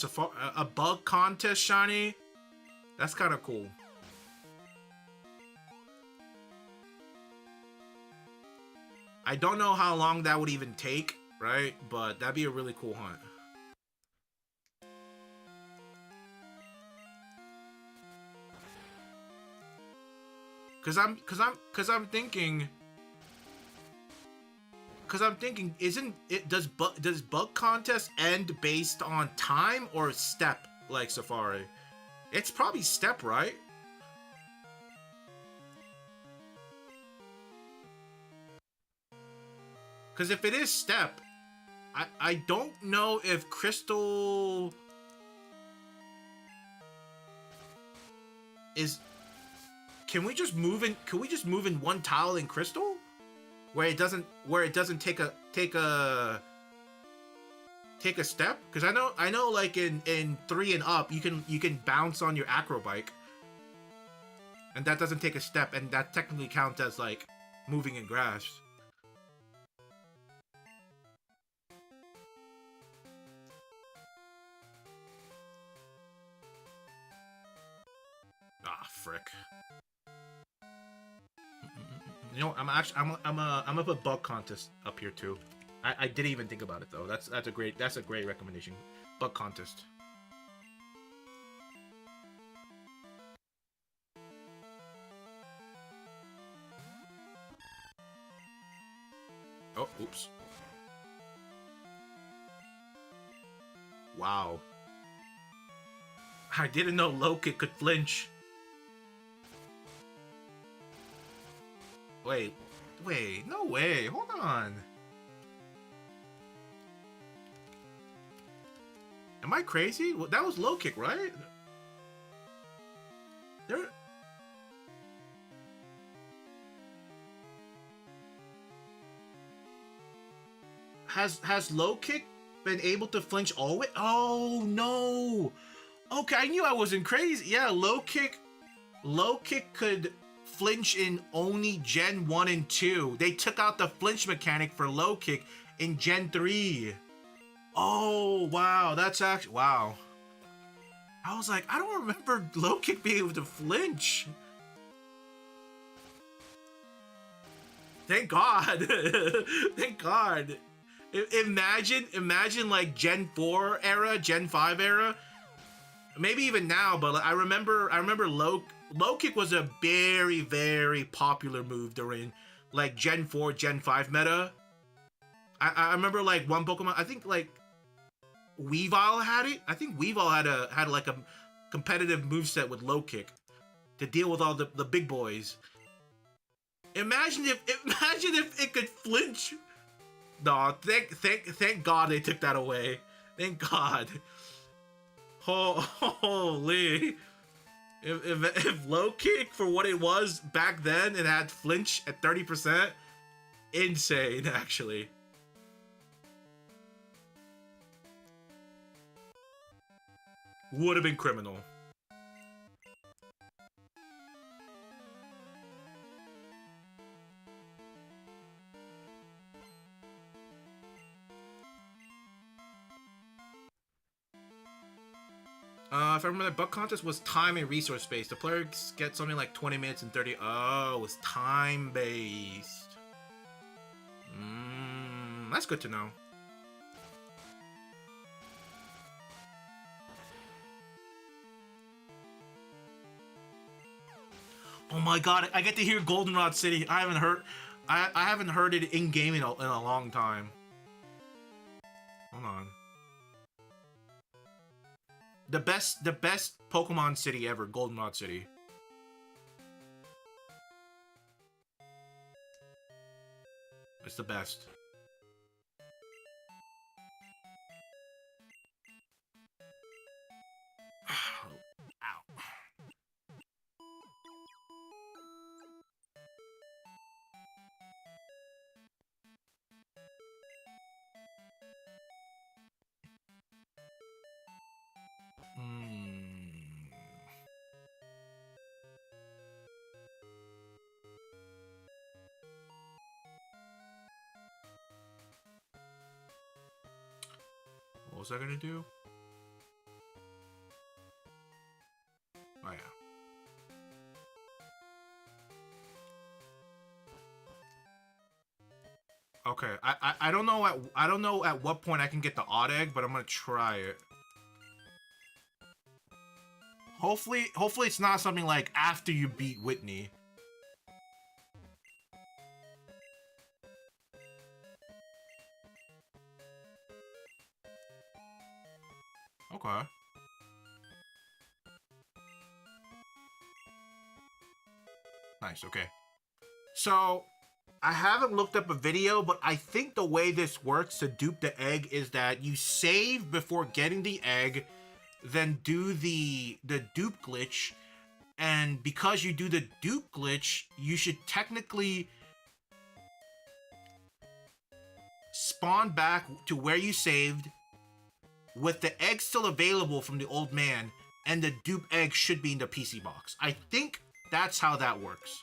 a bug contest shiny, that's kind of cool. I don't know how long that would even take, right? But that'd be a really cool hunt. Cause I'm thinking, isn't it, does bug contest end based on time or step like Safari? It's probably step, right? Because if it is step, I don't know if Crystal is. Can we just move in? Can we just move in one tile in Crystal, where it doesn't take a step? Because I know like in 3 and up, you can bounce on your acro bike, and that doesn't take a step, and that technically counts as like moving in grass. Ah, frick. You know, I'm gonna put bug contest up here too. I didn't even think about it though. That's a great recommendation. Bug contest. Oh, oops. Wow. I didn't know low kick could flinch. Wait, no way, hold on. Am I crazy? Well, that was low kick, right? There... Has low kick been able to flinch all the way? Oh, no! Okay, I knew I wasn't crazy. Yeah, low kick could flinch in only Gen 1 and 2. They took out the flinch mechanic for low kick in Gen 3. Oh, wow. That's actually... Wow. I was like, I don't remember low kick being able to flinch. Thank God. Thank God. Imagine like Gen 4 era, Gen 5 era. Maybe even now, but I remember low kick was a very, very popular move during like Gen 4, Gen 5 meta. I remember like one Pokemon, I think like Weavile had it. I think Weavile had like a competitive moveset with low kick to deal with all the big boys. Imagine if it could flinch. No, thank God they took that away. Thank God. Holy. If low kick for what it was back then and had flinch at 30%, insane actually. Would have been criminal. if I remember, the bug contest was time and resource based. The players get something like 20 minutes and 30. Oh, it was time based. That's good to know. Oh my god, I get to hear Goldenrod City. I haven't heard it in game in a long time. Hold on. The best Pokemon city ever, Goldenrod City. It's the best. Ow. What was I gonna do? Oh yeah. Okay, I don't know at what point I can get the odd egg, but I'm gonna try it. Hopefully it's not something like after you beat Whitney. Okay. Nice, okay. So, I haven't looked up a video, but I think the way this works to dupe the egg is that you save before getting the egg, then do the dupe glitch, and because you do the dupe glitch, you should technically spawn back to where you saved with the egg still available from the old man, and the dupe egg should be in the PC box. I think that's how that works.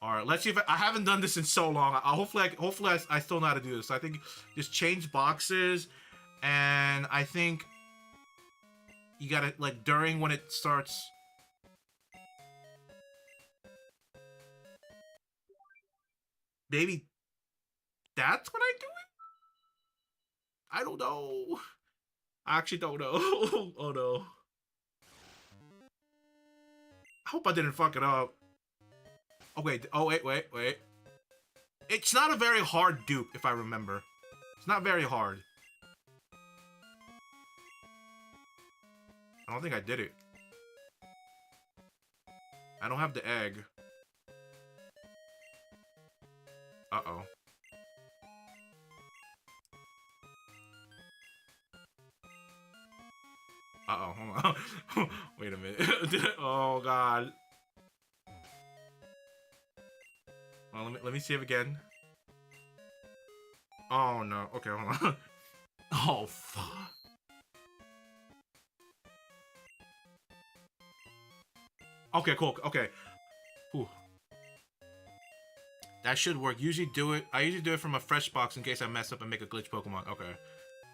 All right, let's see if I haven't done this in so long. Hopefully I still know how to do this. I think just change boxes, and I think you gotta like during when it starts. Maybe that's what I do it. I don't know. I actually don't know. Oh no. I hope I didn't fuck it up. Oh wait, wait. It's not a very hard dupe, if I remember. It's not very hard. I don't think I did it. I don't have the egg. Uh-oh. Uh-oh, hold on. Wait a minute. Oh god. Well, let me see it again. Oh no. Okay, hold on. Oh fuck. Okay, cool. Okay. Whew. That should work. I usually do it from a fresh box in case I mess up and make a glitch Pokemon. Okay.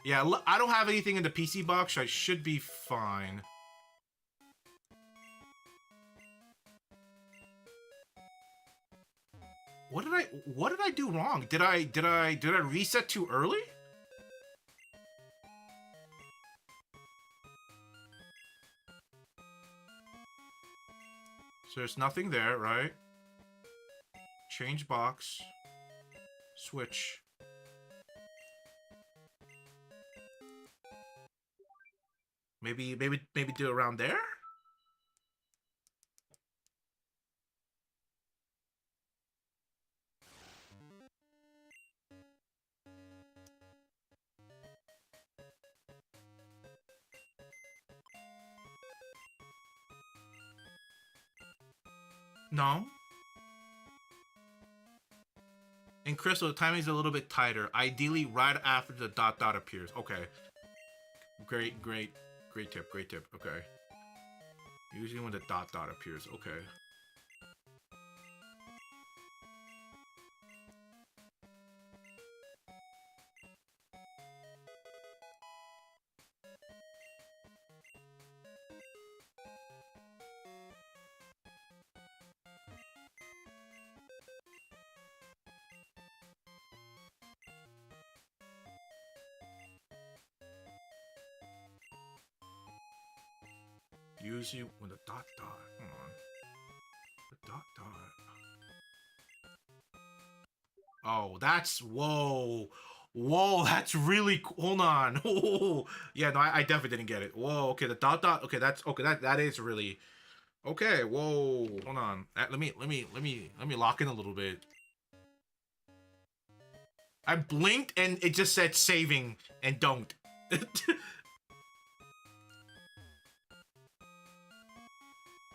Yeah, I don't have anything in the PC box, so I should be fine. What did I do wrong? Did I reset too early? So there's nothing there, right? Change box. Switch. Maybe do it around there? No. In Crystal, the timing's a little bit tighter. Ideally, right after the dot appears. Okay. Great tip. Okay. Usually when the dot appears. Okay. usually when the dot. Hold on. The dot. Oh, that's whoa. Whoa, that's really hold on. Oh, yeah, no, I definitely didn't get it. Whoa, okay, the dot. Okay, that's okay. That is really okay. Whoa, hold on. Let me lock in a little bit. I blinked and it just said saving and don't.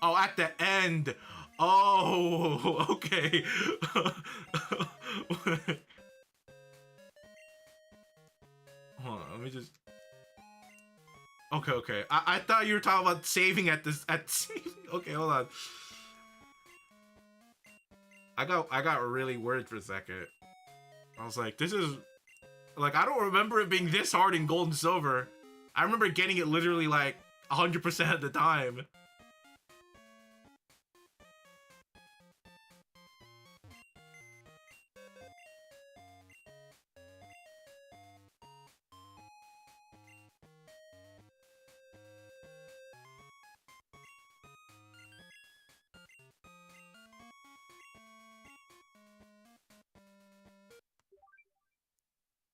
Oh, at the end. Oh, okay. Hold on, let me just. Okay, okay. I thought you were talking about saving at this Okay, hold on. I got really worried for a second. I was like, this is like I don't remember it being this hard in Gold and Silver. I remember getting it literally like 100% of the time.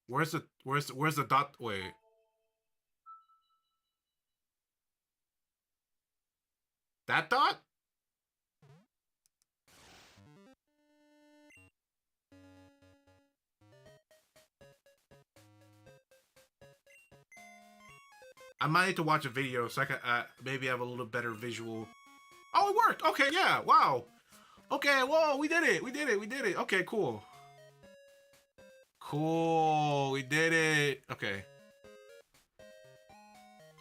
Where's the dot? Wait. That dot? I might need to watch a video so I can maybe have a little better visual. Oh, it worked. Okay, yeah. Wow. Okay, whoa, we did it. We did it. We did it. Okay, cool. Cool. We did it. Okay.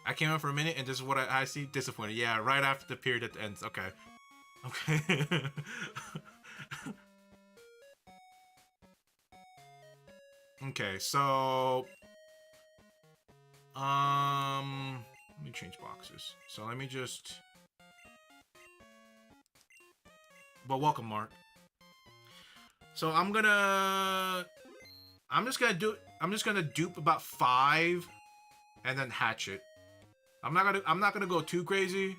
I came in for a minute and this is what I see. Disappointed. Yeah, right after the period ends. Okay. Okay. Okay, so let me change boxes. So let me just welcome, Mark. So I'm just gonna dupe about 5 and then hatch it. I'm not gonna go too crazy.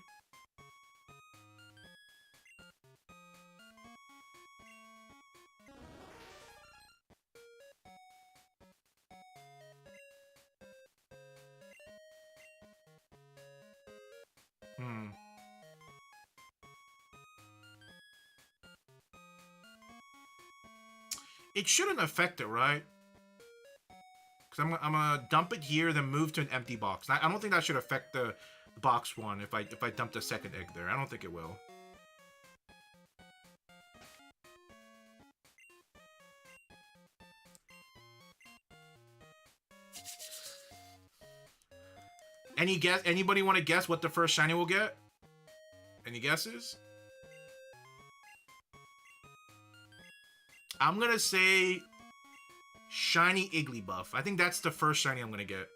It shouldn't affect it, right? Because I'm gonna dump it here, then move to an empty box. I don't think that should affect the box one if I dump the second egg there. I don't think it will. Any guess? Anybody want to guess what the first shiny will get? Any guesses? I'm gonna say shiny Igglybuff. I think that's the first shiny I'm gonna get.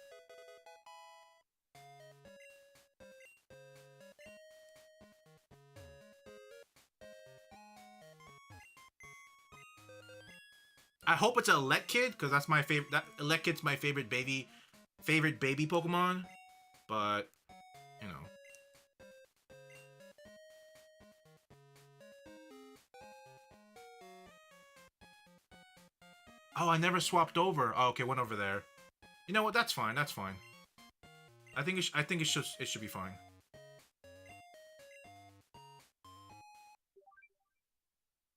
I hope it's a Elekid, because that's my favorite. That Elekid's my favorite baby Pokemon. But you know. Oh, I never swapped over. Oh, okay, went over there. You know what? That's fine. That's fine. I think it should be fine.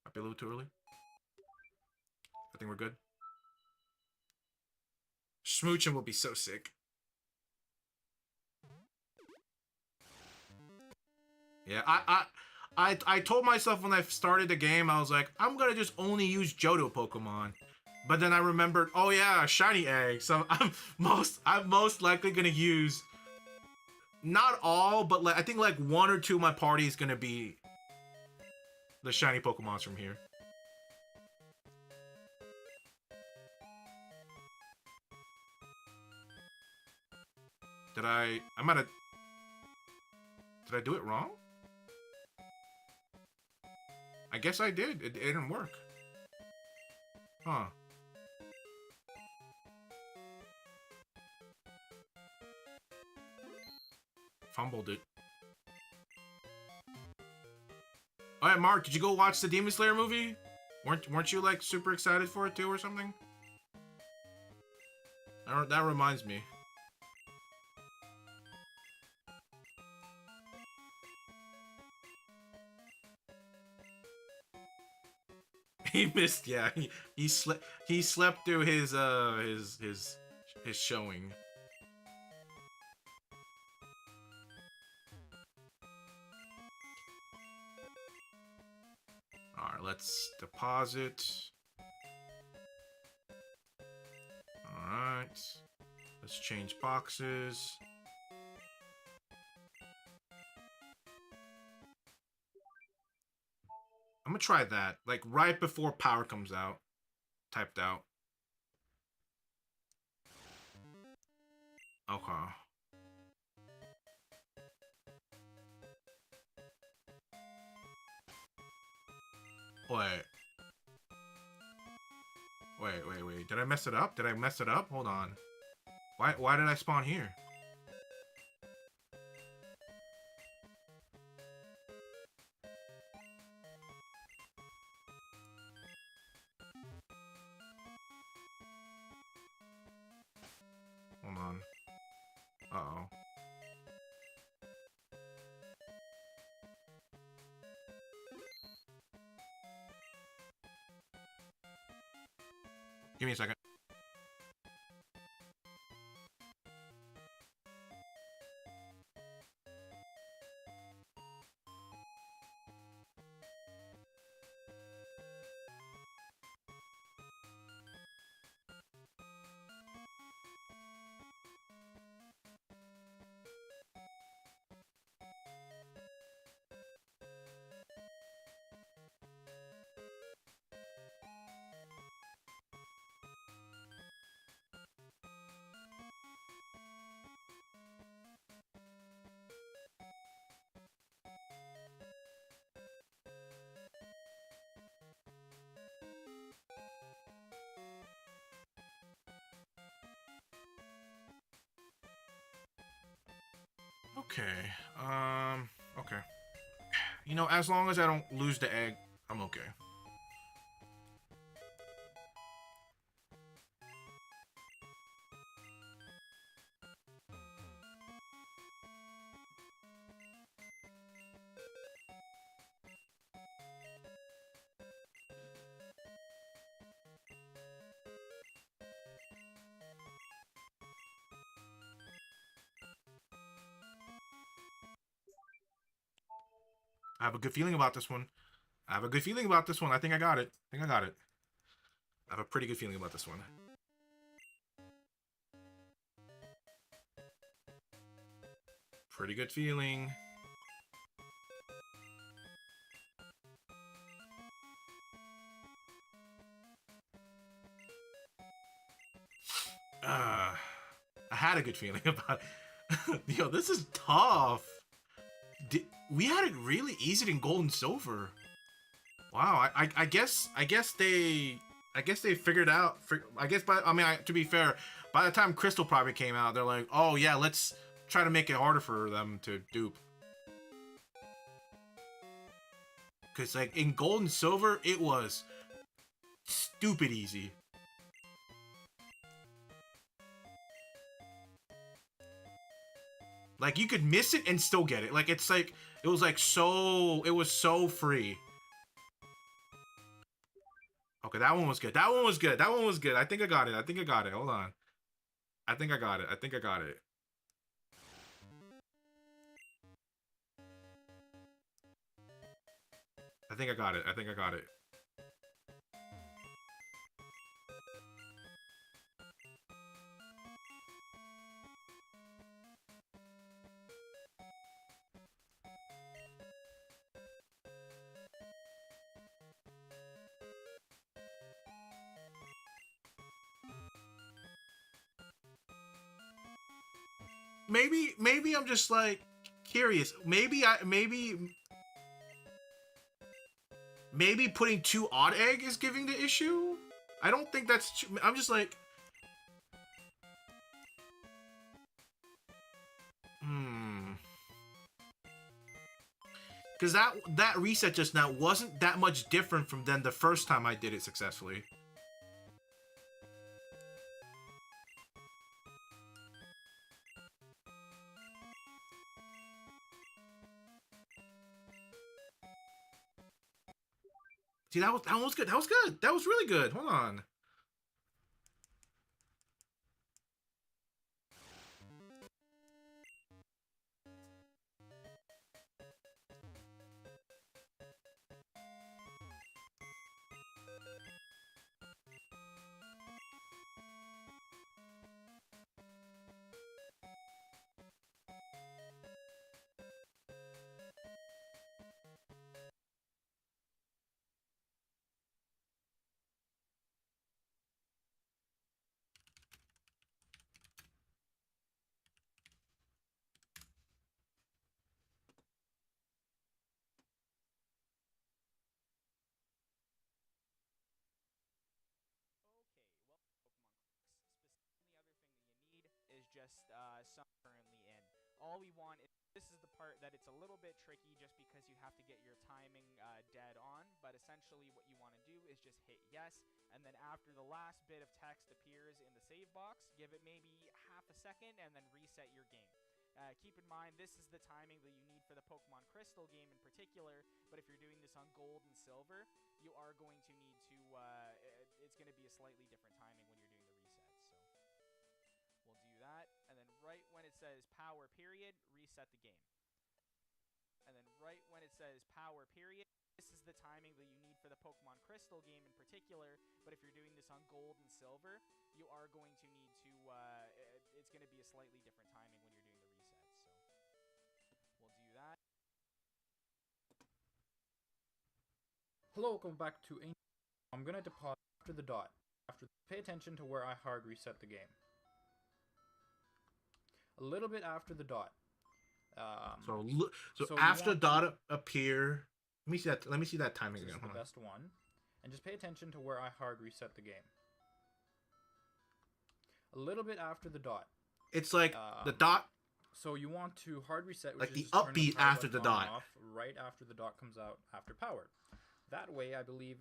Might be a little too early. I think we're good. Smooching will be so sick. Yeah, I told myself when I started the game, I was like, I'm gonna just only use Johto Pokemon. But then I remembered, oh yeah, shiny egg. So I'm most likely gonna use not all, but like I think like 1 or 2 of my party is gonna be the shiny Pokemons from here. Did I do it wrong? I guess I did. It didn't work. Huh. Fumbled it. All right, Mark, did you go watch the Demon Slayer movie? Weren't you like super excited for it too, or something? That reminds me. He missed. Yeah, he slept through his showing. All right, let's deposit. All right, let's change boxes. I'm gonna try that, like right before power comes out. Typed out. Okay. Wait. Wait. Did I mess it up? Did I mess it up? Hold on. Why did I spawn here? Hold on. Uh-oh. Give me a second. Okay. Okay. You know, as long as I don't lose the egg, I'm okay. I have a good feeling about this one. I have a good feeling about this one. I think I got it. I think I got it. I have a pretty good feeling about this one. Pretty good feeling. I had a good feeling about it. Yo, this is tough. We had it really easy in gold and silver. Wow, I guess they figured out. I guess to be fair, by the time Crystal probably came out, they're like, oh yeah, let's try to make it harder for them to dupe. Cause like in gold and silver, it was stupid easy. Like you could miss it and still get it. Like it's like it was so free. Okay, that one was good. That one was good. That one was good. I think I got it. I think I got it. Hold on. I think I got it. I think I got it. I think I got it. I think I got it. Maybe I'm just like curious. Maybe putting 2 odd egg is giving the issue. I don't think that's. I'm just like. Because that reset just now wasn't that much different from than the first time I did it successfully. See, that was good. That was good. That was really good. Hold on. Is just some currently in. All we want is this is the part that it's a little bit tricky just because you have to get your timing dead on, but essentially what you want to do is just hit yes, and then after the last bit of text appears in the save box, give it maybe half a second and then reset your game. Keep in mind, this is the timing that you need for the Pokemon Crystal game in particular, but if you're doing this on Gold and Silver, you are going to need to, it's going to be a slightly different timing when you're doing the resets, so we'll do that, and then right when it says power period, reset the game. And then right when it says power period, this is the timing that you need for the Pokemon Crystal game in particular, but if you're doing this on Gold and Silver, you are going to need to, it's going to be a slightly different timing when you're doing the resets, so we'll do that. Hello, welcome back to Angel. I'm gonna deposit after the dot. Pay attention to where I hard reset the game. A little bit after the dot. So after dot appear, let me see that. Let me see that timing again. This is the best one, and just pay attention to where I hard reset the game. A little bit after the dot. It's like the dot. So you want to hard reset, which like is the upbeat after the dot. Off right after the dot comes out after power. That way, I believe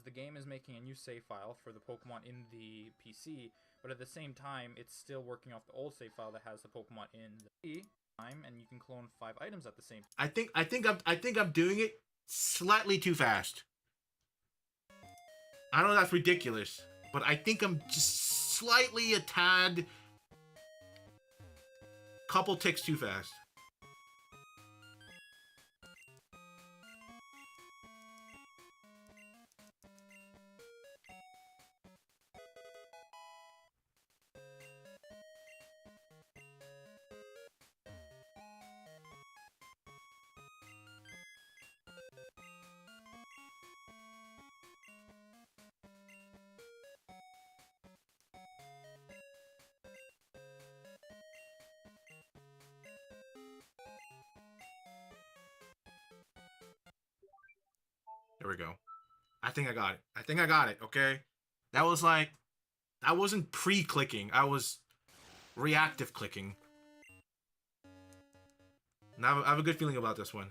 the game is making a new save file for the Pokemon in the PC, but at the same time, it's still working off the old save file that has the Pokemon in the time, and you can clone 5 items at the same time. I think I'm doing it slightly too fast. I know that's ridiculous, but I think I'm just slightly a tad, couple ticks too fast. There we go. I think I got it. I think I got it, okay? That was like... I wasn't pre-clicking. I was reactive clicking. Now I have a good feeling about this one.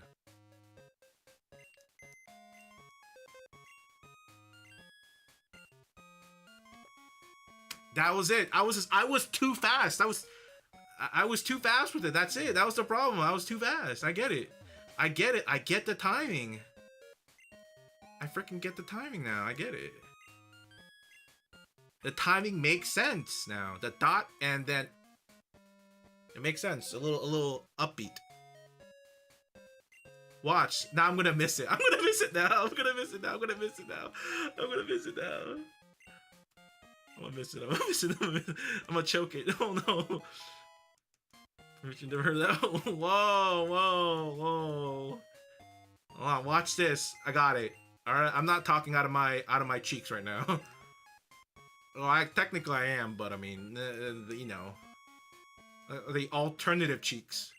That was it. I was too fast. I was too fast with it. That's it. That was the problem. I was too fast. I get it. I get it. I get the timing. I freaking get the timing now. I get it. The timing makes sense now. The dot and then it makes sense. A little upbeat. Watch. Now I'm gonna miss it. I'm gonna miss it now. I'm gonna miss it now. I'm gonna miss it now. I'm gonna miss it now. I'm gonna miss it. I'm gonna miss it. I'm gonna choke it. Oh no. You never heard that? Whoa, whoa, whoa. Hold on, watch this. I got it. Alright, I'm not talking out of my cheeks right now. Well, technically I am, but I mean, you know, the alternative cheeks.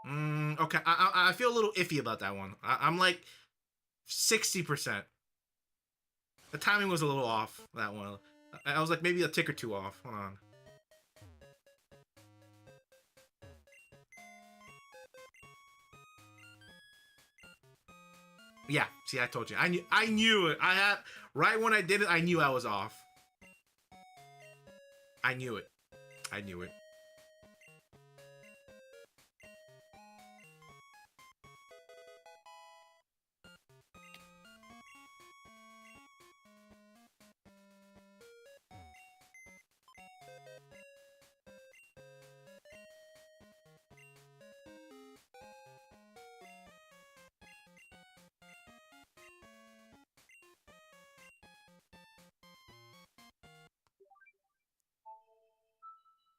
Okay, I feel a little iffy about that one. I'm like 60%. The timing was a little off, that one. I was like maybe a tick or two off. Hold on. Yeah, see, I told you. I knew it. I had right when I did it, I knew I was off. I knew it. I knew it.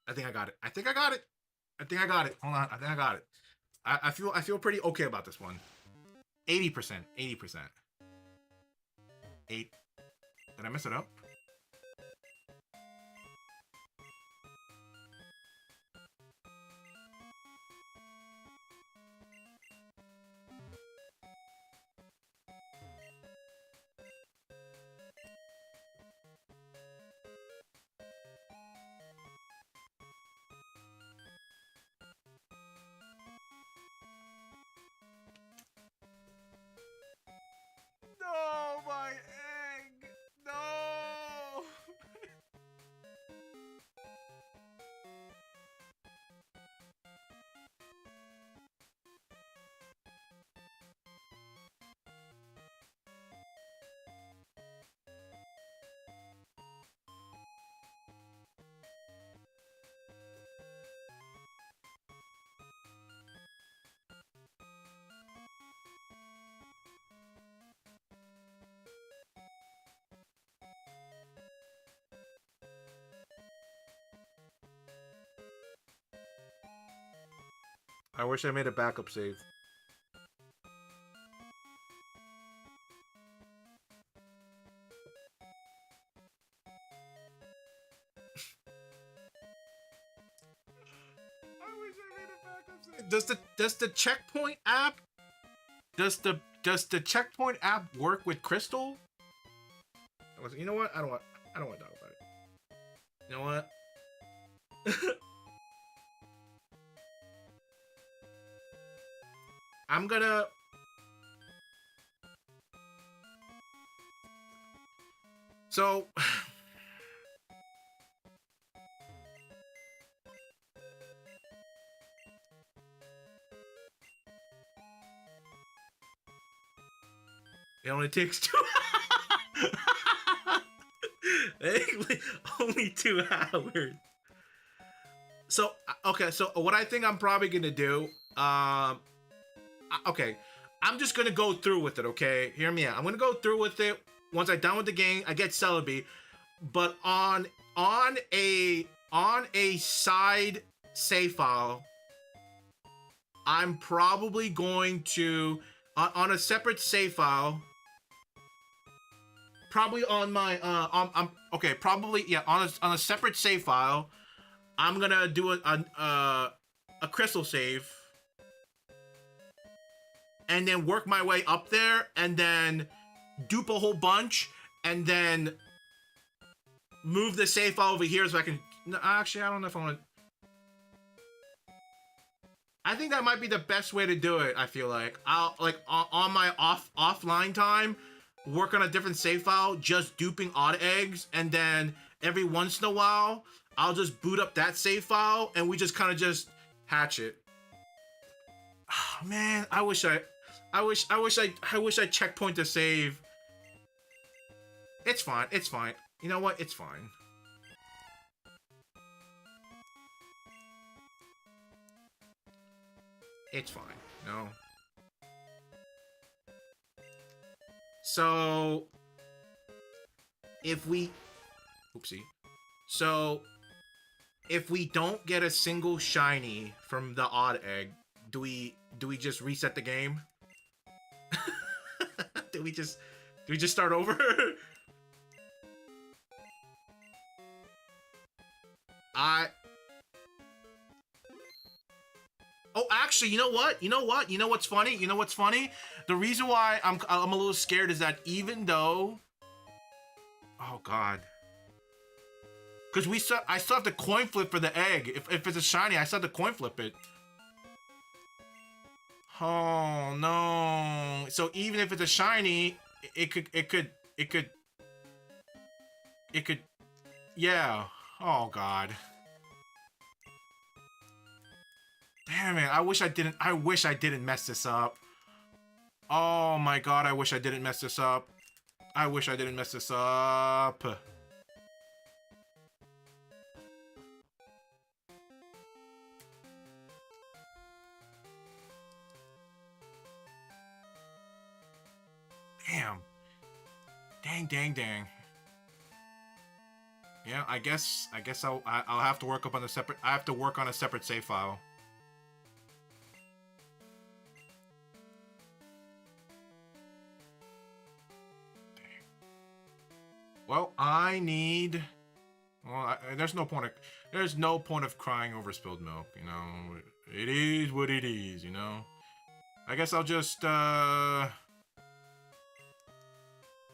I think I got it. I think I got it. I think I got it. Hold on. I think I got it. I feel pretty okay about this one. 80%. 80%. 8. Did I mess it up? No, my egg! No! I wish I made a backup save. Does the checkpoint app does the checkpoint app work with Crystal? You know what? I don't want to talk about it. You know what? I'm gonna so it only takes 2 only 2 hours. So okay, so what I think I'm probably gonna do, okay, I'm just gonna go through with it. Okay, hear me out. I'm gonna go through with it. Once I'm done with the game, I get Celebi, but on a side save file, I'm probably going to on a separate save file. Probably on my I'm okay. Probably yeah. On a separate save file, I'm gonna do a crystal save, and then work my way up there, and then dupe a whole bunch, and then move the save file over here so I can. No, actually, I don't know if I want to. I think that might be the best way to do it. I feel like I'll like on my offline time. Work on a different save file, just duping odd eggs, and then every once in a while, I'll just boot up that save file, and we just kind of just hatch it. Oh, man, I wish I checkpoint the save. It's fine. It's fine. You know what? It's fine. It's fine. No. So, if we, oopsie. So, if we don't get a single shiny from the odd egg, do we just reset the game? do we just start over? Oh, actually, you know what? You know what's funny? The reason why I'm a little scared is that even though, oh god, Because I still have to coin flip for the egg. If it's a shiny, I still have to coin flip it. Oh no! So even if it's a shiny, it could. Yeah. Oh god. Damn it! I wish I didn't mess this up. Oh my god! I wish I didn't mess this up. I wish I didn't mess this up. Damn. Dang. Yeah, I guess I'll have to work up on a separate. I have to work on a separate save file. Well, I need. Well, there's no point of crying over spilled milk. You know, it is what it is. You know. I guess I'll just.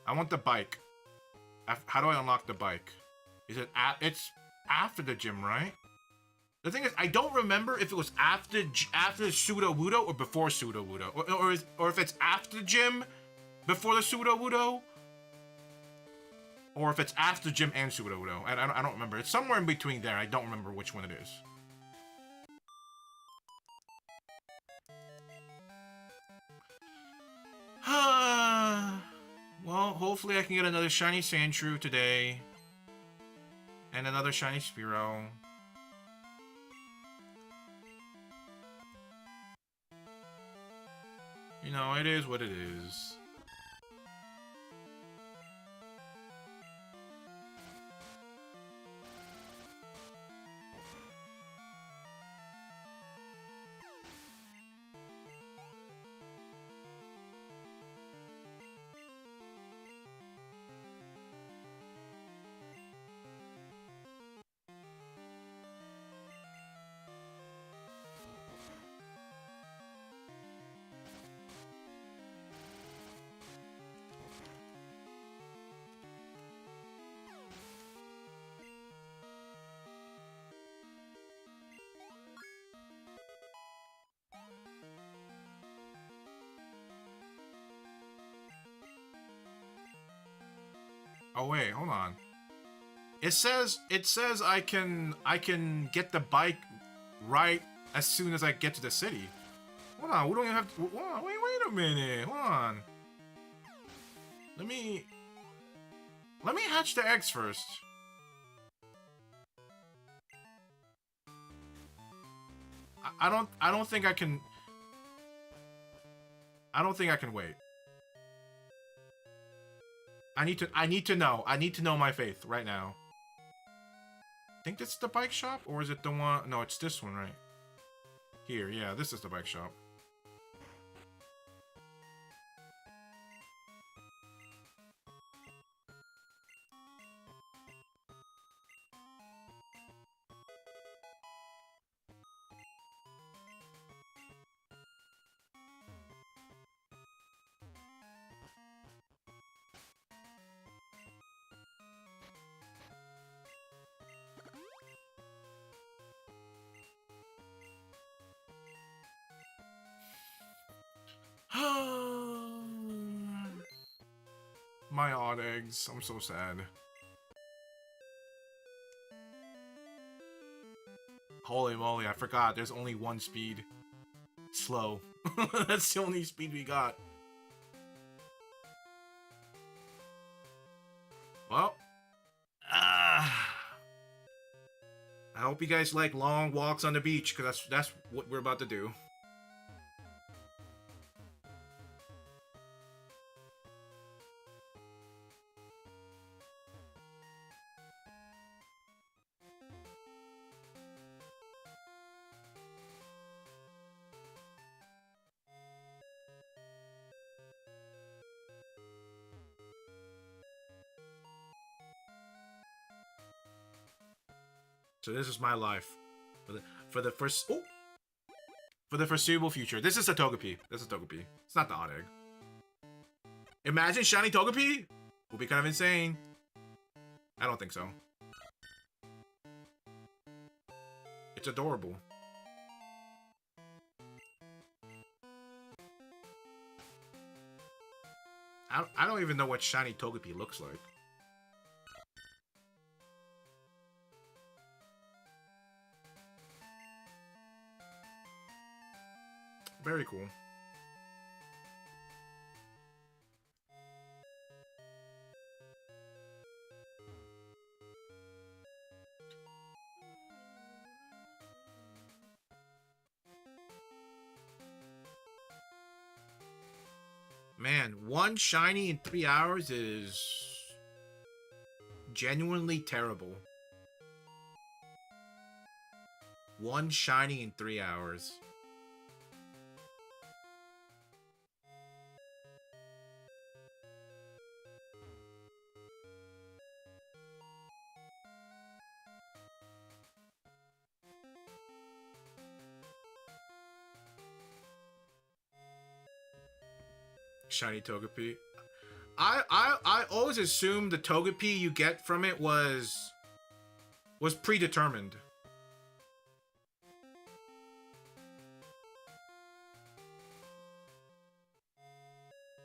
I want the bike. How do I unlock the bike? Is it it's after the gym, right? The thing is, I don't remember if it was after Pseudo Wudo or before Pseudo Wudo, or if it's after the gym, before the Pseudo Wudo, or if it's after gym and Pseudo Wudo. I don't remember. It's somewhere in between there. I don't remember which one it is. Well, hopefully I can get another shiny Sandshrew today. And another shiny Spearow. You know, it is what it is. Oh wait, hold on. It says I can get the bike right as soon as I get to the city. Hold on, we don't even have to, hold on, wait a minute. Hold on. Let me hatch the eggs first. I don't think I can wait. I need to know. I need to know my faith right now. I think that's the bike shop, or is it the one? No, it's this one, right? Here, yeah, this is the bike shop. My odd eggs. I'm so sad. Holy moly, I forgot. There's only one speed. Slow. That's the only speed we got. Well. I hope you guys like long walks on the beach, because that's what we're about to do. So this is my life for the foreseeable future. This is a Togepi. This is Togepi. It's not the odd egg. Imagine shiny Togepi. Would be kind of insane. I don't think so. It's adorable. I don't even know what shiny Togepi looks like. Very cool. Man, one shiny in 3 hours is genuinely terrible. One shiny in 3 hours. Shiny Togepi. I always assumed the Togepi you get from it was predetermined.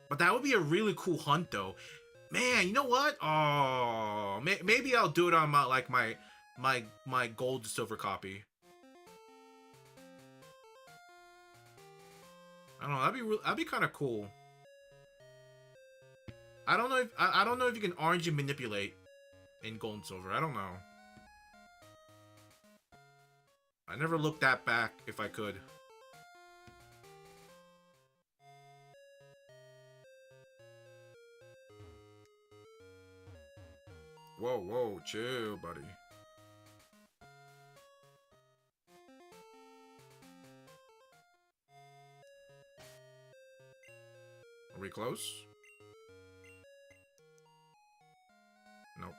But that would be a really cool hunt, though. Man, you know what? Oh, maybe I'll do it on my gold silver copy. I don't know. That'd be kind of cool. I don't know if you can RNG manipulate in gold and silver. I don't know. I never looked that back if I could. Whoa, chill, buddy. Are we close? Nope.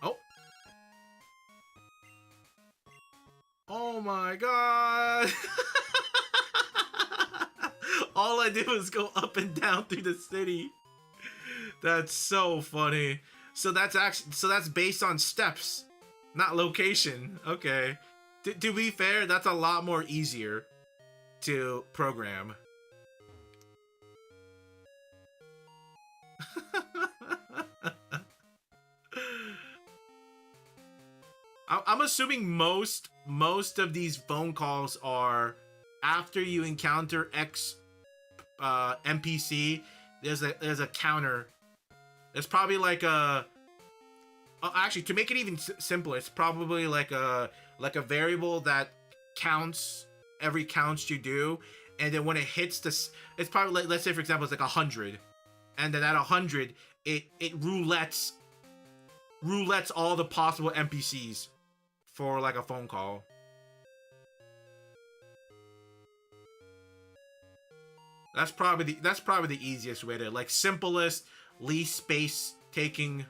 Oh. Oh my god. All I did was go up and down through the city. That's so funny. So that's based on steps, not location. Okay. To be fair, that's a lot more easier to program. I'm assuming most of these phone calls are after you encounter X NPC. There's a counter. It's probably like a. Actually, to make it even simpler, it's probably like a variable that counts every counts you do, and then when it hits this, it's probably like, let's say for example it's like 100, and then at 100 it roulettes all the possible NPCs for like a phone call. That's probably the easiest way to, like, simplest, least space taking.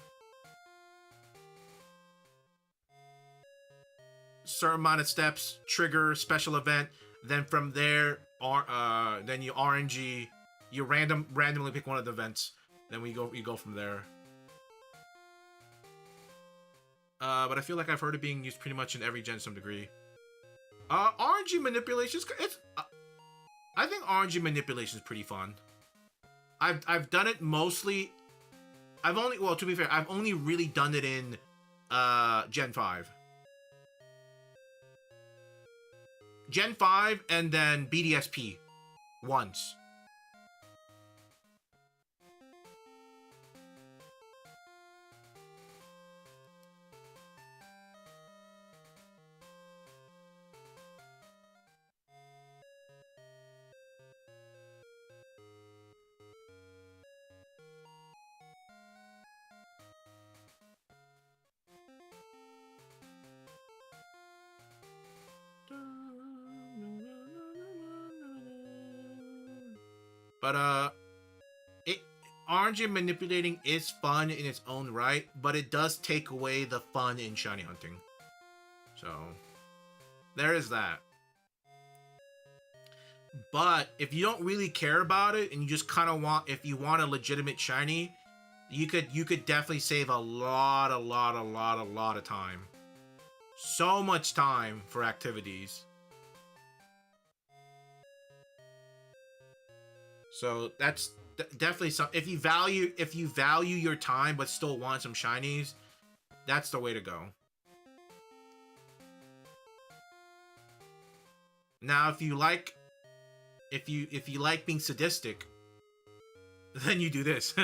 Certain amount of steps, trigger special event, then from there, then you RNG, you randomly pick one of the events, then you go from there. But I feel like I've heard it being used pretty much in every gen to some degree. RNG manipulation, I think RNG manipulation is pretty fun. I've done it mostly. To be fair, I've only really done it in Gen 5. Gen 5 and then BDSP once. But RNG manipulating is fun in its own right, but it does take away the fun in shiny hunting. So there is that. But if you don't really care about it and you just kind of want, if you want a legitimate shiny, you could definitely save a lot of time. So much time for activities. So that's definitely some. If you value your time but still want some shinies, that's the way to go. Now, if you like being sadistic, then you do this.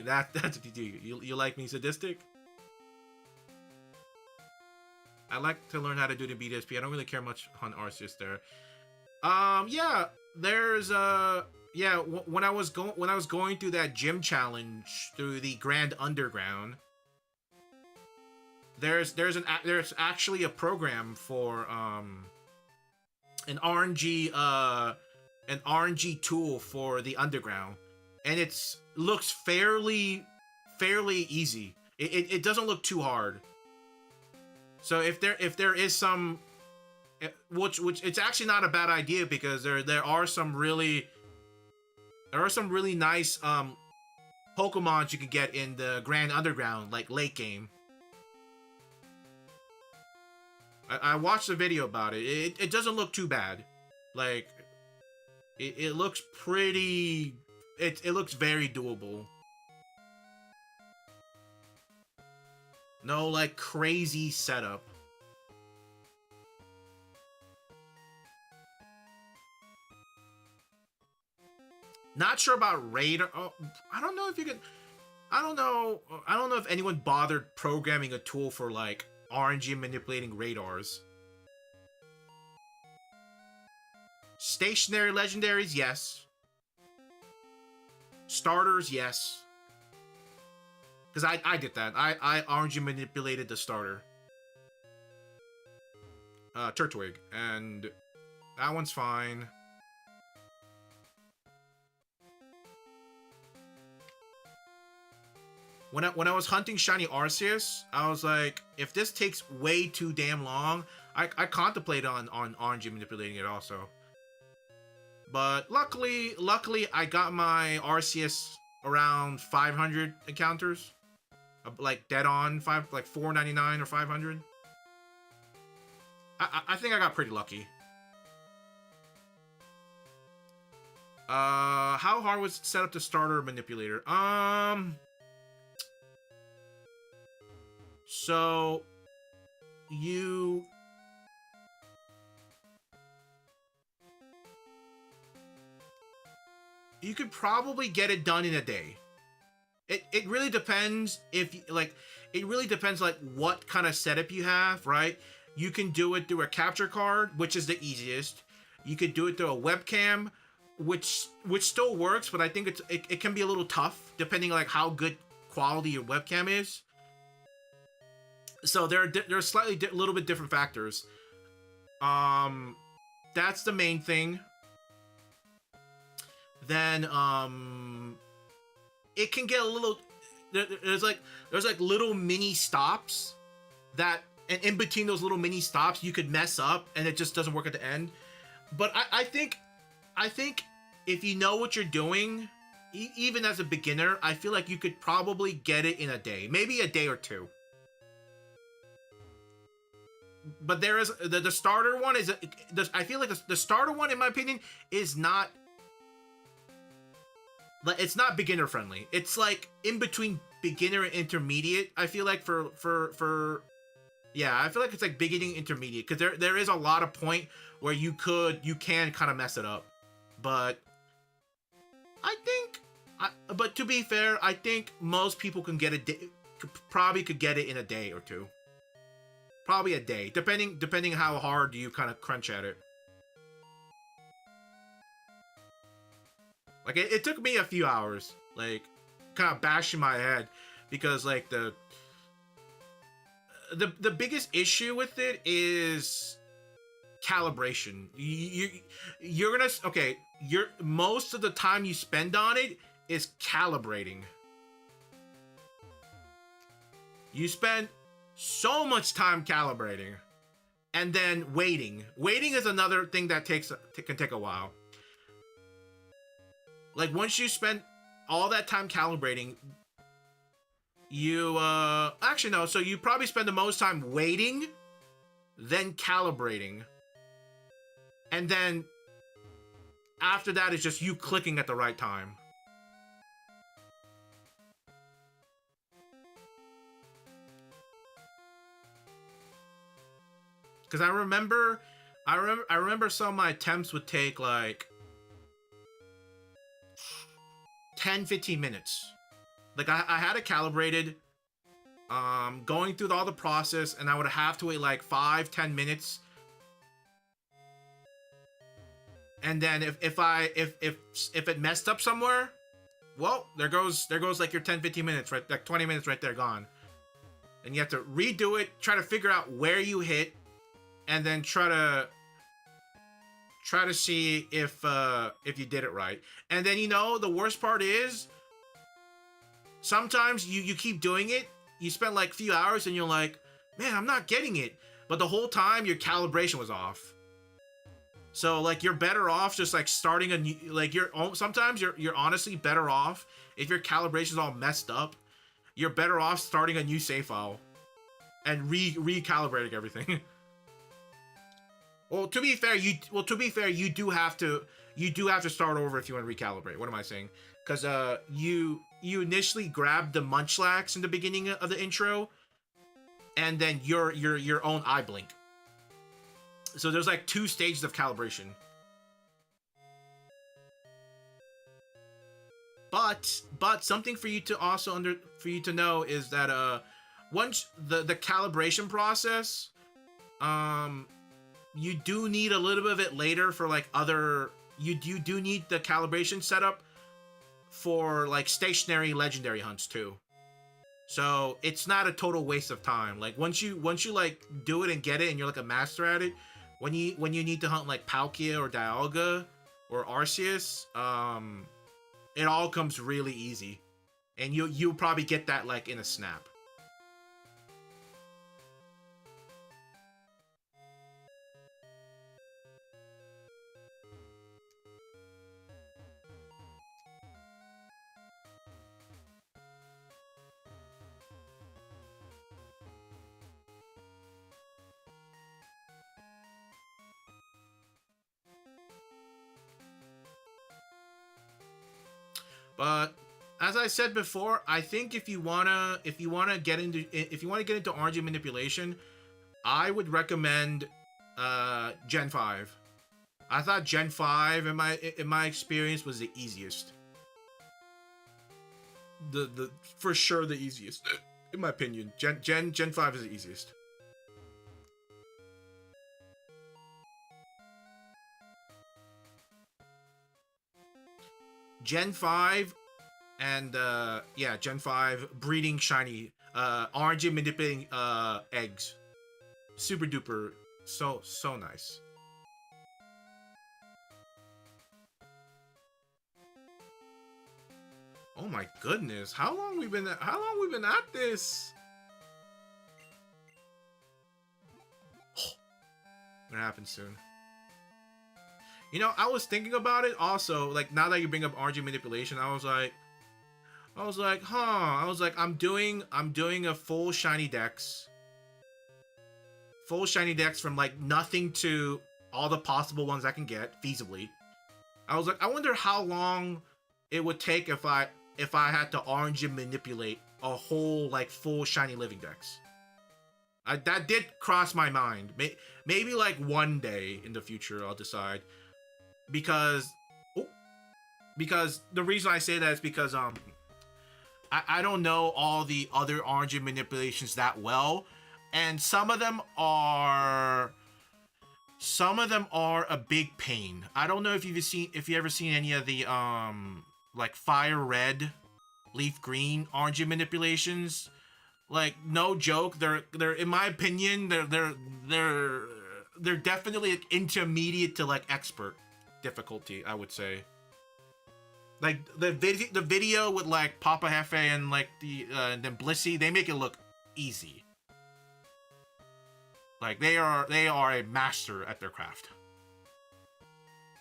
That's what you do. You like being sadistic? I like to learn how to do the BDSP. I don't really care much on Arceus there. Yeah, there's yeah, when I was going through that gym challenge through the Grand Underground, there's actually a program for an RNG tool for the underground, and it looks fairly easy. It doesn't look too hard. So if there is some, which it's actually not a bad idea, because there are some really nice Pokemons you can get in the Grand Underground, like late game. I watched a video about it. It doesn't look too bad. Like it looks pretty. It looks very doable. No, like, crazy setup. Not sure about radar. Oh, I don't know if you can. I don't know if anyone bothered programming a tool for like RNG manipulating radars. Stationary legendaries, yes. Starters, yes. Because I did that. I RNG manipulated the starter. Turtwig. And that one's fine. When I was hunting Shiny Arceus, I was like, if this takes way too damn long, I contemplated on RNG manipulating it also. But luckily I got my Arceus around 500 encounters. Like dead on, like 499 or 500. I think I got pretty lucky. How hard was it set up the starter manipulator? So you could probably get it done in a day. It really depends like what kind of setup you have, right? You can do it through a capture card, which is the easiest. You could do it through a webcam, which still works, but I think it can be a little tough depending on like how good quality your webcam is. So there are slightly little bit different factors. That's the main thing. Then it can get a little. There's like little mini stops that, and in between those little mini stops, you could mess up, and it just doesn't work at the end. But I think if you know what you're doing, even as a beginner, I feel like you could probably get it in a day, maybe a day or two. But there is the starter one is. I feel like the starter one, in my opinion, is not. It's not beginner friendly. It's like in between beginner and intermediate. I feel like yeah, I feel like it's like beginning intermediate, because there is a lot of point where you can kind of mess it up. But but to be fair, I think most people can get probably could get it in a day or two. Probably a day, depending how hard you kind of crunch at it. Like it took me a few hours, like kind of bashing my head, because like the biggest issue with it is calibration. You're gonna most of the time you spend on it is calibrating. You spend so much time calibrating, and then waiting. Waiting is another thing that can take a while. Like once you spend all that time calibrating, you actually no, so you probably spend the most time waiting, then calibrating, and then after that is just you clicking at the right time. Because I remember some of my attempts would take like 10, 15 minutes. Like I had it calibrated, going through all the process, and I would have to wait like 5, 10 minutes. And then if it messed up somewhere, well, there goes like your 10, 15 minutes, right? Like 20 minutes right there gone. And you have to redo it, try to figure out where you hit, and then try to see if you did it right. And then, you know, the worst part is sometimes you keep doing it, you spend like a few hours and you're like, man, I'm not getting it. But the whole time your calibration was off. So like you're better off just like starting a new, like sometimes you're honestly better off if your calibration's all messed up. You're better off starting a new save file and recalibrating everything. Well, to be fair, you do have to start over if you want to recalibrate. What am I saying? Because you initially grab the munchlax in the beginning of the intro, and then your own eye blink. So there's like 2 stages of calibration. But something for you to know is that once the calibration process, you do need a little bit of it later for like other, you do need the calibration setup for like stationary legendary hunts too. So it's not a total waste of time. Like once you like do it and get it and you're like a master at it, when you need to hunt like Palkia or Dialga or Arceus, it all comes really easy. And you'll probably get that like in a snap. But as I said before, I think if you wanna get into RNG manipulation, I would recommend Gen 5. I thought Gen 5 in my experience was the easiest. The for sure the easiest. In my opinion. Gen 5 is the easiest. Gen 5 and Gen 5 breeding shiny RNG manipulating eggs. Super duper so nice. Oh my goodness, how long we been at this? Oh, gonna happen soon. You know, I was thinking about it also, like now that you bring up RNG manipulation, I was like, I'm doing a full shiny DEX. Full shiny DEX from like nothing to all the possible ones I can get feasibly. I was like, I wonder how long it would take if I had to RNG manipulate a whole like full shiny living DEX. That did cross my mind. Maybe like one day in the future I'll decide. Because the reason I say that is because I don't know all the other RNG manipulations that well, and some of them are a big pain. I don't know if you ever seen any of the like fire red, leaf green RNG manipulations. Like no joke, they're in my opinion they're definitely like intermediate to like expert difficulty, I would say. Like the video with like Papa Hefe and like the then Blissey, they make it look easy. Like they are a master at their craft.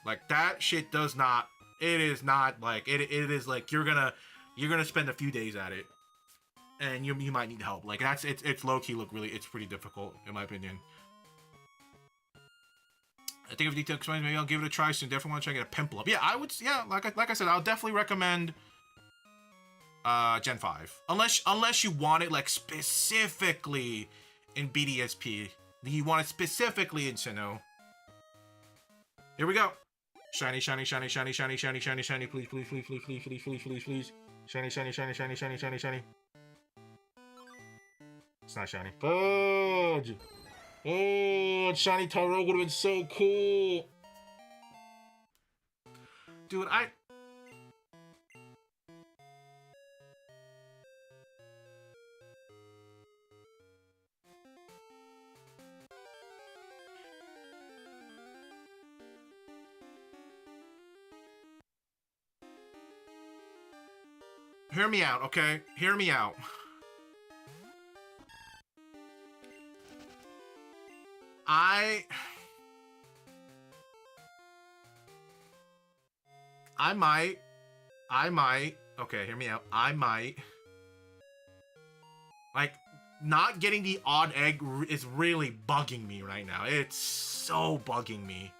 Like that shit does not It is not like it is like you're gonna spend a few days at it, and you might need help. Like it's low key look really it's pretty difficult in my opinion. I think if detail explains, maybe I'll give it a try soon. Definitely want to try to get a pimple up. Yeah, I would. Yeah, like I said, I'll definitely recommend Gen 5. Unless you want it like specifically in BDSP. You want it specifically in Sinnoh. Here we go. Shiny, shiny, shiny, shiny, shiny, shiny, shiny, shiny. Please, please, please, please, please, please, please, please, please. Shiny, shiny, shiny, shiny, shiny, shiny, shiny. It's not shiny. Fudge! Oh, shiny Tyro would have been so cool. Dude, hear me out, okay? Hear me out. I might, okay, hear me out. I might, like, not getting the odd egg is really bugging me right now. It's so bugging me.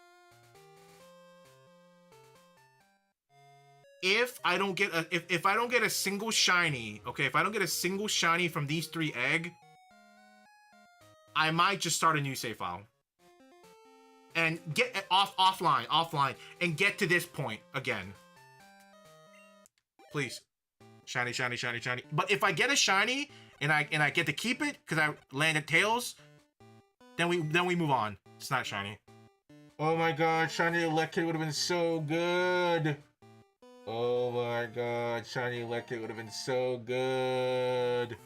If I don't get if I don't get a single shiny, okay, if I don't get a single shiny from these 3 egg, I might just start a new save file. And get offline, and get to this point again. Please. Shiny, shiny, shiny, shiny. But if I get a shiny and I get to keep it because I landed tails, then we move on. It's not shiny. Oh my god, shiny electric would have been so good. Oh my god, shiny electric would have been so good.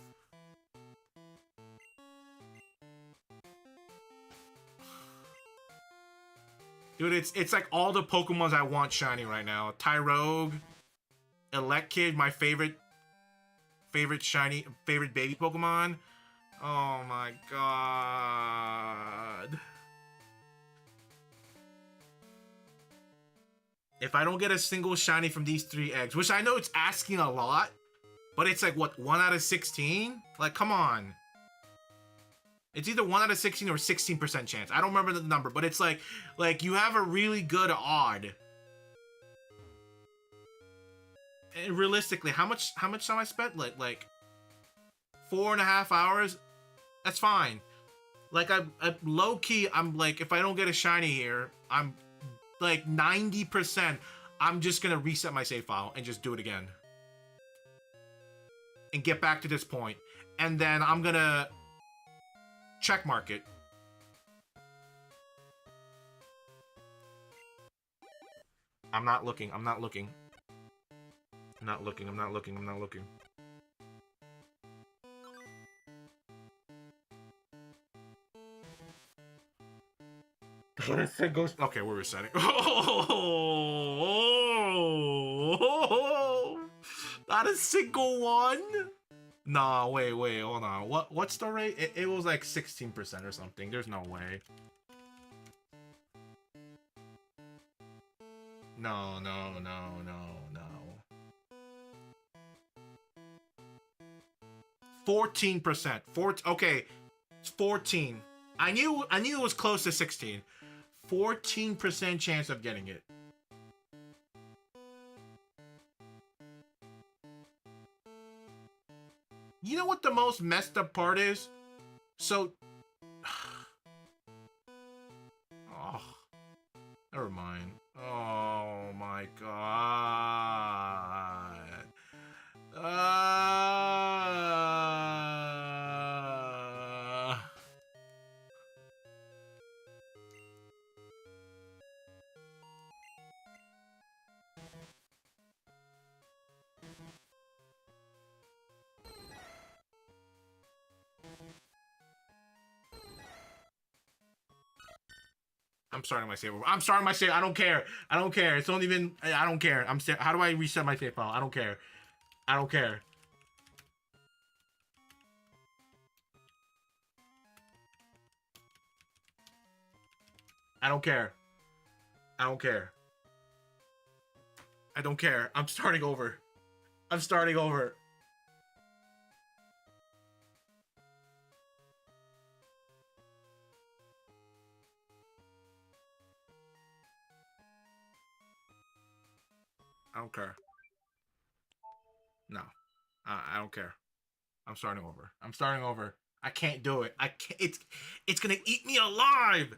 Dude, it's like all the Pokemons I want shiny right now. Tyrogue, Elekid, my favorite shiny, favorite baby Pokemon. Oh my god. If I don't get a single shiny from these 3 eggs, which I know it's asking a lot, but it's like, what, 1 out of 16? Like, come on. It's either 1 out of 16 or 16% chance. I don't remember the number, but it's like you have a really good odd. And realistically, how much time I spent? Like 4.5 hours? That's fine. Like I low key, I'm like, if I don't get a shiny here, I'm like 90%. I'm just gonna reset my save file and just do it again. And get back to this point. And then I'm gonna check mark it. I'm not looking. I'm not looking. I'm not looking. I'm not looking. I'm not looking. What if it goes? Okay, we're resetting. Oh, not a single one. Nah, wait, hold on. What's the rate? It was like 16% or something. There's no way. No. 14%. Okay, it's 14. I knew it was close to 16. 14% chance of getting it. You know what the most messed up part is? So... oh. Never mind. Oh my god. I'm starting my save. I'm starting my save. I don't care. I don't care. It's only been... I don't care. How do I reset my save file? I don't care. I don't care. I don't care. I don't care. I don't care. I'm starting over. I'm starting over. I don't care. No. I don't care. I'm starting over. I'm starting over. I can't do it. I can't. It's gonna eat me alive.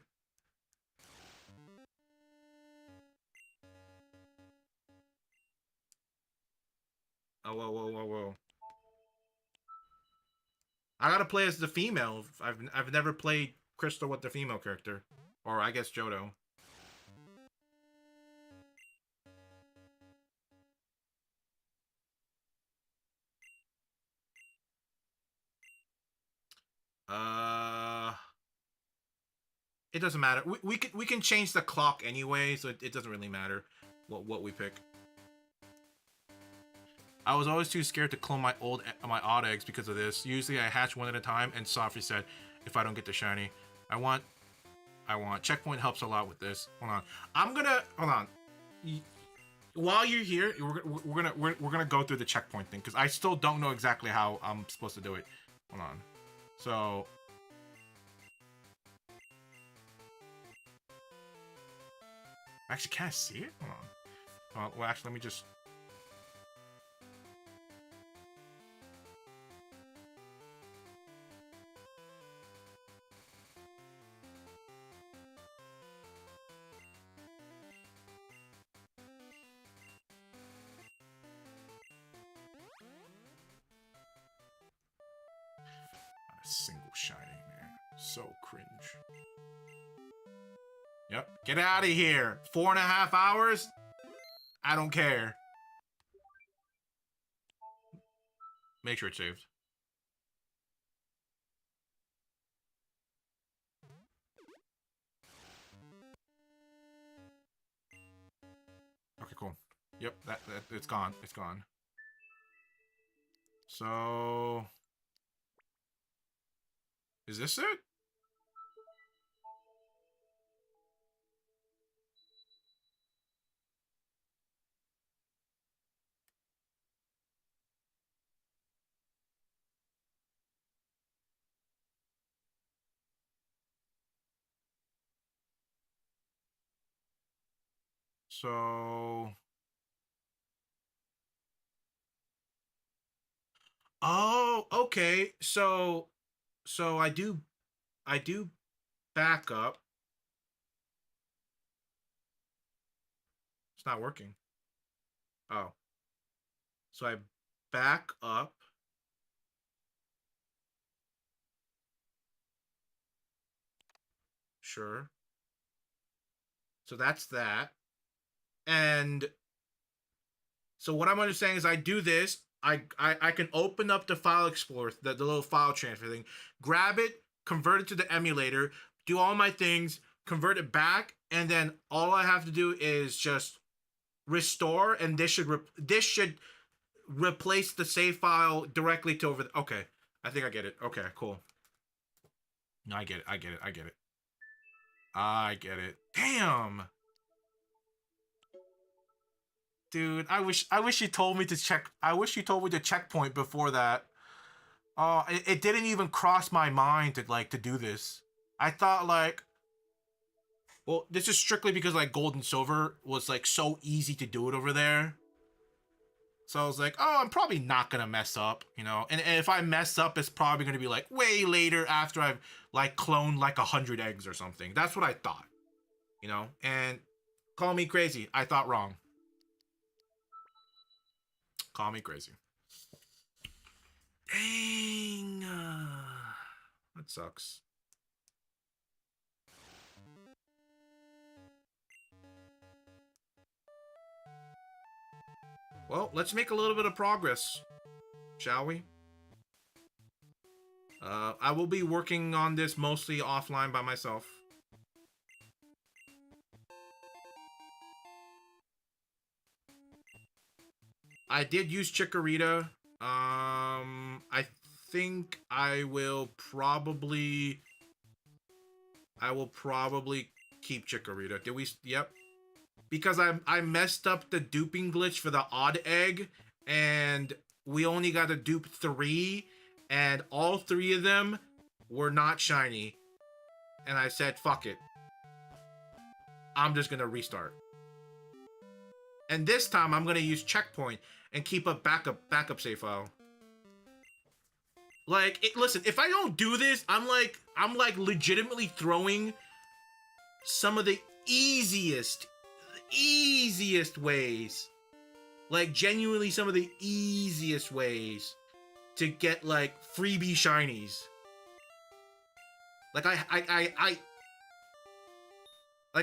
Oh, whoa, whoa, whoa, whoa. I gotta play as the female. I've never played Crystal with the female character. Or I guess Johto. It doesn't matter. We can change the clock anyway, so it doesn't really matter what we pick. I was always too scared to clone my odd eggs because of this. Usually I hatch one at a time, and Sophie said, if I don't get the shiny, I want. Checkpoint helps a lot with this. Hold on. Hold on. While you're here, we're gonna go through the checkpoint thing because I still don't know exactly how I'm supposed to do it. Hold on. So. Actually, can I see it? Hold on. Well, actually, let me just. Not a single shiny, man. So cringe. Yep. Get out of here. 4.5 hours? I don't care. Make sure it's saved. Okay, cool. Yep, that it's gone. It's gone. So is this it? So oh, okay. So I do back up. It's not working. Oh. So I back up. Sure. So that's that. And so what I'm understanding is I do this. I can open up the file explorer, the little file transfer thing, grab it, convert it to the emulator, do all my things, convert it back, and then all I have to do is just restore, and this should replace the save file directly to over. Okay, I think I get it. Okay, cool. No, I get it. I get it. I get it. I get it. Damn. Dude, I wish you told me to check. I wish you told me to checkpoint before that. Oh, it didn't even cross my mind to do this. I thought well, this is strictly because like gold and silver was like so easy to do it over there. So I was like, oh, I'm probably not gonna mess up, you know. And if I mess up, it's probably gonna be like way later after I've like cloned like 100 eggs or something. That's what I thought, you know. And call me crazy, I thought wrong. Call me crazy. Dang. That sucks. Well, let's make a little bit of progress, shall we? I will be working on this mostly offline by myself. I did use Chikorita. I think I will probably keep Chikorita. Did we? Yep. because I messed up the duping glitch for the odd egg, and we only got to dupe 3, and all 3 of them were not shiny. And I said, fuck it. I'm just gonna restart. And this time I'm gonna use checkpoint and keep a backup save file. Like, listen, if I don't do this, I'm like legitimately throwing some of the easiest ways, like genuinely some of the easiest ways to get like freebie shinies. Like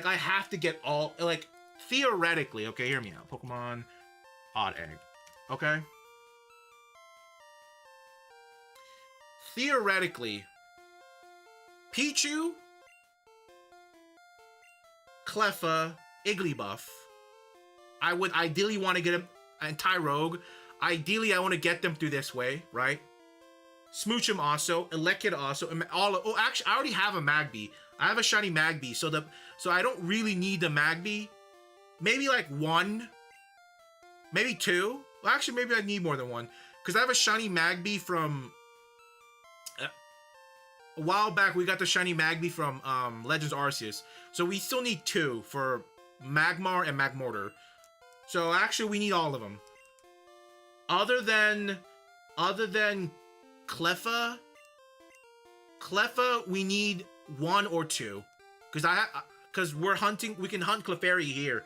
I have to get all, like, theoretically, okay, hear me out. Pokemon odd egg. Okay? Theoretically, Pichu, Cleffa, Igglybuff, I would ideally want to get them, and Tyrogue, ideally I want to get them through this way, right? Smoochum also, Elekid also, and oh, actually, I already have a Magby. I have a shiny Magby, so I don't really need the Magby. Maybe like 1, maybe 2. Well, actually, maybe I need more than 1, because I have a shiny Magby from a while back. We got the shiny Magby from Legends Arceus, so we still need 2 for Magmar and Magmortar. So actually, we need all of them. Other than Cleffa, we need 1 or 2, because we're hunting. We can hunt Clefairy here,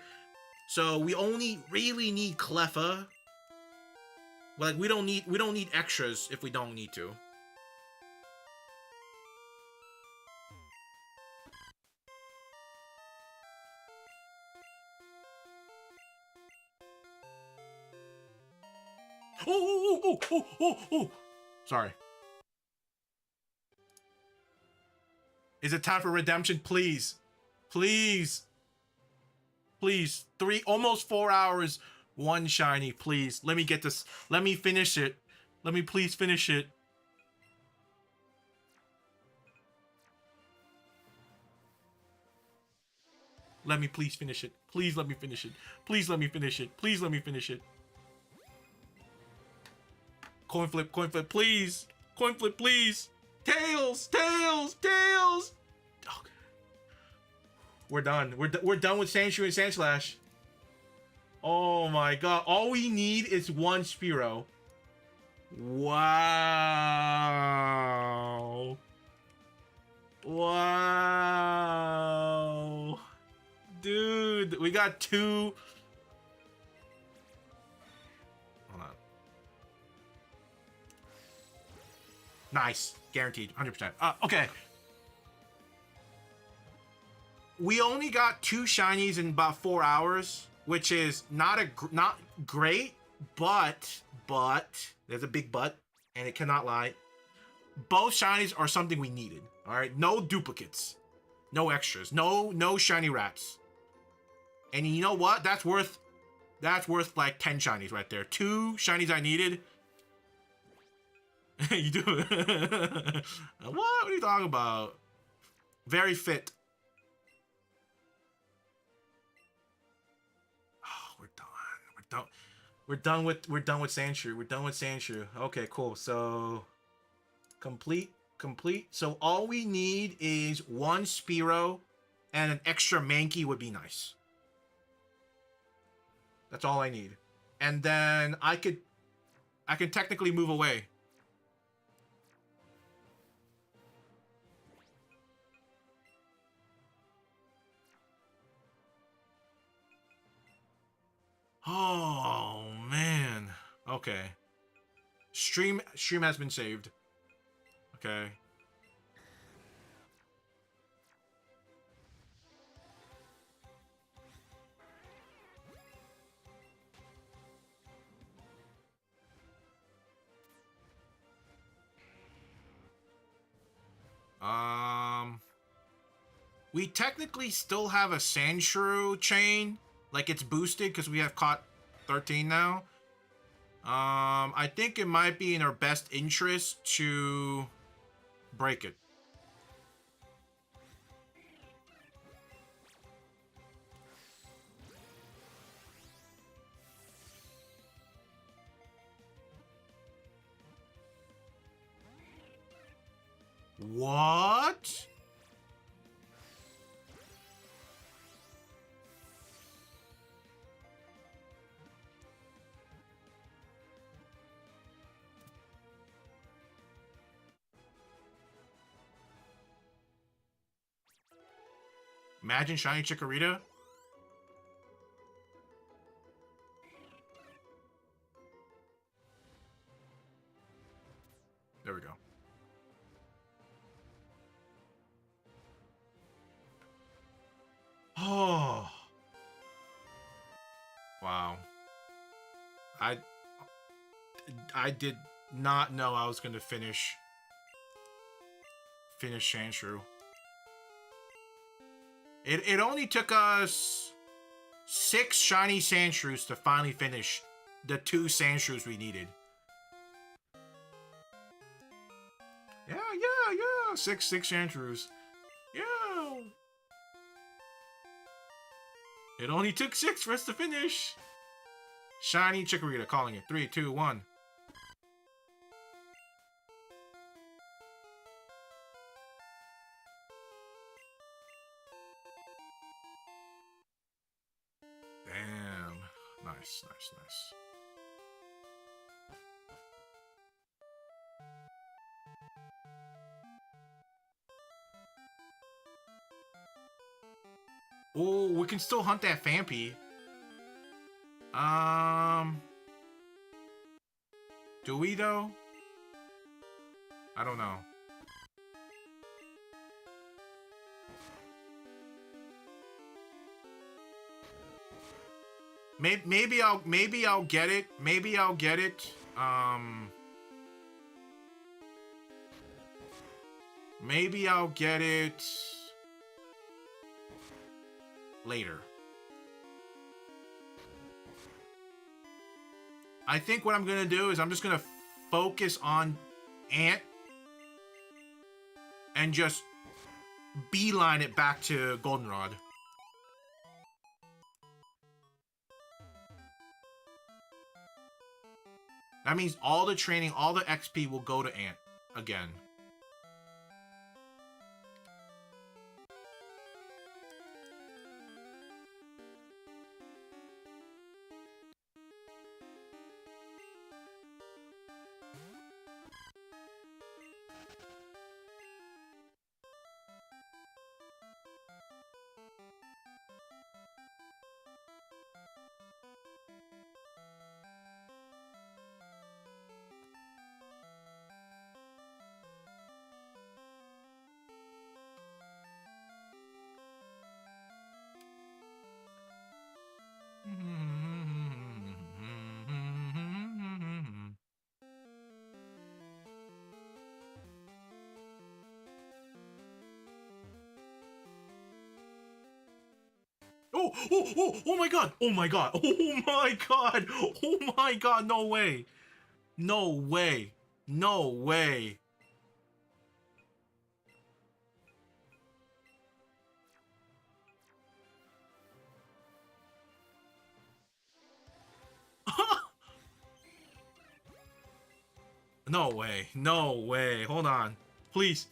so we only really need Cleffa. Like, we don't need extras if we don't need to. Oh. Sorry. Is it time for redemption? Please. Please. Please. Almost 4 hours. 1 shiny, please. Let me get this. Let me finish it. Let me please finish it. Let me please finish it. Please let me finish it. Please let me finish it. Please let me finish it. Coin flip, please. Coin flip, please. Tails. Okay. We're done. We're done with Sandshrew and Sandslash. Oh my god. All we need is 1 Spearow. Wow. Wow. Dude, we got 2. Hold on. Nice. Guaranteed. 100%. Okay. We only got 2 shinies in about 4 hours, which is not great, but there's a big but, and it cannot lie. Both shinies are something we needed. All right, no duplicates, no extras, no shiny rats. And you know what? That's worth like 10 shinies right there. 2 shinies I needed. You do. What are you talking about? Very fit. We're done with Sandshrew. We're done with Sandshrew. Okay, cool. So complete. So all we need is 1 Spearow and an extra Mankey would be nice. That's all I need. And then I can technically move away. Oh man. Okay. Stream has been saved. Okay. We technically still have a Sandshrew chain. Like, it's boosted because we have caught 13 now. I think it might be in our best interest to break it. What? Imagine shiny Chikorita. There we go. Oh. Wow. I did not know I was going to finish Sandshrew. It only took us 6 shiny Sandshrews to finally finish the 2 Sandshrews we needed. Yeah. 6 Sandshrews. Yeah. It only took 6 for us to finish. Shiny Chikorita, calling it. 3, 2, 1. Damn. Nice. Oh, we can still hunt that Phanpy. Do we though? I don't know. Maybe I'll get it. Maybe I'll get it. Maybe I'll get it later. I think what I'm gonna do is I'm just gonna focus on Ant and just beeline it back to Goldenrod. That means all the training, all the XP will go to Ant again. Oh my god! Oh my god! Oh my god! Oh my god! No way! No way! No way! No way! No way! Hold on, please.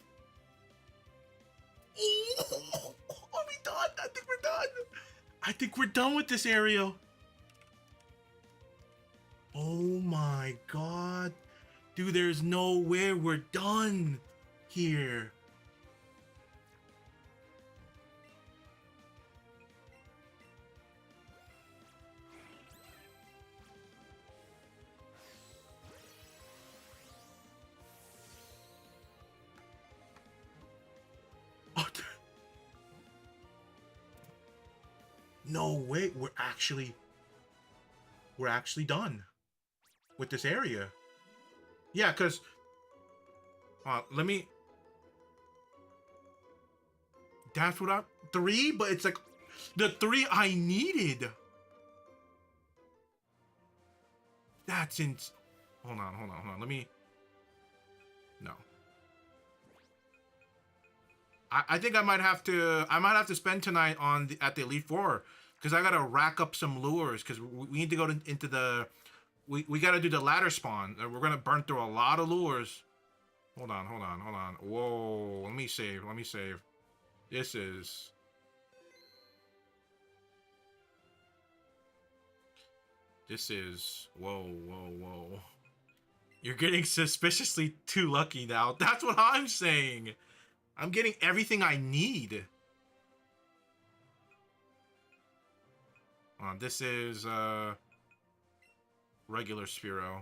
Oh, are we done? I think we're done. I think we're done with this area. Oh my god. Dude, there's no way we're done here. Oh, no way, we're actually done with this area. Yeah, because let me, that's what 3, but it's like the 3 I needed. That's hold on, let me, no, I think I might have to spend tonight at the Elite Four, because I gotta rack up some lures, because we need to go into the, we gotta do the ladder spawn. We're gonna burn through a lot of lures. Hold on, hold on, hold on. Whoa, let me save, let me save. This is... Whoa, whoa, whoa. You're getting suspiciously too lucky now. That's what I'm saying. I'm getting everything I need. This is, regular Spearow.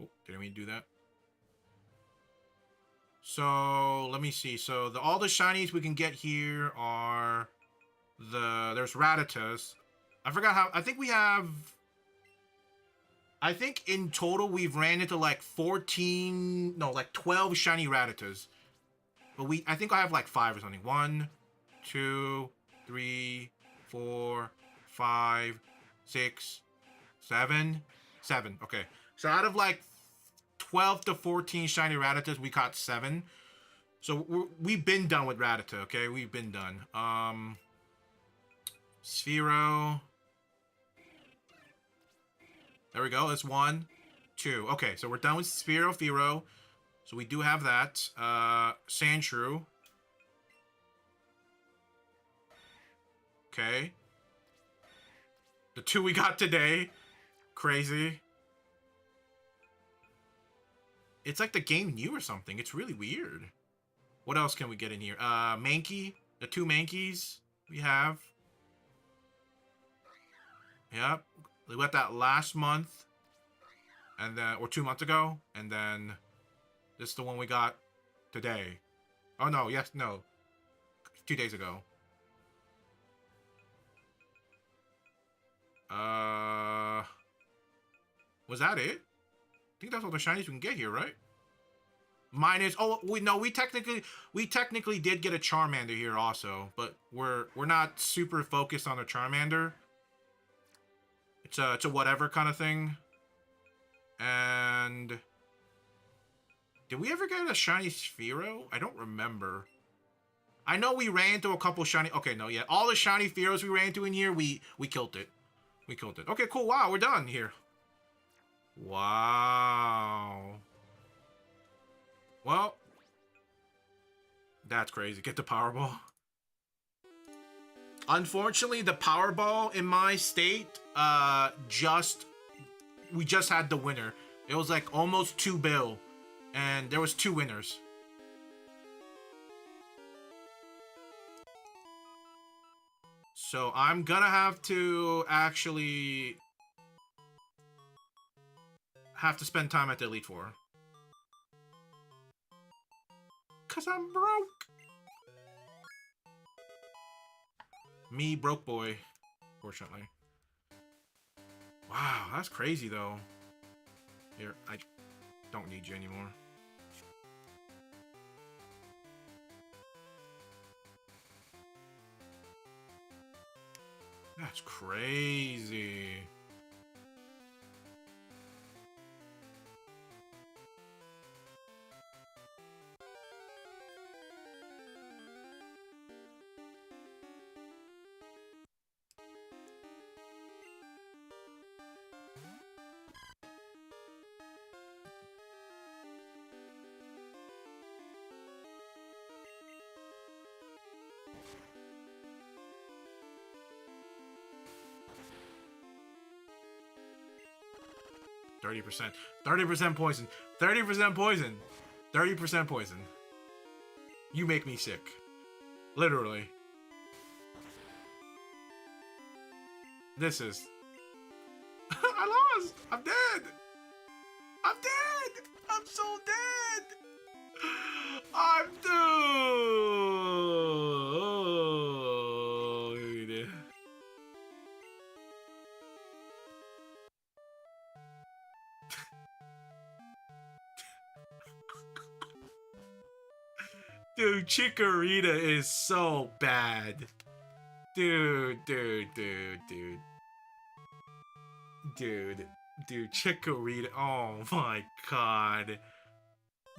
Oh, didn't mean to do that. So, let me see. So, all the shinies we can get here are there's Rattatas. I forgot how, I think we have, I think in total we've ran into like 14, no, like 12 shiny Rattatas. But I think I have like 5 or something. 1, 2, 3, 4, 5, 6, 7. 7, okay. So out of like 12 to 14 shiny Rattatas, we caught 7. So we've been done with Rattata, okay? We've been done. Sphero. There we go. That's 1, 2. Okay, so we're done with Sphero, Fearow. So we do have that. Sandshrew. Okay. The 2 we got today. Crazy. It's like the game new or something. It's really weird. What else can we get in here? Mankey. The 2 Mankeys we have. Yep. We got that last month. And then, or 2 months ago. And then, this is the one we got today. Oh, no. Yes, no. 2 days ago. Was that it? I think that's all the shinies we can get here, right? Minus, oh, we technically did get a Charmander here also, but we're not super focused on the Charmander. It's a whatever kind of thing. And did we ever get a shiny Sphero? I don't remember. I know we ran into a couple shiny. Okay, no, yeah, all the shiny Spheros we ran into in here, we killed it. We killed it. Okay, cool. Wow, we're done here. Wow. Well, that's crazy. Get the Powerball. Unfortunately, the Powerball in my state, we just had the winner. It was like almost 2 bill, and there was 2 winners. So I'm gonna have to actually spend time at the Elite Four. Cause I'm broke. Me, broke boy, fortunately. Wow, that's crazy though. Here, I don't need you anymore. That's crazy. Thirty percent. 30% poison. 30% poison. 30% poison. You make me sick. Literally. This is... I lost! I'm dead! I'm dead! I'm so dead! I'm dude! Dude, Chikorita is so bad. Dude, Chikorita. Oh my god.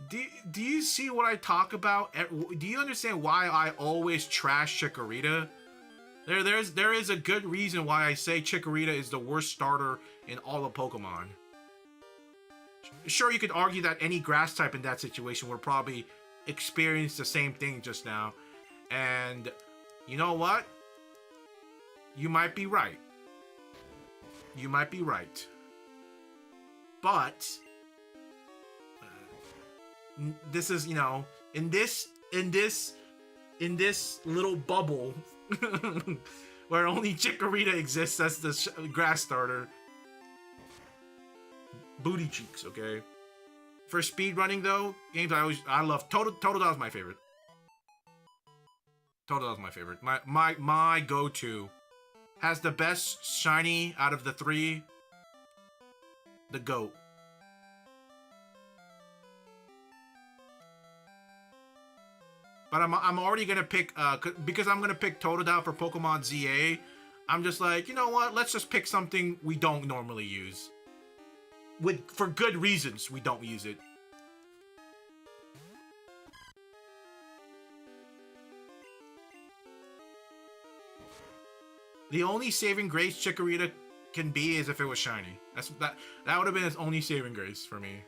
do you see what I talk about? Do you understand why I always trash Chikorita? There is a good reason why I say Chikorita is the worst starter in all of Pokemon. Sure, you could argue that any grass type in that situation would probably experience the same thing just now. And you know what? You might be right. You might be right. But this is, you know, in this little bubble where only Chikorita exists as the grass starter. Booty cheeks, okay? For speed running though, games I love Totodile is my favorite. Totodile is my favorite. My go-to. Has the best shiny out of the three. The GOAT. But I'm already gonna pick because I'm gonna pick Totodile for Pokemon ZA. I'm just like, you know what? Let's just pick something we don't normally use. For good reasons, we don't use it. The only saving grace Chikorita can be is if it was shiny. That would have been its only saving grace for me.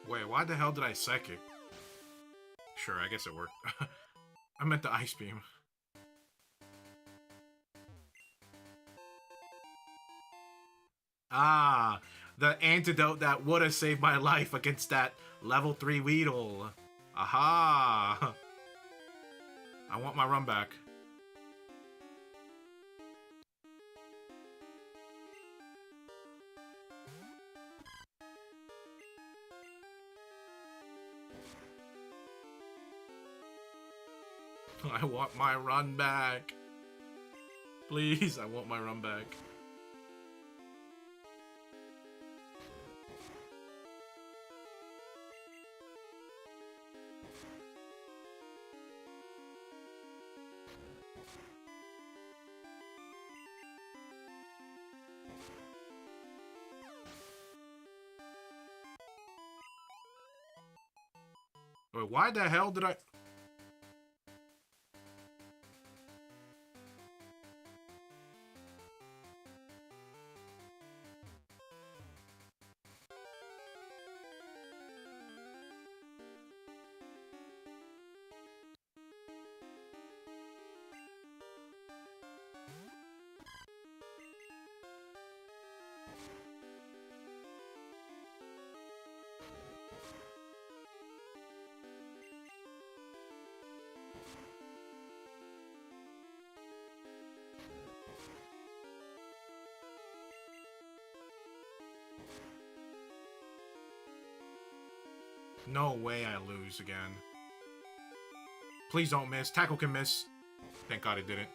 Wait, why the hell did I Psychic? Sure, I guess it worked. I meant the Ice Beam. Ah, the antidote that would have saved my life against that level 3 Weedle. Aha! I want my run back. I want my run back. Please, I want my run back. Wait, why the hell did I... No way I lose again. Please don't miss. Tackle can miss. Thank God it didn't.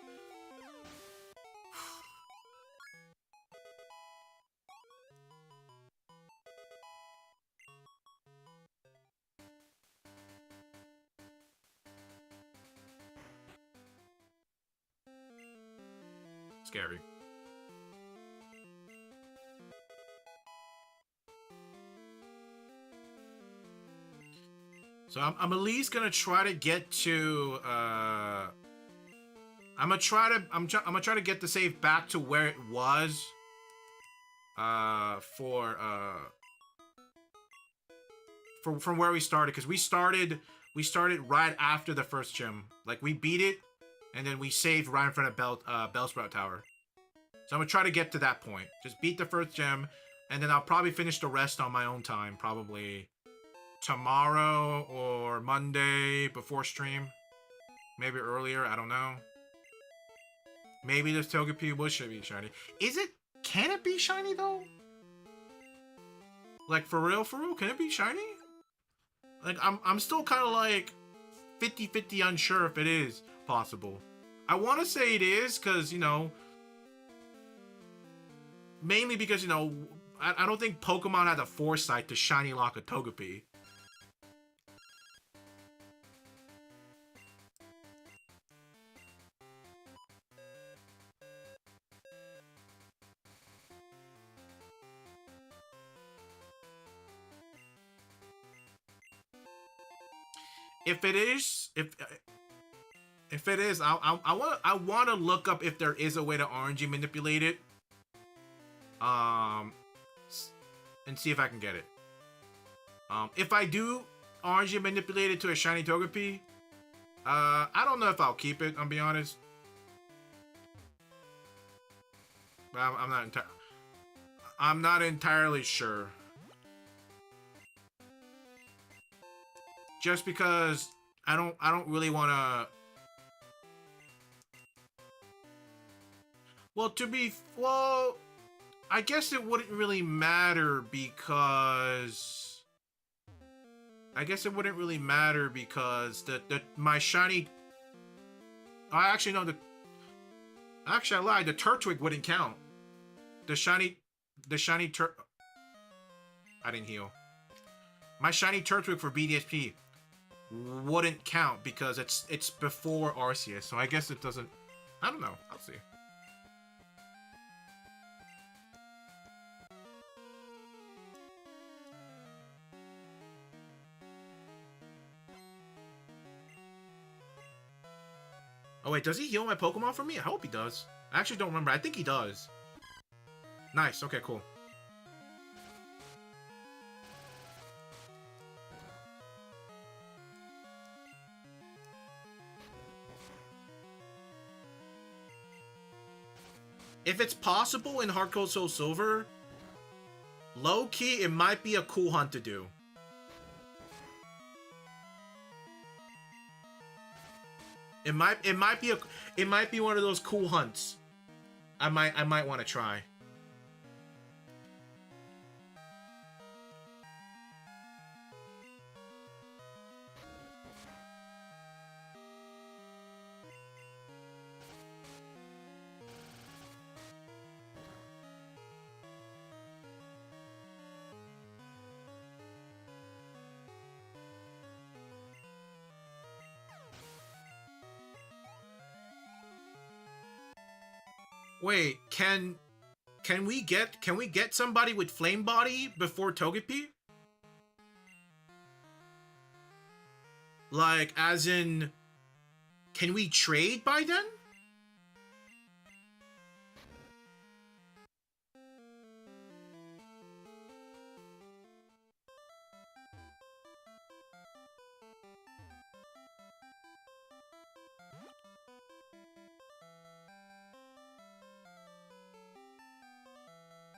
Scary. So I'm at least gonna try to get to I'm gonna try to get the save back to where it was from where we started, because we started right after the first gym. Like, we beat it and then we saved right in front of Bellsprout Tower. So I'm gonna try to get to that point. Just beat the first gym, and then I'll probably finish the rest on my own time, probably tomorrow or Monday before stream. Maybe earlier, I don't know. Maybe this Togepi will should be shiny. Can it be shiny though? Like, for real, can it be shiny? Like, I'm still kind of like 50-50 unsure if it is possible. I want to say it is, because, you know, mainly because, you know, I don't think Pokemon had the foresight to shiny lock a Togepi. If it is, I want to look up if there is a way to RNG manipulate it, and see if I can get it. If I do RNG manipulate it to a shiny Togepi, I don't know if I'll keep it. I'll be honest. But I'm not entirely sure. Just because I don't really want to. Well, I guess it wouldn't really matter because my shiny. Actually I lied. The Turtwig wouldn't count. The shiny I didn't heal. My shiny Turtwig for BDSP wouldn't count because it's before Arceus, so I guess it doesn't. I don't know. I'll see. Oh wait, does he heal my Pokemon for me? I hope he does. I actually don't remember. I think he does. Nice. Okay, cool. If it's possible in Heart Gold Soul Silver, low-key, it might be a cool hunt to do. It might be one of those cool hunts. I might want to try. Wait, can we get somebody with Flame Body before Togepi? Like, as in, can we trade by then?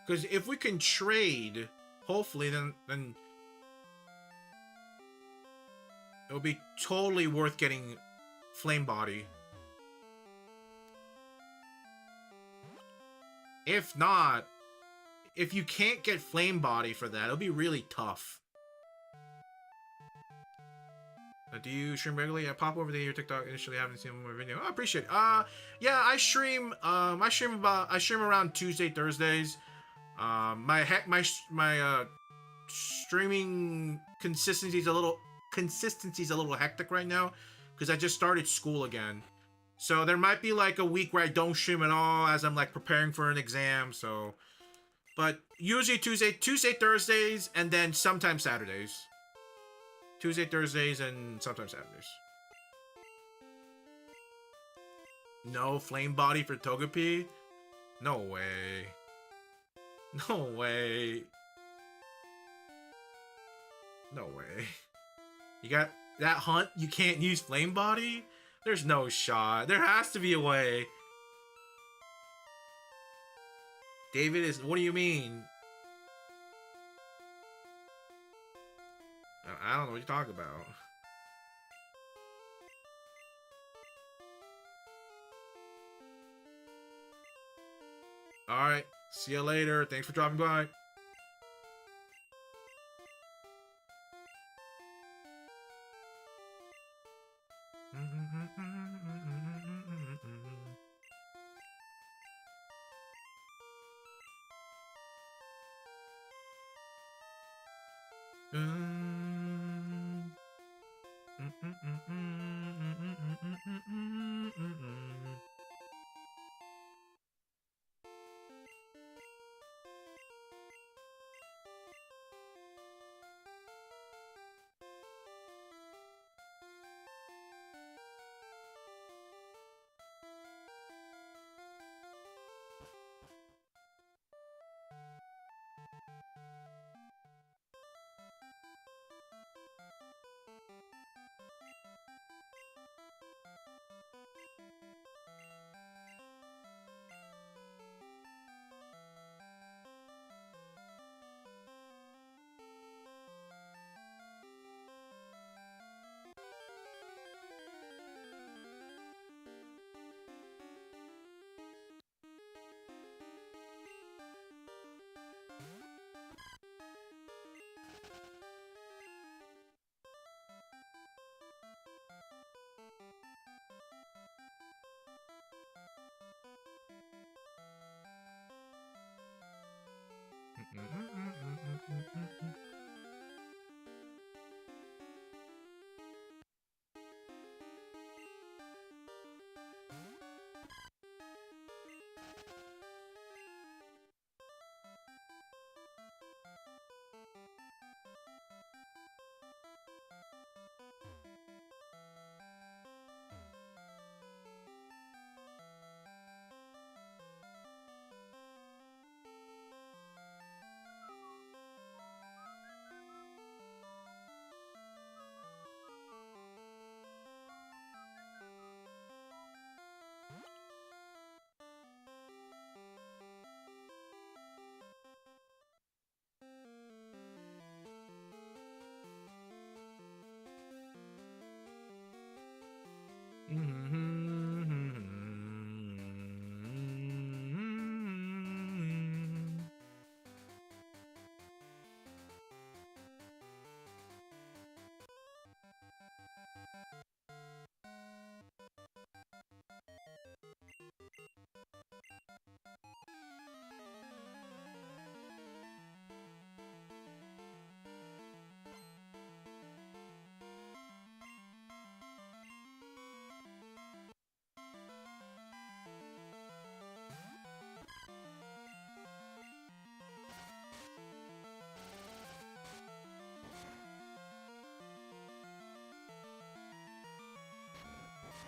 Because if we can trade, hopefully, then it'll be totally worth getting Flame Body. If not, if you can't get Flame Body for that, it'll be really tough. Do you stream regularly? I pop over to your TikTok. Initially, I haven't seen my video. I appreciate it. Yeah, I stream. I stream around Tuesday, Thursdays. My streaming consistency's a little hectic right now because I just started school again. So there might be like a week where I don't stream at all as I'm like preparing for an exam. So, but usually Tuesday, Thursdays, and then sometimes Saturdays. Tuesday, Thursdays, and sometimes Saturdays. No Flame Body for Togepi? No way. No way. No way. You got that hunt? You can't use Flame Body? There's no shot. There has to be a way. David is... What do you mean? I don't know what you're talking about. Alright. See you later. Thanks for dropping by.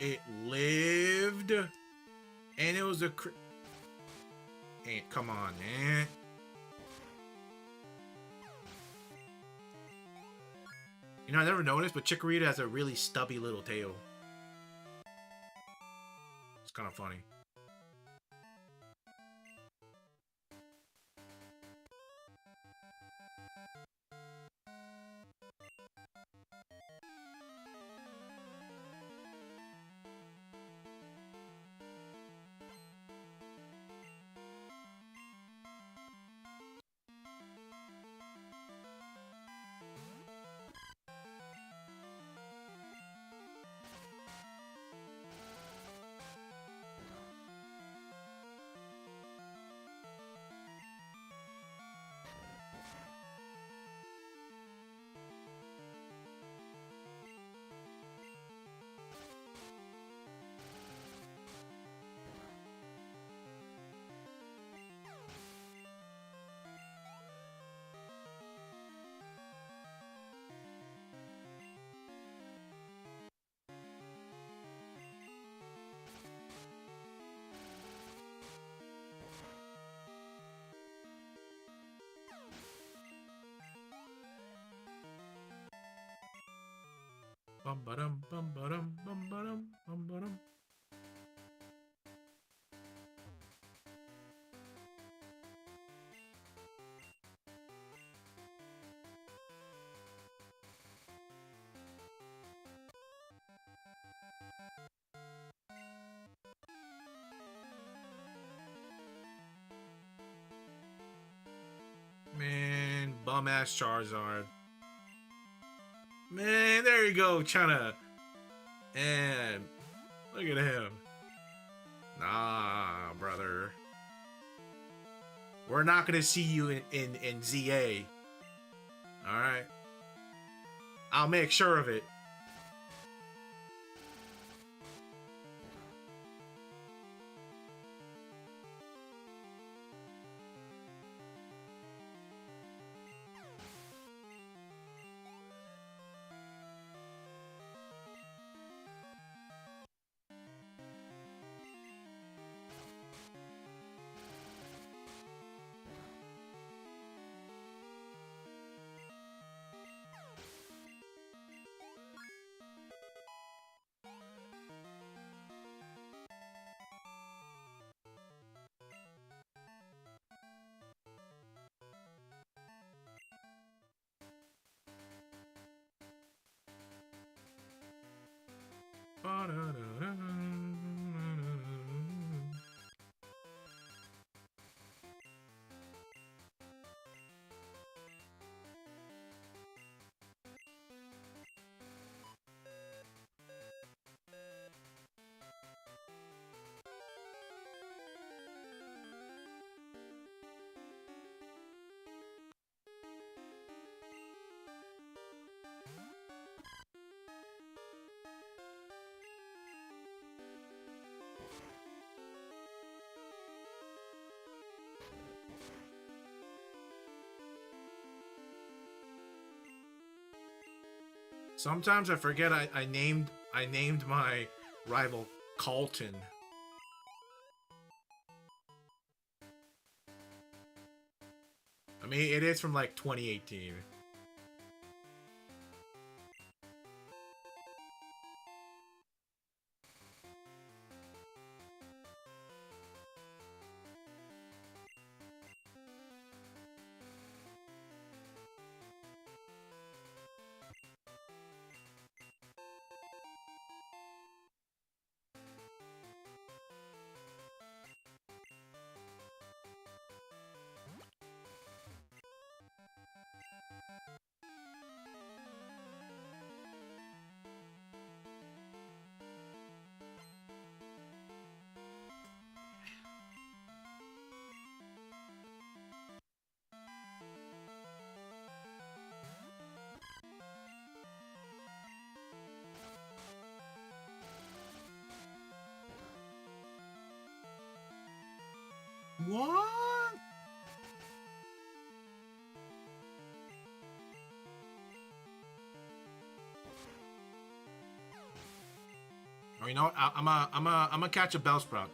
It lived. And it was a hey, come on, man. You know, I never noticed, but Chikorita has a really stubby little tail. It's kind of funny. Bum ba-dum, bum ba-dum, bum ba-dum, bum ba-dum. Man, bum ass Charizard. Man, there you go, Chana. And look at him. Nah, brother. We're not gonna see you in ZA. Alright. I'll make sure of it. Sometimes I forget I named my rival Carlton. I mean, it is from like 2018. you know what? I'm gonna catch a Bellsprout,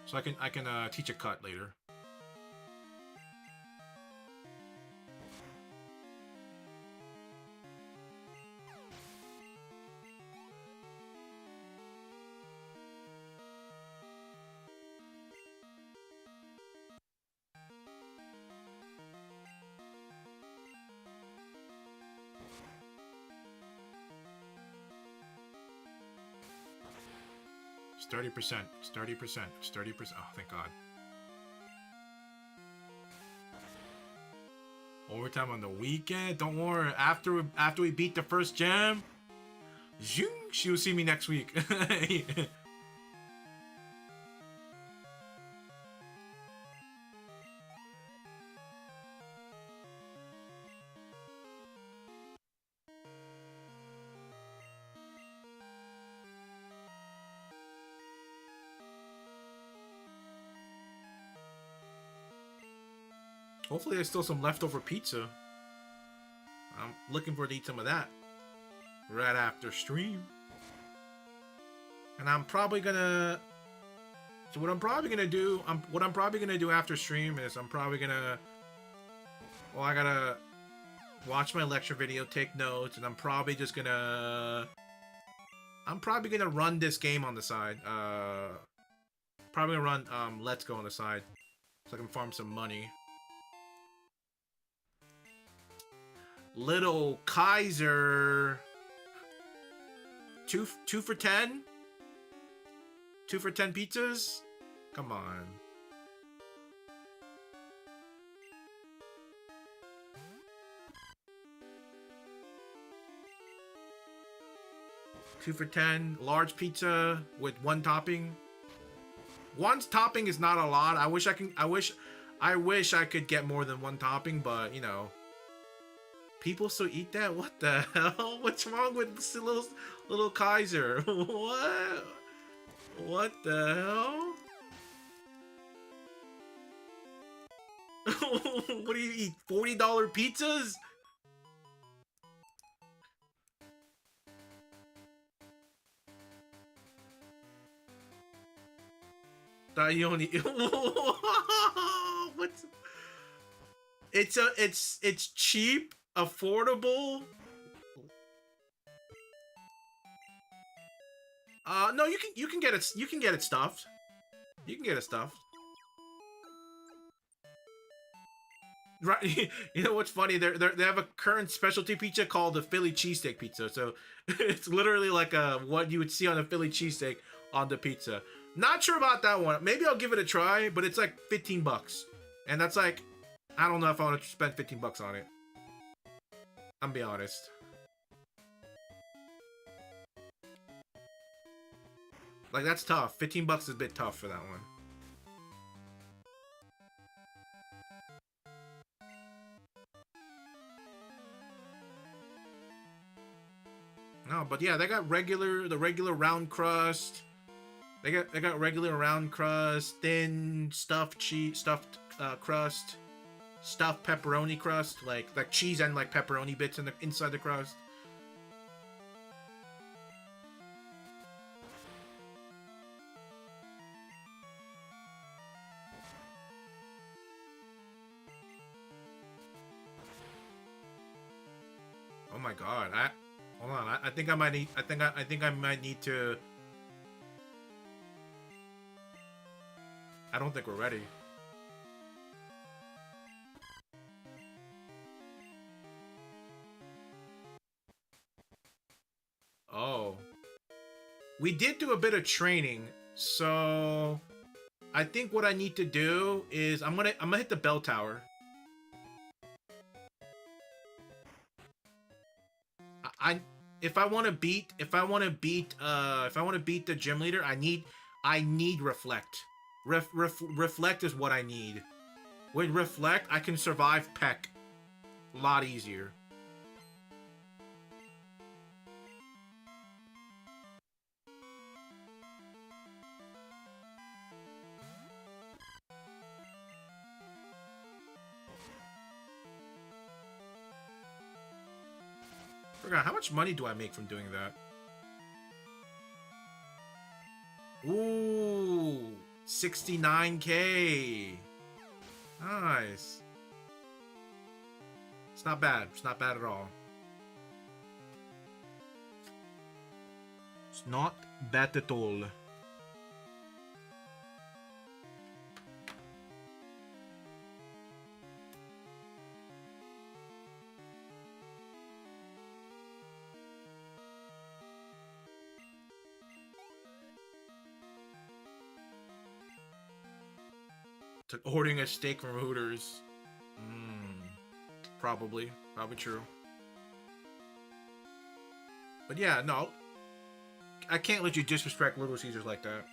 so I can teach a cut later. It's 30%. It's 30%. It's 30%. Oh, thank God. Overtime on the weekend. Don't worry. After we beat the first gem, zoom, she'll see me next week. Hopefully there's still some leftover pizza. I'm looking forward to eat some of that right after stream. And I'm probably gonna... So what I'm probably gonna do... what I'm probably gonna do after stream is I'm probably gonna... Well, I gotta watch my lecture video, take notes, and I'm probably just gonna... I'm probably gonna run this game on the side. Probably gonna run Let's Go on the side, so I can farm some money. Little Kaiser. 2 for 10? 2 for 10 pizzas? Come on. Two for 10, large pizza with 1 topping. 1 topping is not a lot. I wish I could get more than 1 topping, but you know. People still eat that? What the hell? What's wrong with little Kaiser? What? What the hell? What do you eat? $40 pizzas? That you only... What's... It's cheap. Affordable? No, you can get it stuffed. You can get it stuffed. Right. You know what's funny? They have a current specialty pizza called the Philly cheesesteak pizza. So it's literally like what you would see on a Philly cheesesteak on the pizza. Not sure about that one. Maybe I'll give it a try, but it's like 15 bucks. And that's like, I don't know if I want to spend 15 bucks on it. I'm be honest. Like, that's tough. 15 bucks is a bit tough for that one. No, but yeah, they got the regular round crust. They got regular round crust, thin stuffed crust. Stuffed pepperoni crust, like cheese and like pepperoni bits in the inside the crust. Oh my God! Hold on. I think I might need. I think I might need to. I don't think we're ready. Oh. We did do a bit of training, so I think what I need to do is I'm gonna hit the bell tower. If I want to beat the gym leader, I need reflect. Reflect is what I need. With reflect, I can survive Peck a lot easier. Forgot, how much money do I make from doing that? Ooh, 69K. Nice. It's not bad. It's not bad at all. It's not bad at all. Ordering a steak from Hooters. Probably true. But yeah, no. I can't let you disrespect Little Caesars like that.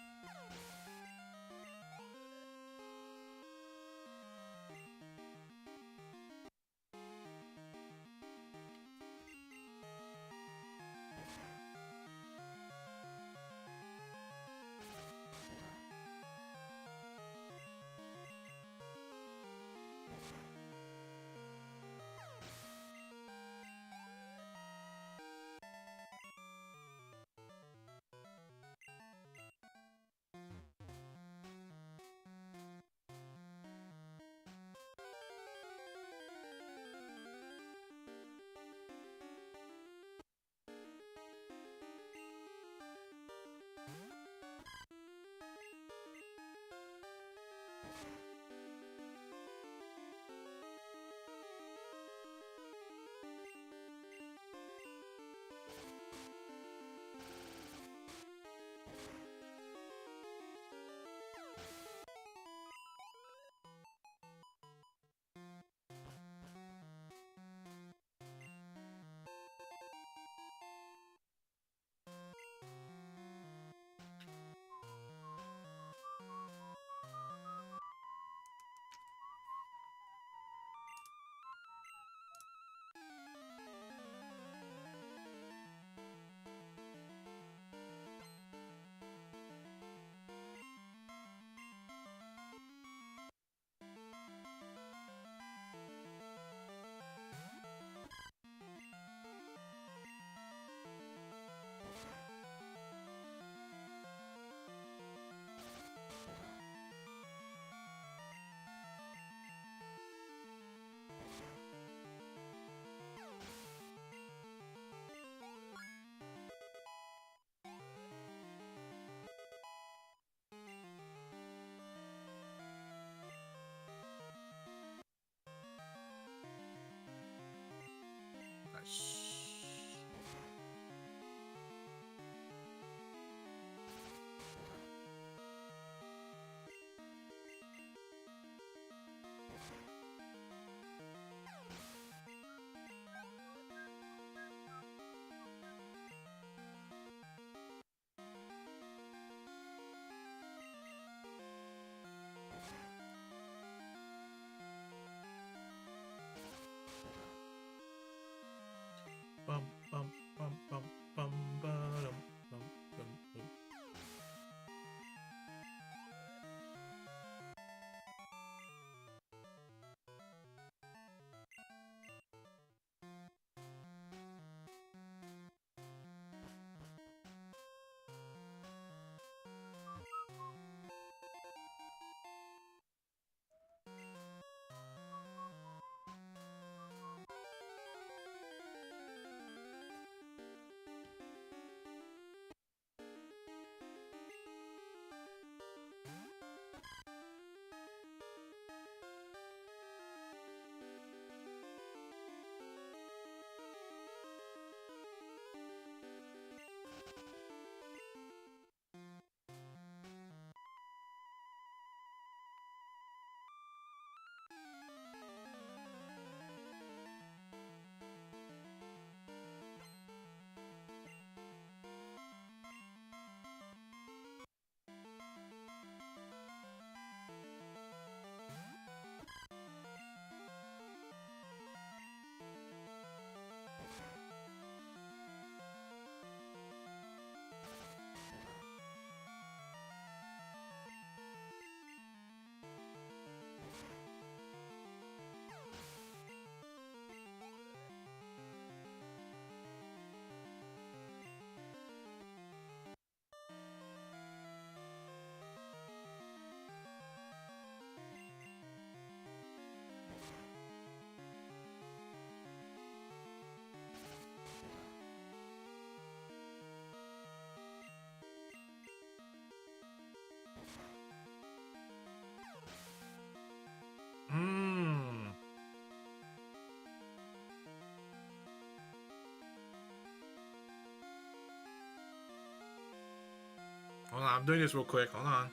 I'm doing this real quick. Hold on.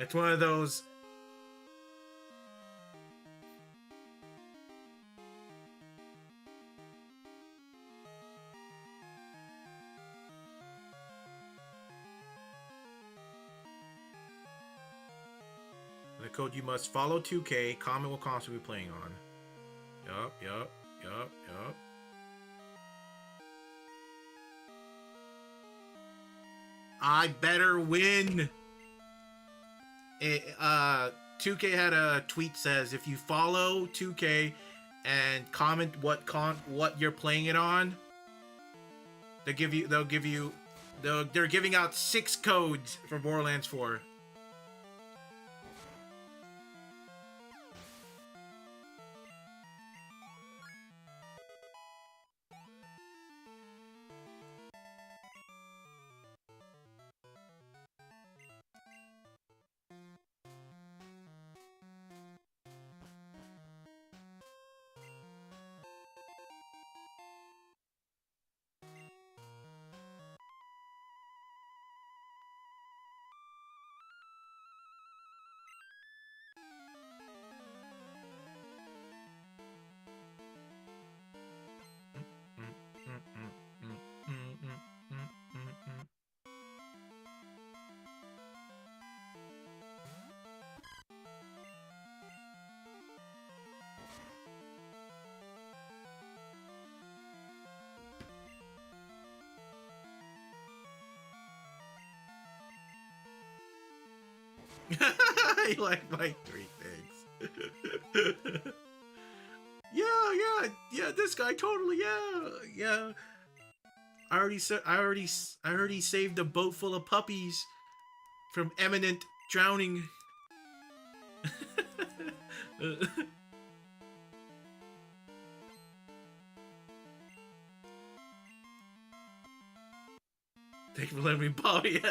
It's one of those. The code you must follow 2K. Comment what console we're playing on. Yup. I better win. 2K had a tweet says if you follow 2K and comment what you're playing it on, they're giving out 6 codes for Borderlands 4. I like my 3 things. yeah. This guy totally, yeah. I already saved a boat full of puppies from imminent drowning. Thanks for letting me borrow. Yeah.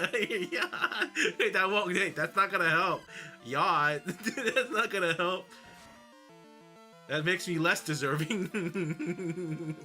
That won't. Hey, that's not gonna help. Yeah, that's not gonna help. That makes me less deserving.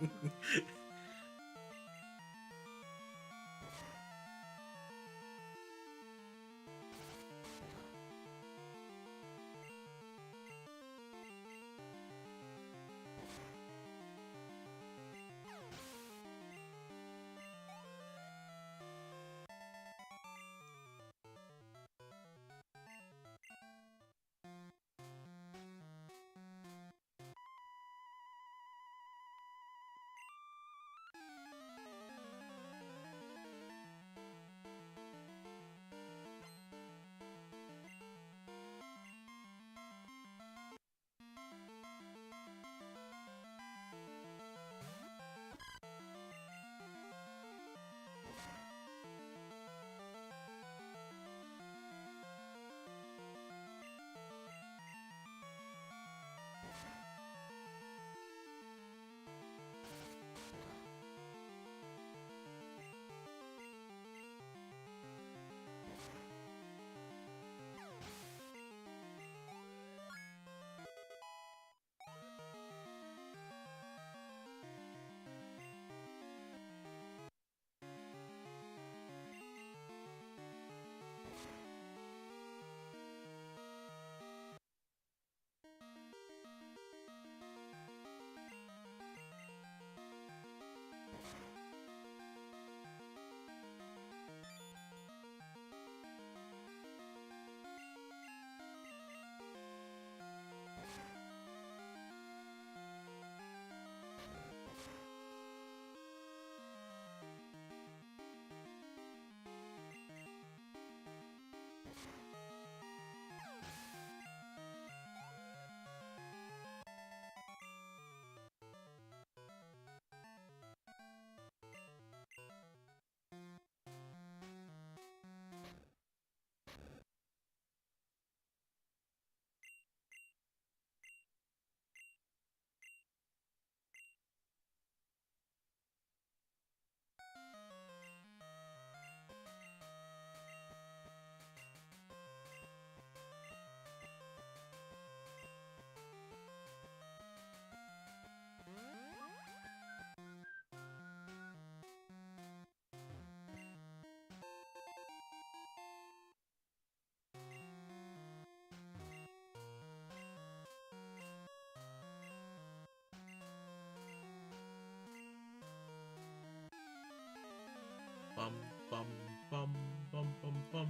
bum, bum, bum, bum, bum, bum.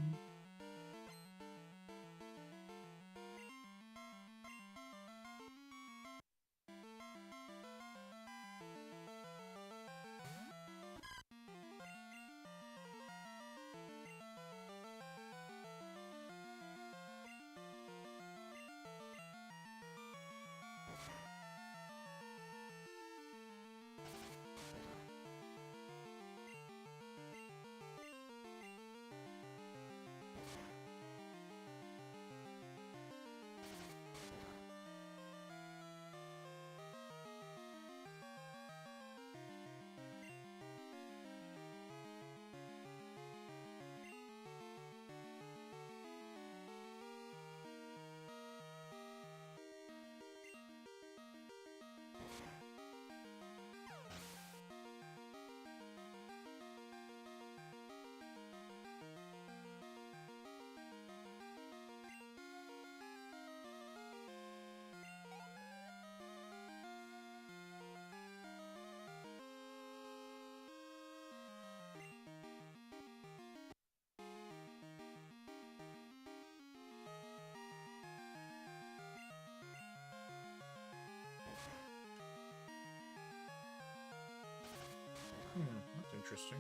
That's interesting.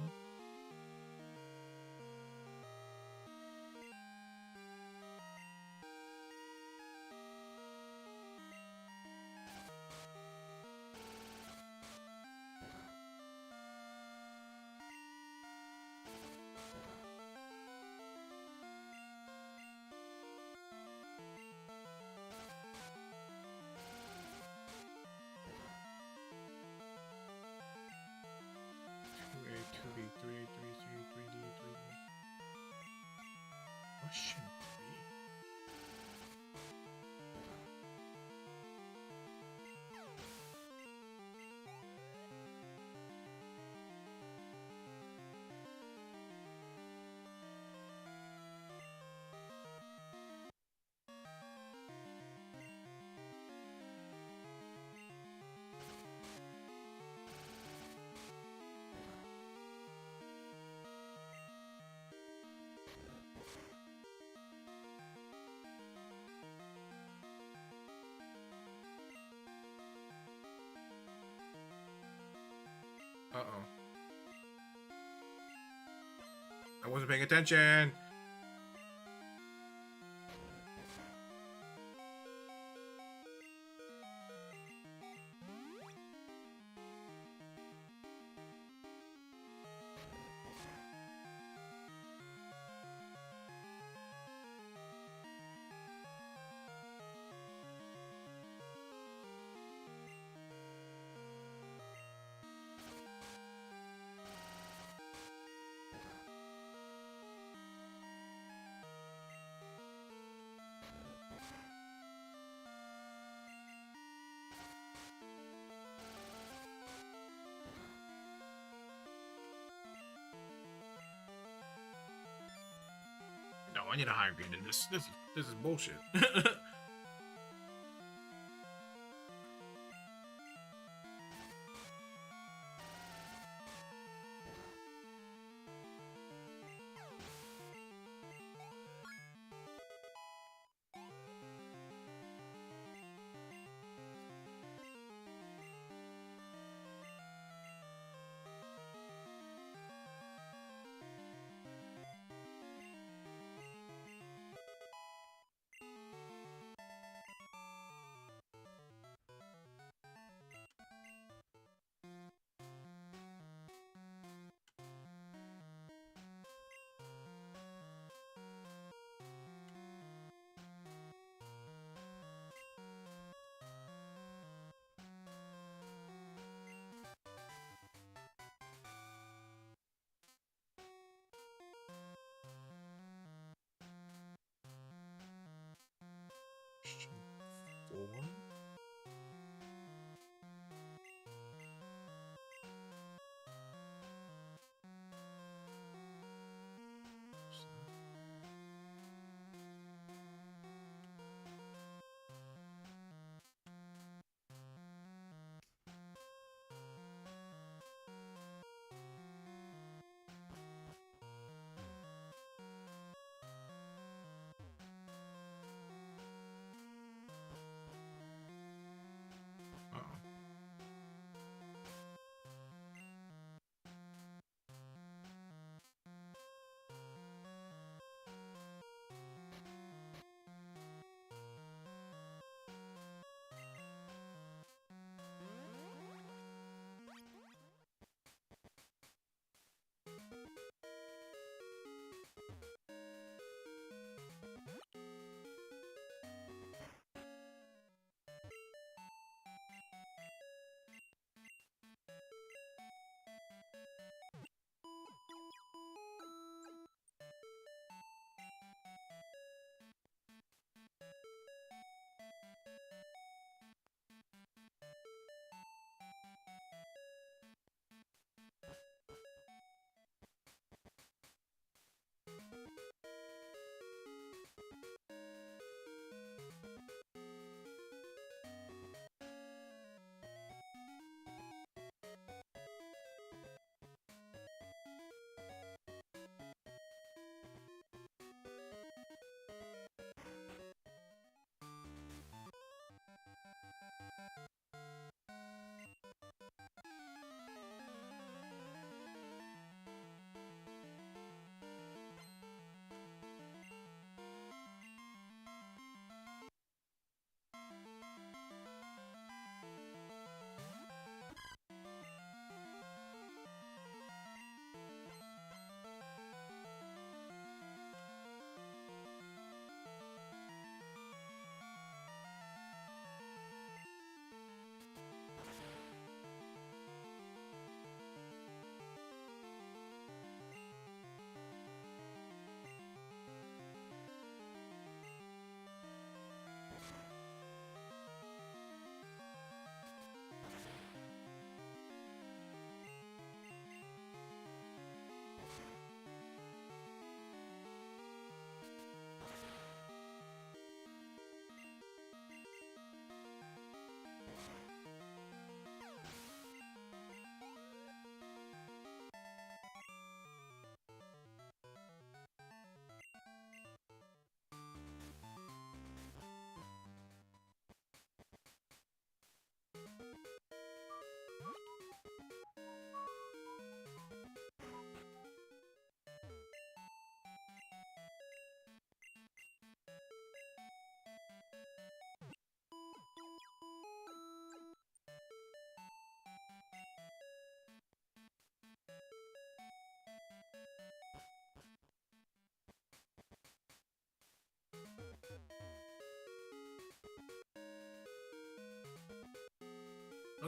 A, 2D, 3A, 3C, 3D, 3D. Question 3. Uh-oh. I wasn't paying attention. No, I need a higher grade than this. This is bullshit.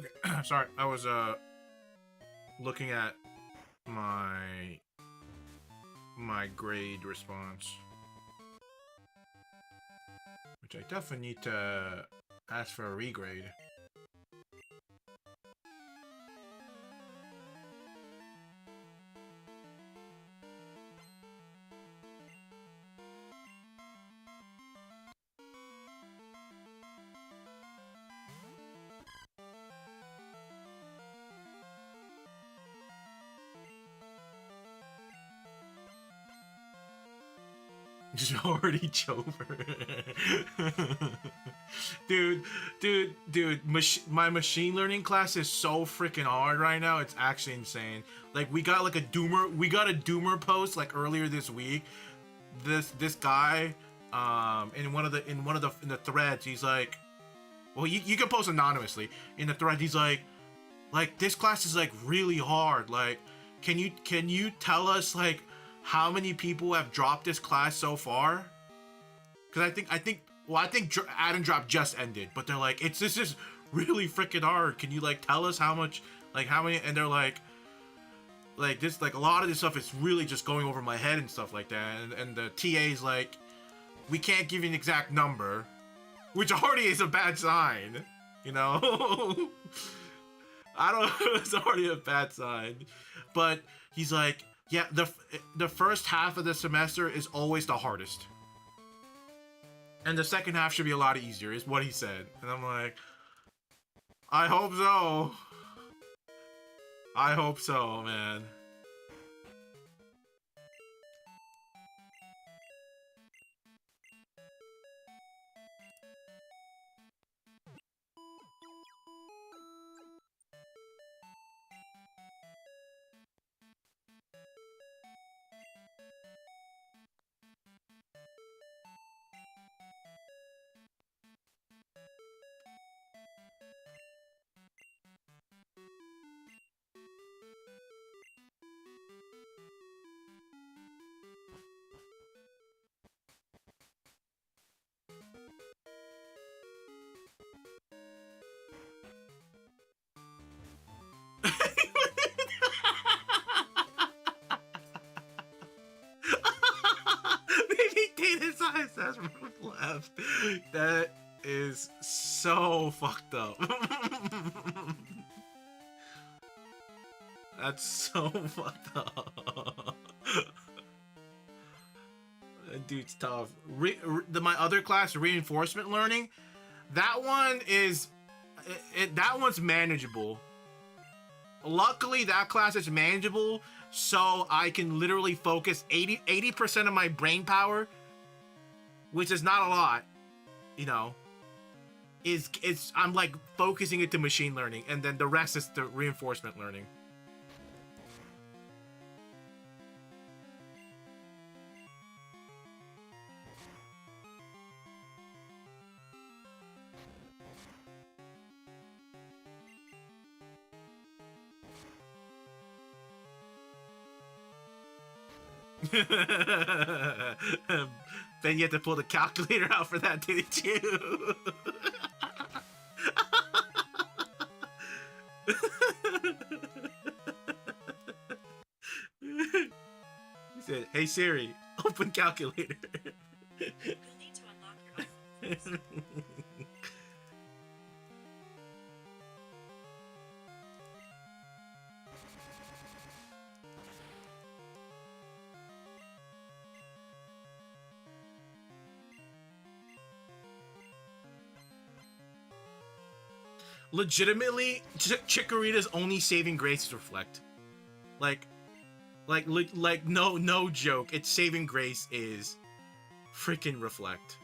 Okay. Sorry, I was looking at my grade response, which I definitely need to ask for a regrade. Just already Jover. dude, my machine learning class is so freaking hard right now. It's actually insane. Like we got a Doomer post like earlier this week. This guy in the threads, he's like, well, you can post anonymously in the thread. He's like this class is like really hard. Like, can you tell us like how many people have dropped this class so far? Because I think add and drop just ended, but they're like, this is really freaking hard. Can you like tell us how much, like how many? And they're like this, like a lot of this stuff is really just going over my head and stuff like that. And the TA's like, we can't give you an exact number, which already is a bad sign, you know. I don't. It's already a bad sign, but he's like, yeah, the first half of the semester is always the hardest. And the second half should be a lot easier, is what he said. And I'm like, I hope so. I hope so, man. Maybe data science has room left. That is so fucked up. That's so fucked up. That dude's tough. My other class, reinforcement learning, that one is that one's manageable. Luckily, that class is manageable, so I can literally focus 80% of my brain power, which is not a lot, you know. I'm like focusing it to machine learning, and then the rest is the reinforcement learning. Then you have to pull the calculator out for that, didn't you? He said, "Hey Siri, open calculator." You'll need to unlock your iPhone first. Legitimately, Chikorita's only saving grace is Reflect. Like no joke. Its saving grace is freaking Reflect.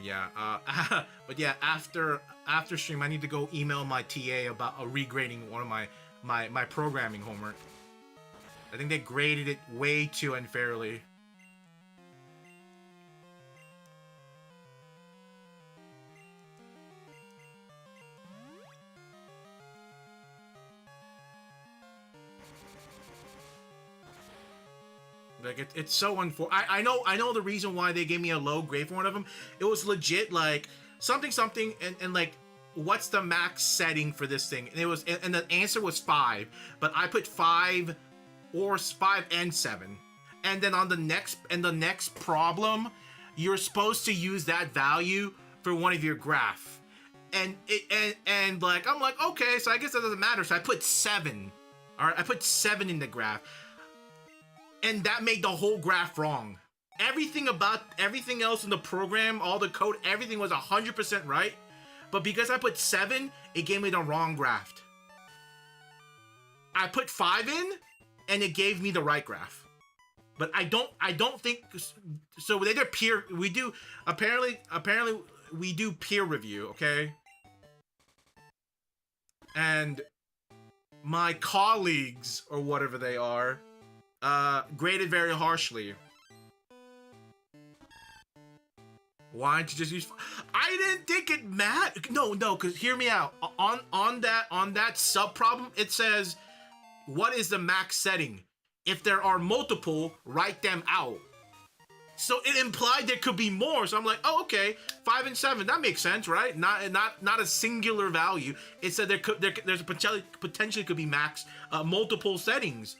Yeah, but yeah, after stream, I need to go email my TA about regrading one of my programming homework. I think they graded it way too unfairly. Like it's so unfortunate. I know the reason why they gave me a low grade for one of them. It was legit like something and like what's the max setting for this thing? And it was and the answer was 5, but I put 5 or 5 and 7. And then on the next problem, you're supposed to use that value for one of your graph. And like I'm like, okay, so I guess that doesn't matter. So I put 7. All right, I put 7 in the graph. And that made the whole graph wrong. Everything else in the program, all the code, everything was 100% right. But because I put 7, it gave me the wrong graph. I put 5 in, and it gave me the right graph. But I don't think so. They did peer. We do apparently we do peer review, okay? And my colleagues or whatever they are graded very harshly. Why don't you just use? I didn't think it mattered. No, because hear me out. On that sub problem, it says, what is the max setting? If there are multiple, write them out. So it implied there could be more. So I'm like, oh, okay, 5 and 7, that makes sense, right? Not a singular value. It said there's a potentially could be max multiple settings.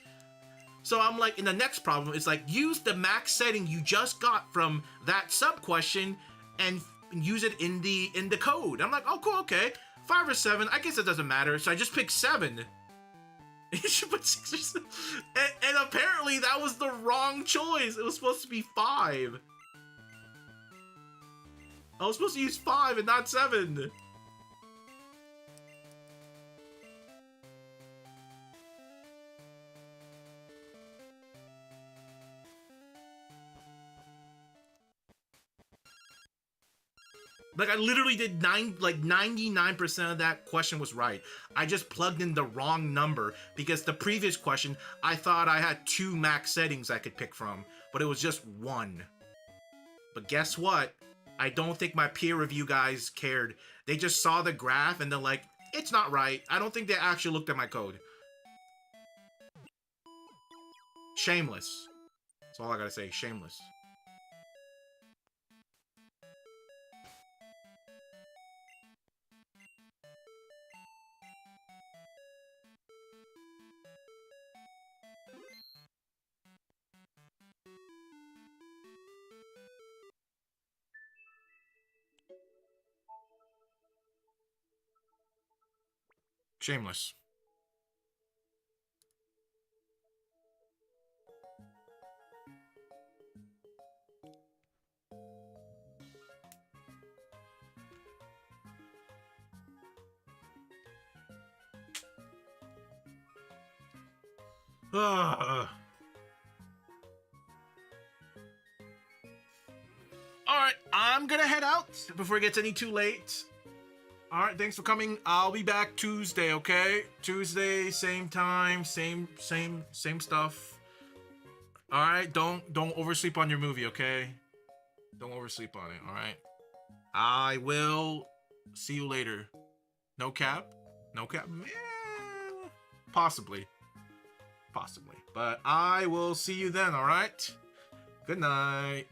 So I'm like, in the next problem, it's like, use the max setting you just got from that sub question and use it in the code. I'm like, oh, cool, okay. 5 or 7, I guess it doesn't matter. So I just picked 7. You should put 6 or 7. And apparently that was the wrong choice. It was supposed to be 5. I was supposed to use 5 and not 7. Like, I literally did 99% of that question was right. I just plugged in the wrong number because the previous question, I thought I had 2 max settings I could pick from, but it was just 1. But guess what? I don't think my peer review guys cared. They just saw the graph and they're like, it's not right. I don't think they actually looked at my code. Shameless. That's all I gotta say, shameless. Shameless. Alright, I'm gonna head out before it gets any too late. Alright, thanks for coming. I'll be back Tuesday, okay? Tuesday, same time, same stuff. Alright, don't oversleep on your movie, okay? Don't oversleep on it, alright? I will see you later. No cap? No cap? Eh, possibly. But I will see you then, alright? Good night.